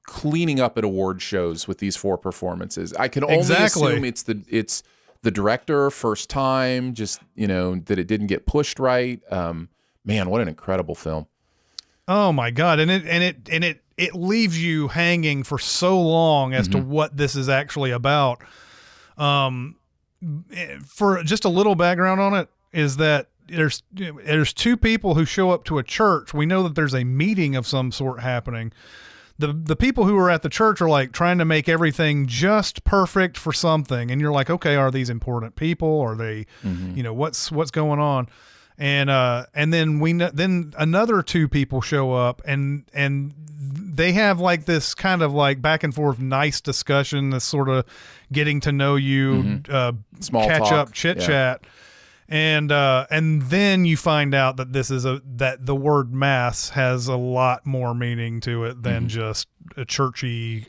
cleaning up at award shows with these 4 performances. I can only assume it's the director, first time, just, that it didn't get pushed right. Man, what an incredible film. Oh my God. And it leaves you hanging for so long as to what this is actually about. For just a little background on it is that there's 2 people who show up to a church. We know that there's a meeting of some sort happening. The people who are at the church are like trying to make everything just perfect for something. And you're like, okay, are these important people? Are they, what's going on? And then another 2 people show up and they have like this kind of like back and forth nice discussion, this sort of getting to know you, small catch talk. up, chit chat. And then you find out that that the word mass has a lot more meaning to it than just a churchy,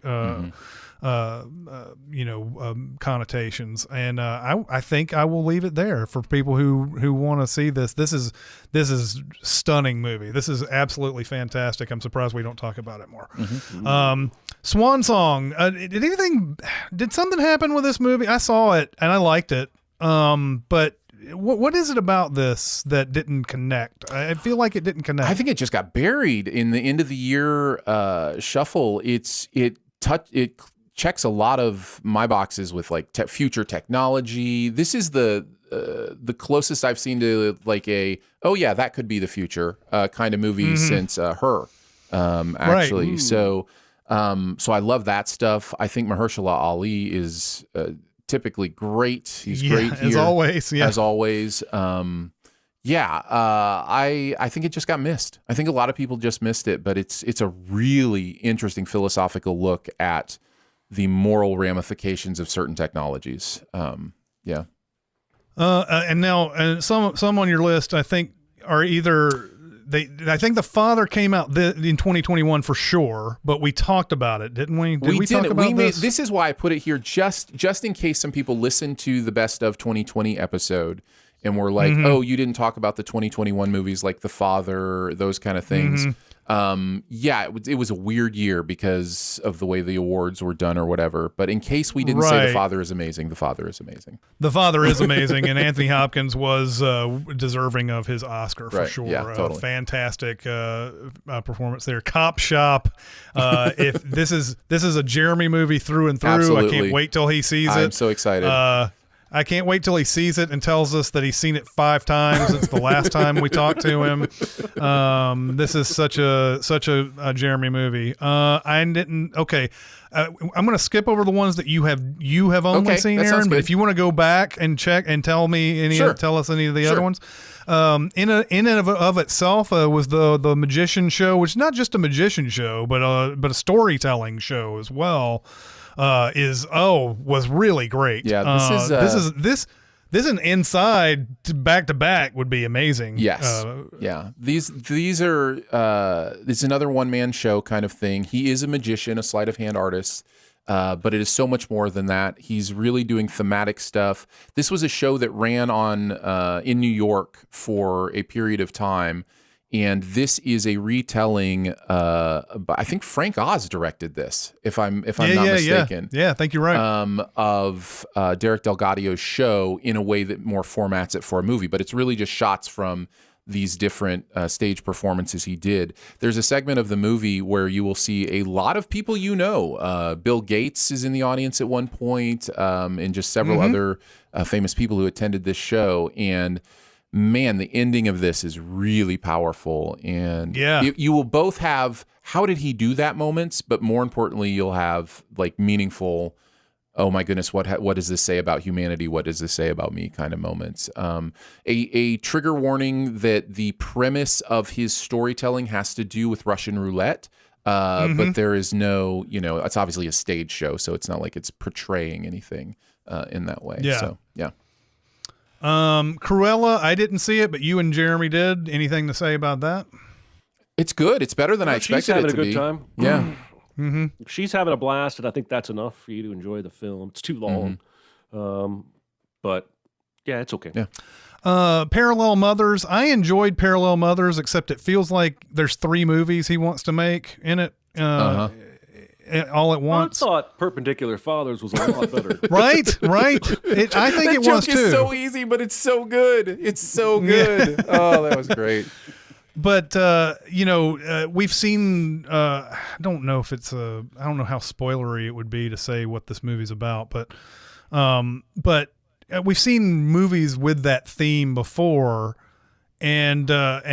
connotations. And I think I will leave it there for people who want to see this. This is stunning movie. This is absolutely fantastic. I'm surprised we don't talk about it more. Swan Song. Did something happen with this movie? I saw it and I liked it. But what is it about this that didn't connect? I feel like it didn't connect. I think it just got buried in the end of the year shuffle. It checks a lot of my boxes with like future technology. This is the closest I've seen to like oh yeah, that could be the future kind of movie since Her, actually. Right. So I love that stuff. I think Mahershala Ali is typically great. He's great here, as always. Yeah, as always. I think it just got missed. I think a lot of people just missed it, but it's a really interesting philosophical look at the moral ramifications of certain technologies. Yeah. And now some on your list, I think, are either I think The Father came out in 2021 for sure, but we talked about it, didn't we? Did we talk about this? This is why I put it here, just in case some people listen to the Best of 2020 episode and were like, oh, you didn't talk about the 2021 movies like The Father, those kind of things. It was a weird year because of the way the awards were done or whatever. But in case we didn't say The Father is amazing, The Father is amazing. The Father is amazing, and Anthony Hopkins was deserving of his Oscar for sure. Yeah, totally. Fantastic performance there. Cop Shop. If this is a Jeremy movie through and through. Absolutely. I can't wait till he sees it. I'm so excited. I can't wait till he sees it and tells us that he's seen it 5 times. It's the last time we talked to him. This is such a Jeremy movie. I didn't. Okay, I'm going to skip over the ones that you have only seen, Aaron. But if you want to go back and check and tell me tell us any of the other ones. In and of itself was the Magician Show, which is not just a magician show, but a storytelling show as well. Was really great. Yeah, this is an inside back to back would be amazing. Yes. These are it's another one man show kind of thing. He is a magician, a sleight of hand artist. But it is so much more than that. He's really doing thematic stuff. This was a show that ran on in New York for a period of time. And this is a retelling. I think Frank Oz directed this, if I'm not mistaken. Yeah, I think you're right. Of Derek Delgadio's show in a way that more formats it for a movie, but it's really just shots from these different stage performances he did. There's a segment of the movie where you will see a lot of people Bill Gates is in the audience at one point, and just several other famous people who attended this show. And man, the ending of this is really powerful. And you will both have, how did he do that moments, but more importantly, you'll have like meaningful, oh my goodness, what does this say about humanity? What does this say about me kind of moments? A trigger warning that the premise of his storytelling has to do with Russian roulette. But there is no, it's obviously a stage show, so it's not like it's portraying anything in that way. Yeah. So, yeah. Cruella, I didn't see it, but you and Jeremy did. Anything to say about that? It's good. It's better than I expected it to be. She's having a good time. Yeah. She's having a blast, and I think that's enough for you to enjoy the film. It's too long. But yeah, it's okay. Yeah. Parallel Mothers. I enjoyed Parallel Mothers, except it feels like there's 3 movies he wants to make in it. All at once. I thought Perpendicular Fathers was a lot better. Right. I think it was too. It's so easy, but it's so good. It's so good. Oh, that was great. But we've seen. I don't know if it's I don't know how spoilery it would be to say what this movie's about, but we've seen movies with that theme before. And but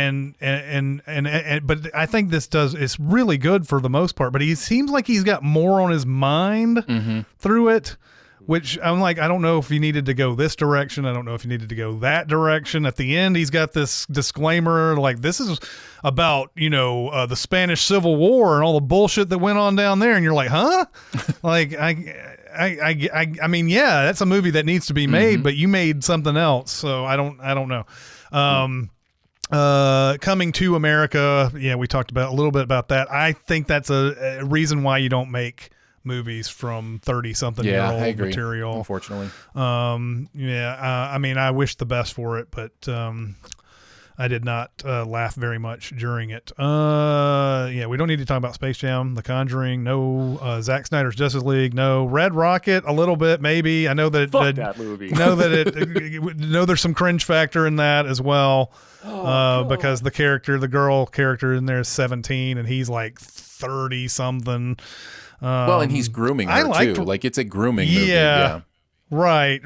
I think it's really good for the most part, but he seems like he's got more on his mind through it, which I'm like, I don't know if he needed to go this direction. I don't know if he needed to go that direction. At the end, he's got this disclaimer, like this is about, the Spanish Civil War and all the bullshit that went on down there. And you're like, huh? Like, I mean, yeah, that's a movie that needs to be made, but you made something else. So I don't know. Coming to America, we talked about a little bit about that. I think that's a reason why you don't make movies from 30-something-year-old material. Unfortunately. I mean, I wish the best for it, but I did not laugh very much during it. Yeah, we don't need to talk about Space Jam, The Conjuring, no. Zack Snyder's Justice League, no. Red Rocket, a little bit, maybe. I know that Fuck that movie. know that know there's some cringe factor in that as well, because the girl character in there is 17 and he's like 30 something. Well, and he's grooming her too. Like it's a grooming movie. Yeah. Right.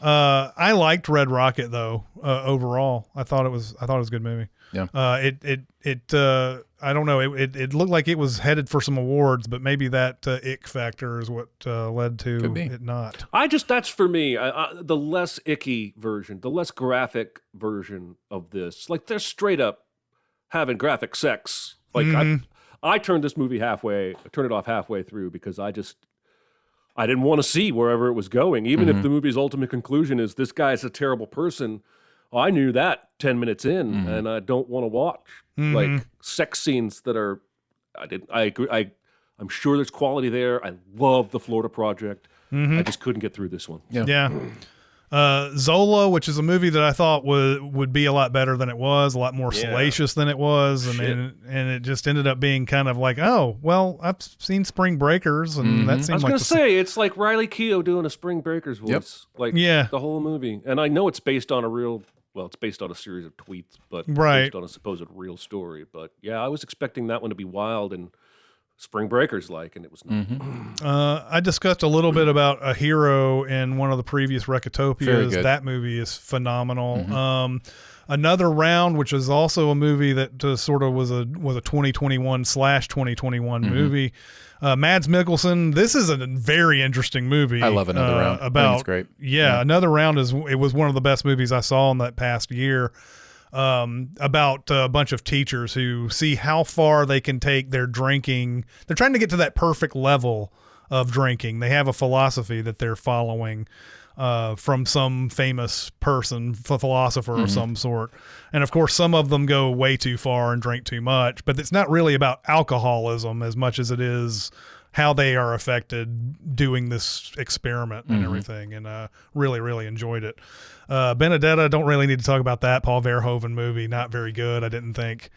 I liked Red Rocket though. Overall, I thought it was a good movie. Yeah. I don't know. It looked like it was headed for some awards, but maybe that ick factor is what led to it not. That's for me. The less icky version, the less graphic version of this. Like they're straight up having graphic sex. Like I turned this movie turned it off halfway through because I didn't want to see wherever it was going. Even if the movie's ultimate conclusion is this guy's a terrible person, I knew that 10 minutes in, and I don't want to watch like sex scenes that are. I agree. I'm sure there's quality there. I love the Florida Project. I just couldn't get through this one. Yeah. Zola, which is a movie that I thought would be a lot better than it was, a lot more salacious than it was, and it just ended up being kind of like, oh, well, I've seen Spring Breakers, and that seemed like. I was going to say it's like Riley Keough doing a Spring Breakers voice, the whole movie, and I know it's based on it's based on a series of tweets, but based on a supposed real story. But yeah, I was expecting that one to be wild and Spring Breakers like, and it was not. I discussed a little bit about A Hero in one of the previous Recotopias. That movie is phenomenal. Another Round, which is also a movie that sort of was a 2021/2021 movie. Mads Mikkelsen. This is a very interesting movie. I love Another Round. I think it's great. Yeah, Another Round it was one of the best movies I saw in that past year. About a bunch of teachers who see how far they can take their drinking. They're trying to get to that perfect level of drinking. They have a philosophy that they're following from some famous person, philosopher of some sort. And of course, some of them go way too far and drink too much, but it's not really about alcoholism as much as it is how they are affected doing this experiment and everything. And really, really enjoyed it. Benedetta, don't really need to talk about that. Paul Verhoeven movie, not very good, I didn't think.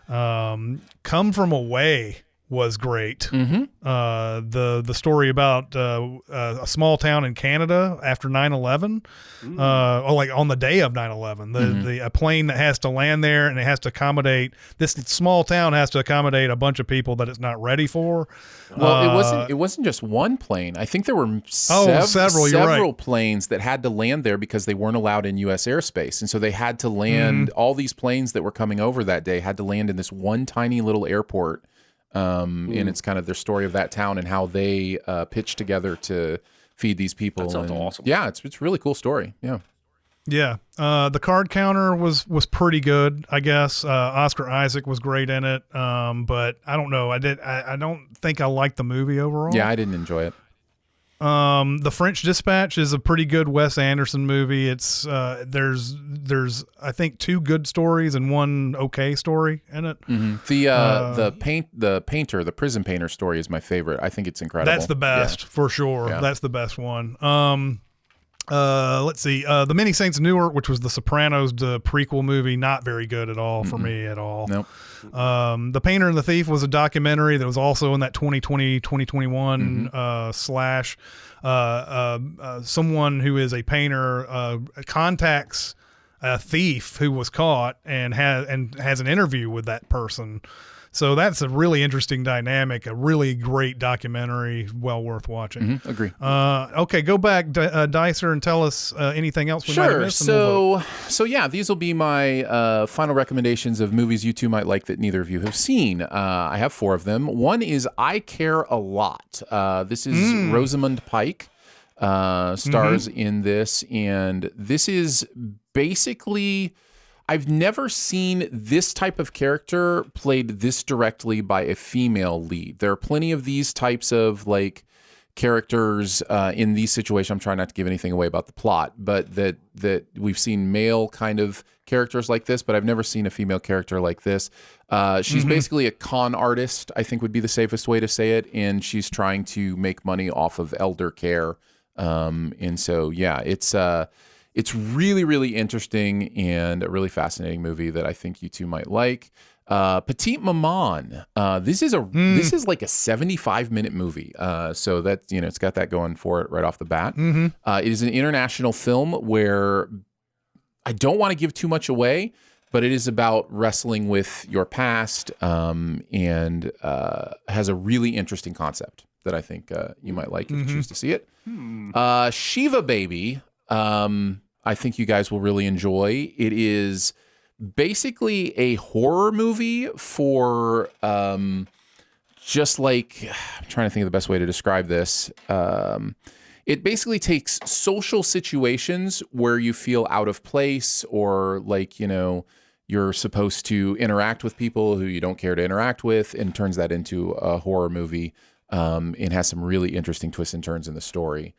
Come From Away was great. The story about a small town in Canada after 9/11, or like on the day of 9/11, a plane that has to land there and it has to accommodate this small town has to accommodate a bunch of people that it's not ready for. Well, it wasn't just one plane. I think there were several planes that had to land there because they weren't allowed in U.S. airspace, and so they had to land. All these planes that were coming over that day had to land in this one tiny little airport. And it's kind of their story of that town and how they pitched together to feed these people. That sounds awesome. Yeah, it's a really cool story. Yeah. The Card Counter was pretty good, I guess. Oscar Isaac was great in it, but I don't know. I don't think I liked the movie overall. Yeah, I didn't enjoy it. The French Dispatch is a pretty good Wes Anderson movie. It's there's I think 2 good stories and 1 okay story in it. The painter, the prison painter story is my favorite. I think it's incredible. That's the best for sure. Yeah. That's the best one. Let's see. The Many Saints of Newark, which was the Sopranos prequel movie, not very good at all for me at all. Nope. The Painter and the Thief was a documentary that was also in that 2020-2021 slash. Someone who is a painter contacts a thief who was caught and has an interview with that person. So that's a really interesting dynamic, a really great documentary, well worth watching. Agree. Okay, go back, Dicer, and tell us anything else we might have missed. So yeah, these will be my final recommendations of movies you two might like that neither of you have seen. I have 4 of them. One is I Care a Lot. This is Rosamund Pike stars in this, and this is basically... I've never seen this type of character played this directly by a female lead. There are plenty of these types of like characters in these situations. I'm trying not to give anything away about the plot, but that we've seen male kind of characters like this, but I've never seen a female character like this. She's basically a con artist, I think would be the safest way to say it, and she's trying to make money off of elder care. And so, yeah, It's really, really interesting and a really fascinating movie that I think you two might like. Petite Maman. This is like a 75-minute movie. So that, it's got that going for it right off the bat. It is an international film where I don't want to give too much away, but it is about wrestling with your past, and has a really interesting concept that I think you might like if you choose to see it. Shiva Baby. I think you guys will really enjoy. It is basically a horror movie for just like, I'm trying to think of the best way to describe this. It basically takes social situations where you feel out of place, or like, you're supposed to interact with people who you don't care to interact with, and turns that into a horror movie. And has some really interesting twists and turns in the story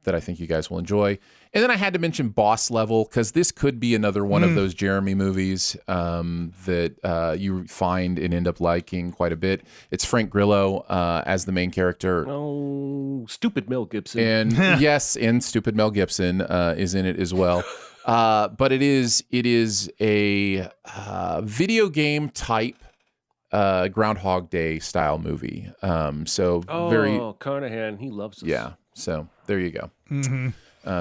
that I think you guys will enjoy. And then I had to mention Boss Level, because this could be another one of those Jeremy movies that you find and end up liking quite a bit. It's Frank Grillo as the main character. Oh, stupid Mel Gibson. And yes, and stupid Mel Gibson is in it as well. But it is a video game type Groundhog Day style movie. Very Carnahan, he loves us. Yeah. So there you go.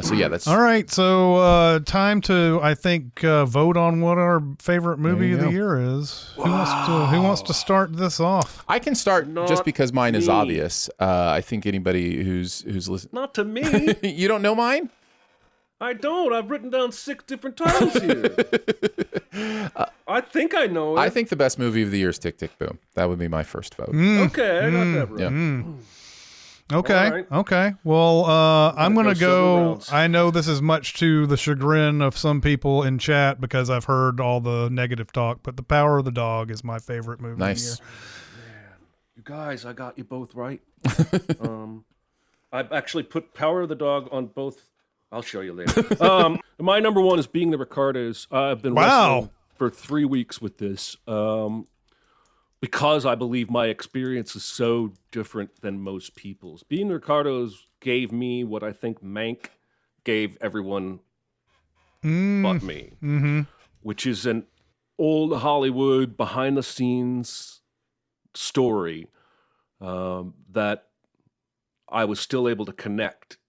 So yeah, that's all right. So time to, I think, vote on what our favorite movie of the year is. Who wants to start this off? I can start just because mine is obvious. I think anybody who's listening. Not to me. You don't know mine? I don't. I've written down 6 different titles here. I think I know it. I think the best movie of the year is Tick, Tick, Boom. That would be my first vote. Okay, I got that right. Yeah. Okay. Right. Okay. Well, I'm going to go. rounds. I know this is much to the chagrin of some people in chat because I've heard all the negative talk, but The Power of the Dog is my favorite movie Nice. of the year. Man, you guys, I got you both right. I've actually put Power of the Dog on both. I'll show you later. My number one is Being the Ricardos. I've been wrestling for 3 weeks with this. Because I believe my experience is so different than most people's. Being the Ricardos gave me what I think Mank gave everyone but me, which is an old Hollywood behind-the-scenes story that I was still able to connect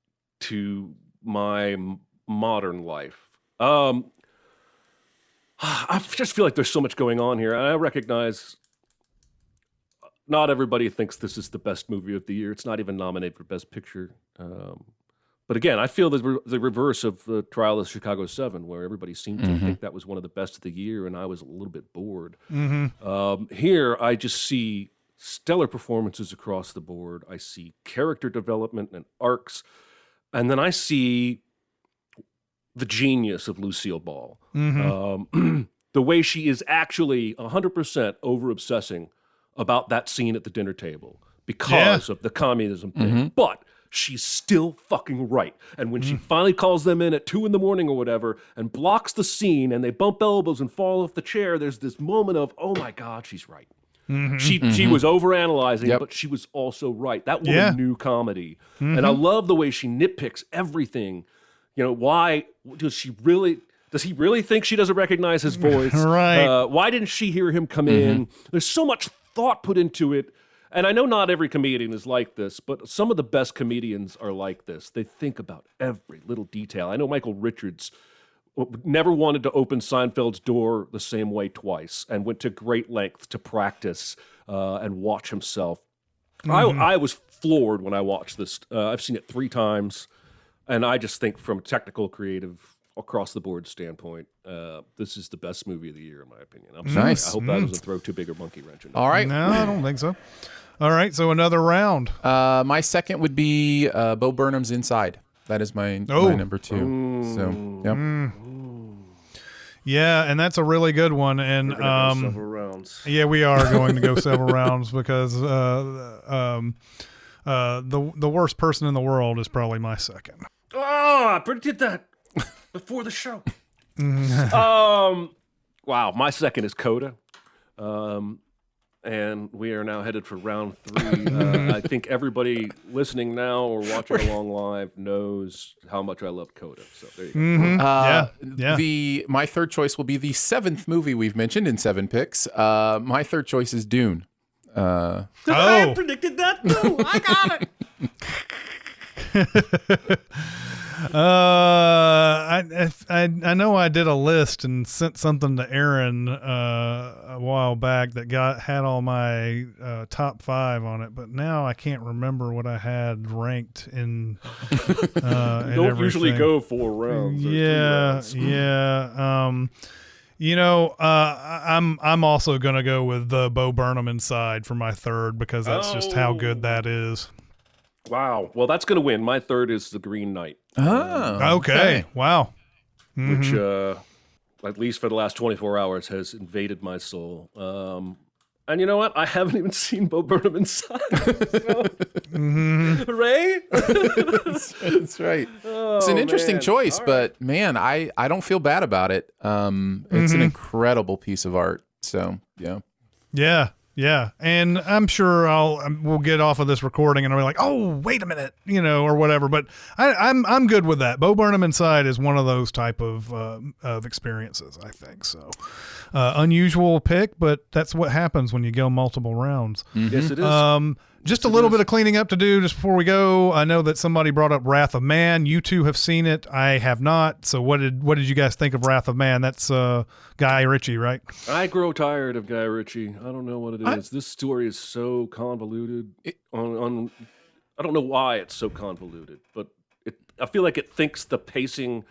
to my modern life. I just feel like there's so much going on here, and I recognize not everybody thinks this is the best movie of the year. It's not even nominated for Best Picture. But again, I feel the reverse of the Trial of Chicago 7, where everybody seemed to think that was one of the best of the year, and I was a little bit bored. Here, I just see stellar performances across the board. I see character development and arcs, and then I see the genius of Lucille Ball. The way she is actually 100% over-obsessing about that scene at the dinner table because of the communism thing. But she's still fucking right. And when she finally calls them in at 2 a.m. or whatever and blocks the scene and they bump elbows and fall off the chair, there's this moment of, oh my God, she's right. She was overanalyzing, but she was also right. That woman knew comedy. And I love the way she nitpicks everything. Why does he really think she doesn't recognize his voice? Right. Why didn't she hear him come in? There's so much thought put into it. And I know not every comedian is like this, but some of the best comedians are like this. They think about every little detail. I know Michael Richards never wanted to open Seinfeld's door the same way twice and went to great lengths to practice and watch himself. I was floored when I watched this. I've seen it 3 times, and I just think from a technical, creative, across the board standpoint, this is the best movie of the year, in my opinion. I'm sorry. Nice. I hope that doesn't throw too big a monkey wrench in it. All right. No, I don't think so. All right, so another round. My second would be Bo Burnham's Inside. That is my number 2. So, yep. Yeah, and that's a really good one. And We're gonna go several rounds. yeah, we are going to go several rounds because the worst person in the world is probably my second. Oh, I predicted that before the show. Wow, my second is Coda. and we are now headed for round 3. I think everybody listening now or watching along live knows how much I love Coda. So there you go. Yeah. My third choice will be the 7th movie we've mentioned in 7 picks. My third choice is Dune. I predicted that too. I got it. I know I did a list and sent something to Aaron a while back that had all my top 5 on it, but now I can't remember what I had ranked in. Don't usually go 4 rounds. Or 3 rounds. I'm also gonna go with the Bo Burnham Inside for my third because that's just how good that is. Wow. Well, that's going to win. My third is The Green Knight. Okay. Wow. Which, at least for the last 24 hours, has invaded my soul. And you know what? I haven't even seen Bo Burnham Inside. Ray? That's right. It's an interesting choice, but man, I don't feel bad about it. It's an incredible piece of art. So, yeah. Yeah, and I'm sure we'll get off of this recording and I'll be like, oh, wait a minute, or whatever. But I'm good with that. Bo Burnham Inside is one of those type of experiences, I think. So unusual pick, but that's what happens when you go multiple rounds. Yes, it is. Just a little bit of cleaning up to do just before we go. I know that somebody brought up Wrath of Man. You two have seen it. I have not. So what did you guys think of Wrath of Man? That's Guy Ritchie, right? I grow tired of Guy Ritchie. I don't know what it is. This story is so convoluted. I don't know why it's so convoluted, but I feel like it thinks the pacing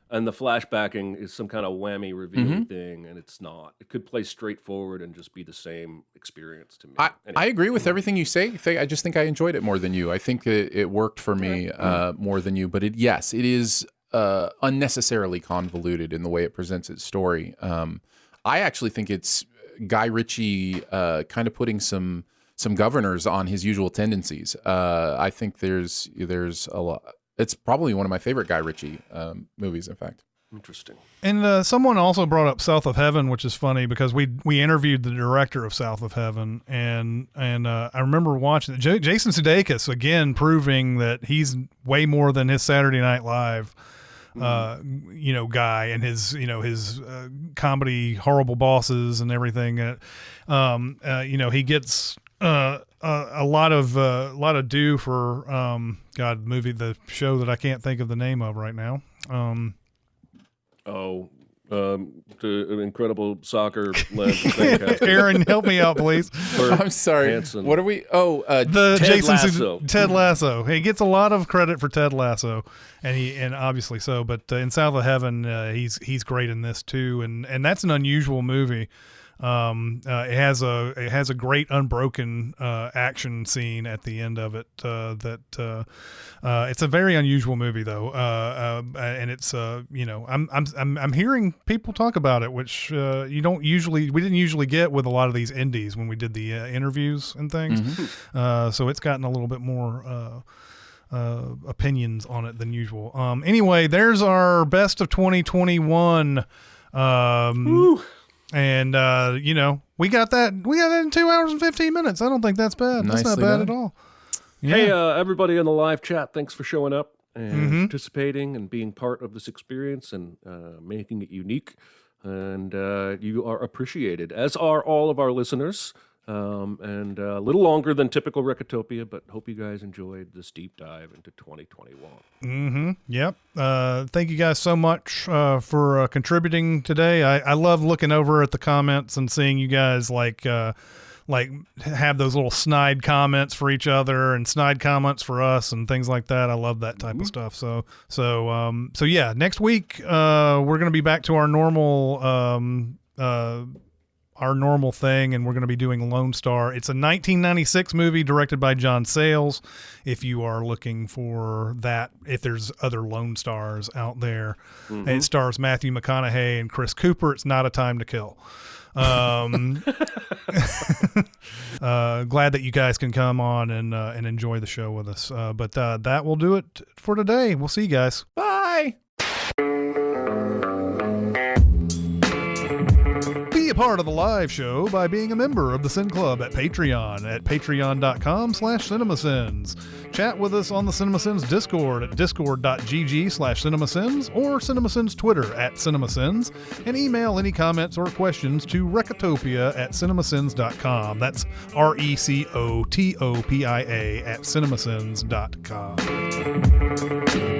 and the flashbacking is some kind of whammy revealing thing, and it's not. It could play straightforward and just be the same experience to me. I agree with everything you say. I just think I enjoyed it more than you. I think it worked for me more than you. But it is unnecessarily convoluted in the way it presents its story. I actually think it's Guy Ritchie kind of putting some governors on his usual tendencies. I think there's a lot. It's probably one of my favorite Guy Ritchie movies, in fact. Interesting. And someone also brought up South of Heaven, which is funny because we interviewed the director of South of Heaven, and I remember watching it. Jason Sudeikis, again, proving that he's way more than his Saturday Night Live guy and his comedy Horrible Bosses and everything. He gets a lot of due for the show that I can't think of the name of right now. The incredible soccer legend. Aaron, help me out, please. I'm sorry. Hanson. What are we? Ted Lasso. He gets a lot of credit for Ted Lasso, and obviously so. But in South of Heaven, he's great in this too, and that's an unusual movie. It has a great unbroken action scene at the end of it. It's a very unusual movie though, and it's I'm hearing people talk about it, which we didn't usually get with a lot of these indies when we did the interviews and things. So it's gotten a little bit more opinions on it than usual. Anyway, there's our best of 2021. And we got that in 2 hours and 15 minutes. I don't think that's bad. That's not bad at all. Yeah. Hey, everybody in the live chat, thanks for showing up and participating and being part of this experience and making it unique. And you are appreciated, as are all of our listeners. And a little longer than typical Recotopia, but hope you guys enjoyed this deep dive into 2021. Yep. Thank you guys so much for contributing today. I love looking over at the comments and seeing you guys like have those little snide comments for each other and snide comments for us and things like that. I love that type of stuff. So yeah, next week we're going to be back to our normal thing, and we're going to be doing Lone Star. It's a 1996 movie directed by John Sayles. If you are looking for that, if there's other Lone Stars out there, it stars Matthew McConaughey and Chris Cooper. It's Not a Time to Kill. Glad that you guys can come on and enjoy the show with us. But that will do it for today. We'll see you guys. Bye. Be a part of the live show by being a member of the Sin Club at Patreon at patreon.com/cinemasins. Chat with us on the Cinemasins Discord at discord.gg/cinemasins or Cinemasins Twitter at Cinemasins, and email any comments or questions to Recotopia at cinemasins.com. That's Recotopia at cinemasins.com.